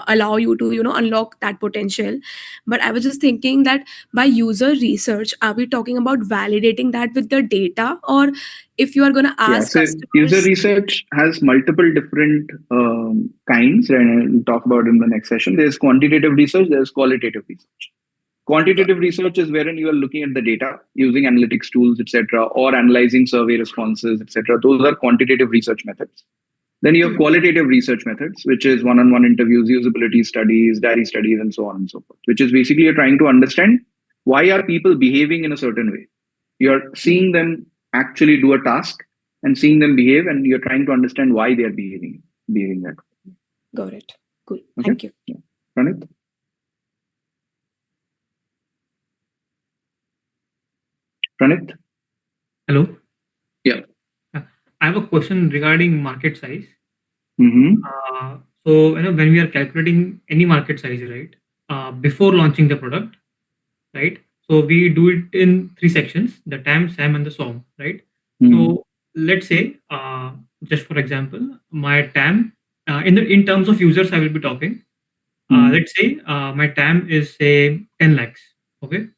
allow you to unlock that potential. But I was just thinking that by user research, are we talking about validating that with the data, or if you are going to Yeah, ask so user customers? research has multiple different kinds, and we'll talk about in the next session. There's quantitative research, there's qualitative research. Quantitative research is wherein you are looking at the data using analytics tools, etc., or analyzing survey responses, etc. Those are quantitative research methods. Then you have qualitative research methods, which is one-on-one interviews, usability studies, diary studies, and so on and so forth, which is basically you're trying to understand why are people behaving in a certain way. You're seeing them actually do a task and seeing them behave, and you're trying to understand why they are behaving that way. Got it. Cool. Okay? Thank you. Yeah. Pranit? Pranit? Hello. Yeah. I have a question regarding market size. Mm-hmm. So when we are calculating any market size, right, before launching the product, right? So we do it in 3 sections: the TAM, SAM, and the SOM, right? So let's say, just for example, my TAM in terms of users, I will be talking. Let's say my TAM is say 10 lakhs. Okay.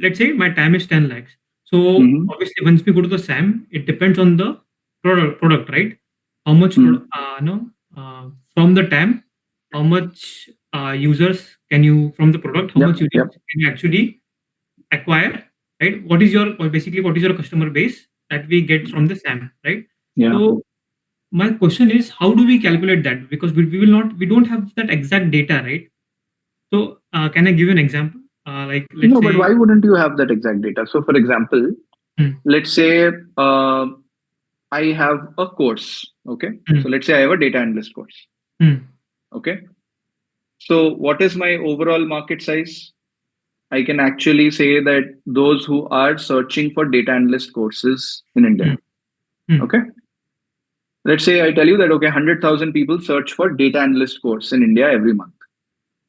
Let's say my TAM is 10 lakhs. So obviously, once we go to the SAM, it depends on the product, right? How much from the TAM, how much users can you from the product, how much users can you actually acquire, right? What is your customer base that we get from the SAM, right? Yeah. So my question is, how do we calculate that? Because we don't have that exact data, right? So can I give you an example? Let's No, say, but why wouldn't you have that exact data? So, for example, let's say I have a course. Okay. So let's say I have a data analyst course. Okay. So what is my overall market size? I can actually say that those who are searching for data analyst courses in India. Okay. Let's say I tell you that, okay, 100,000 people search for data analyst course in India every month.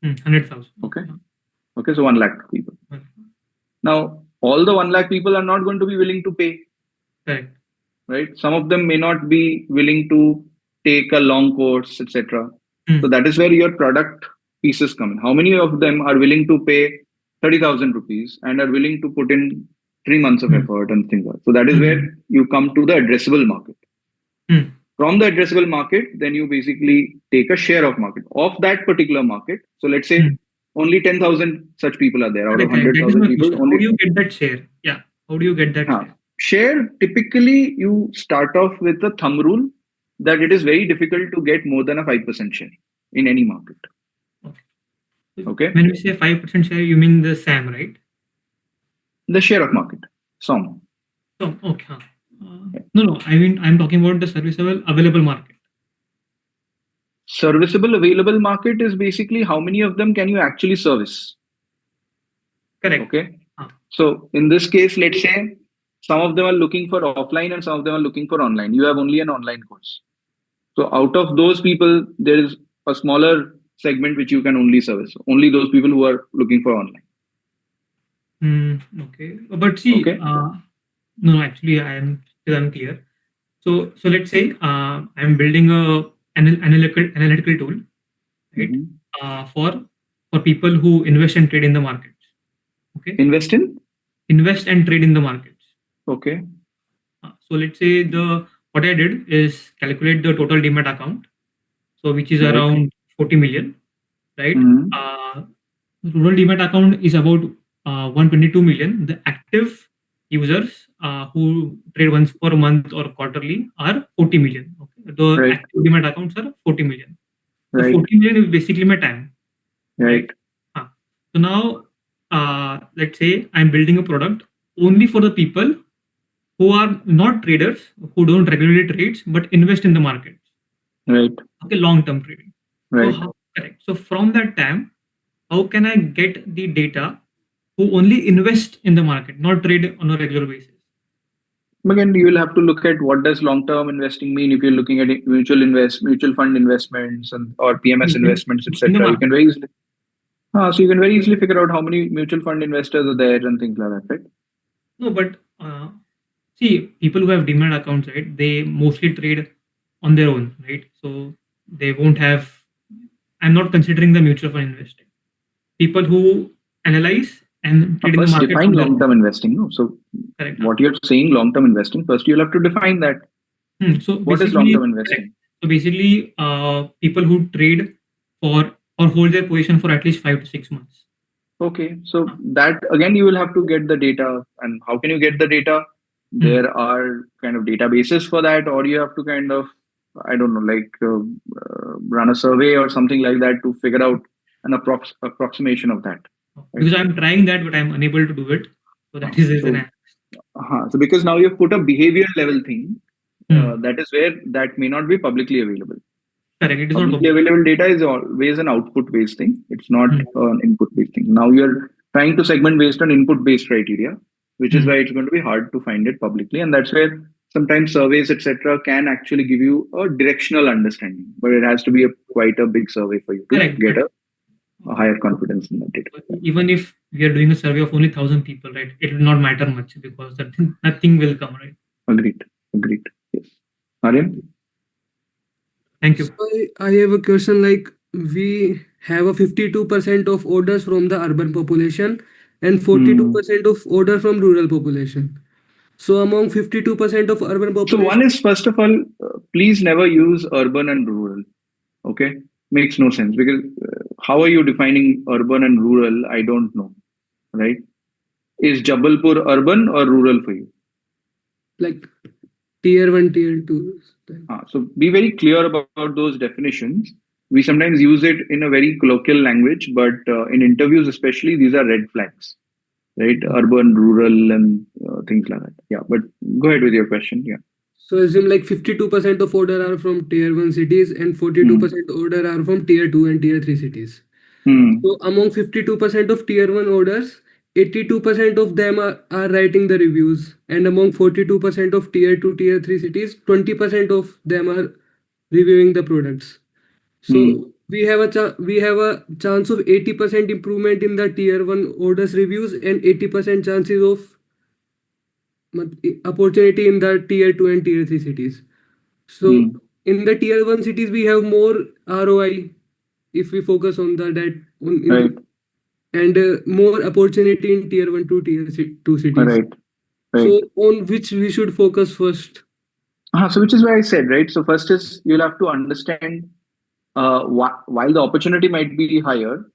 100,000. Okay. Okay. So 1 lakh people. Now, all the 1 lakh people are not going to be willing to pay. Correct. Right. Some of them may not be willing to take a long course, etc. So that is where your product pieces come in. How many of them are willing to pay 30,000 rupees and are willing to put in 3 months of effort and things like that? So that is where you come to the addressable market. From the addressable market, then you basically take a share of market of that particular market. So let's say only 10,000 such people are there out of 100,000 people. How do you get that share? Yeah. How do you get that share? Share, typically you start off with a thumb rule that it is very difficult to get more than a 5% share in any market. Okay. When we say 5% share, you mean the SAM, right? The share of market, SOM. Okay. No. I mean, I'm talking about the serviceable available market. Serviceable available market is basically how many of them can you actually service. Correct. Okay. So in this case, let's say some of them are looking for offline and some of them are looking for online. You have only an online course. So out of those people, there is a smaller segment which you can only service. Only those people who are looking for online. Okay. But see, no, actually, I am still unclear. So let's say I'm building a analytical tool, right? For people who invest and trade in the markets. Okay. Invest and trade in the markets. Okay. So let's say what I did is calculate the total demat account, so which is around 40 million, right? Total demat account is about 122 million. The active users who trade once per month or quarterly are 40 million. Okay? The active demat accounts are 40 million. So 40 million is basically my time. Right. So now, let's say I'm building a product only for the people who are not traders, who don't regularly trades, but invest in the market. Right. Okay, long-term trading. Right. So correct. So from that time, how can I get the data who only invest in the market, not trade on a regular basis? Again, you will have to look at what does long-term investing mean. If you're looking at mutual fund investments or PMS investments, in the etc., you market. can very easily. So you can very easily figure out how many mutual fund investors are there and things like that, right? No, but see, people who have demand accounts, right? They mostly trade on their own, right? So they won't have. I'm not considering the mutual fund investing. People who analyze and trade in the First, market define from their own. long-term investing. No? So Correct. what you're saying, long-term investing, first you'll have to define that. So What is basically, long-term investing? so basically, people who trade for or hold their position for at least 5 to 6 months. Okay, so that again, you will have to get the data. And how can you get the data? There are kind of databases for that, or you have to kind of, I don't know, like run a survey or something like that to figure out an approximation of that. Right? Because I'm trying that, but I'm unable to do it. So that is the reason. So because now you've put a behavior level thing, that is where that may not be publicly available. Correct. It is Publicly available data is always an output-based thing. It's not an input-based thing. Now you're trying to segment based on input-based criteria, which is why it's going to be hard to find it publicly. And that's where sometimes surveys, etc., can actually give you a directional understanding. But it has to be quite a big survey for you to get a higher confidence in that data. Even if we are doing a survey of only 1,000 people, right, it will not matter much because nothing will come, right? Agreed. Yes. Aryan? Thank you. So I have a question like we have a 52% of orders from the urban population and 42% of order from rural population. So among 52% of urban population. So one is, first of all, please never use urban and rural. Okay? Makes no sense because how are you defining urban and rural? I don't know. Right? Is Jabalpur urban or rural for you? Like tier 1, tier 2. So be very clear about those definitions. We sometimes use it in a very colloquial language, but in interviews especially, these are red flags, right? Urban, rural, and things like that. Yeah, but go ahead with your question. Yeah. So assume like 52% of order are from tier 1 cities and 42% order are from tier 2 and tier 3 cities. So among 52% of tier 1 orders, 82% of them are writing the reviews, and among 42% of tier 2, tier 3 cities, 20% of them are reviewing the products. So we have a chance of 80% improvement in the tier 1 orders reviews and 80% chances of opportunity in the tier 2 and tier 3 cities. So in the tier 1 cities, we have more ROI if we focus on and more opportunity in tier 1 to tier 2 cities. Right. So on which we should focus first? So which is why I said, right? So first is you'll have to understand while the opportunity might be higher,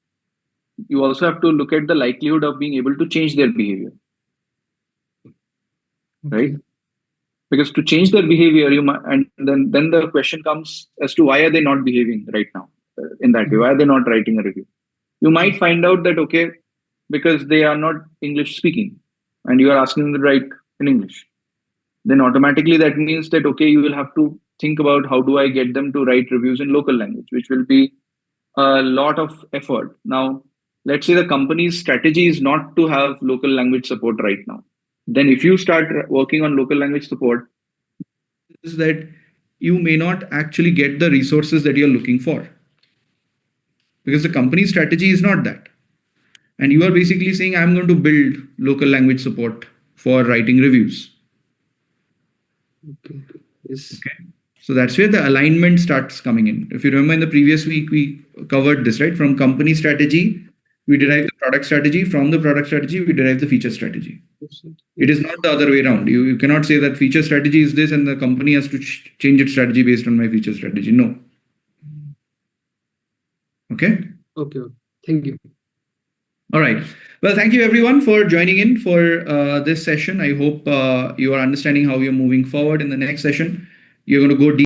you also have to look at the likelihood of being able to change their behavior. Right? Because to change their behavior, you might, and then the question comes as to why are they not behaving right now in that way? Why are they not writing a review? You might find out that, okay, because they are not English speaking and you are asking them to write in English. Then automatically that means that, okay, you will have to think about how do I get them to write reviews in local language, which will be a lot of effort. Now, let's say the company's strategy is not to have local language support right now. Then if you start working on local language support, is that you may not actually get the resources that you're looking for. Because the company's strategy is not that. And you are basically saying, I'm going to build local language support for writing reviews. Okay. Yes. Okay. So that's where the alignment starts coming in. If you remember in the previous week, we covered this, right? From company strategy, we derive the product strategy. From the product strategy, we derive the feature strategy. It is not the other way around. You cannot say that feature strategy is this and the company has to change its strategy based on my feature strategy. No. Okay. Okay. Thank you. All right. Well, thank you everyone for joining in for this session. I hope you are understanding how we are moving forward in the next session. You're going to go deep.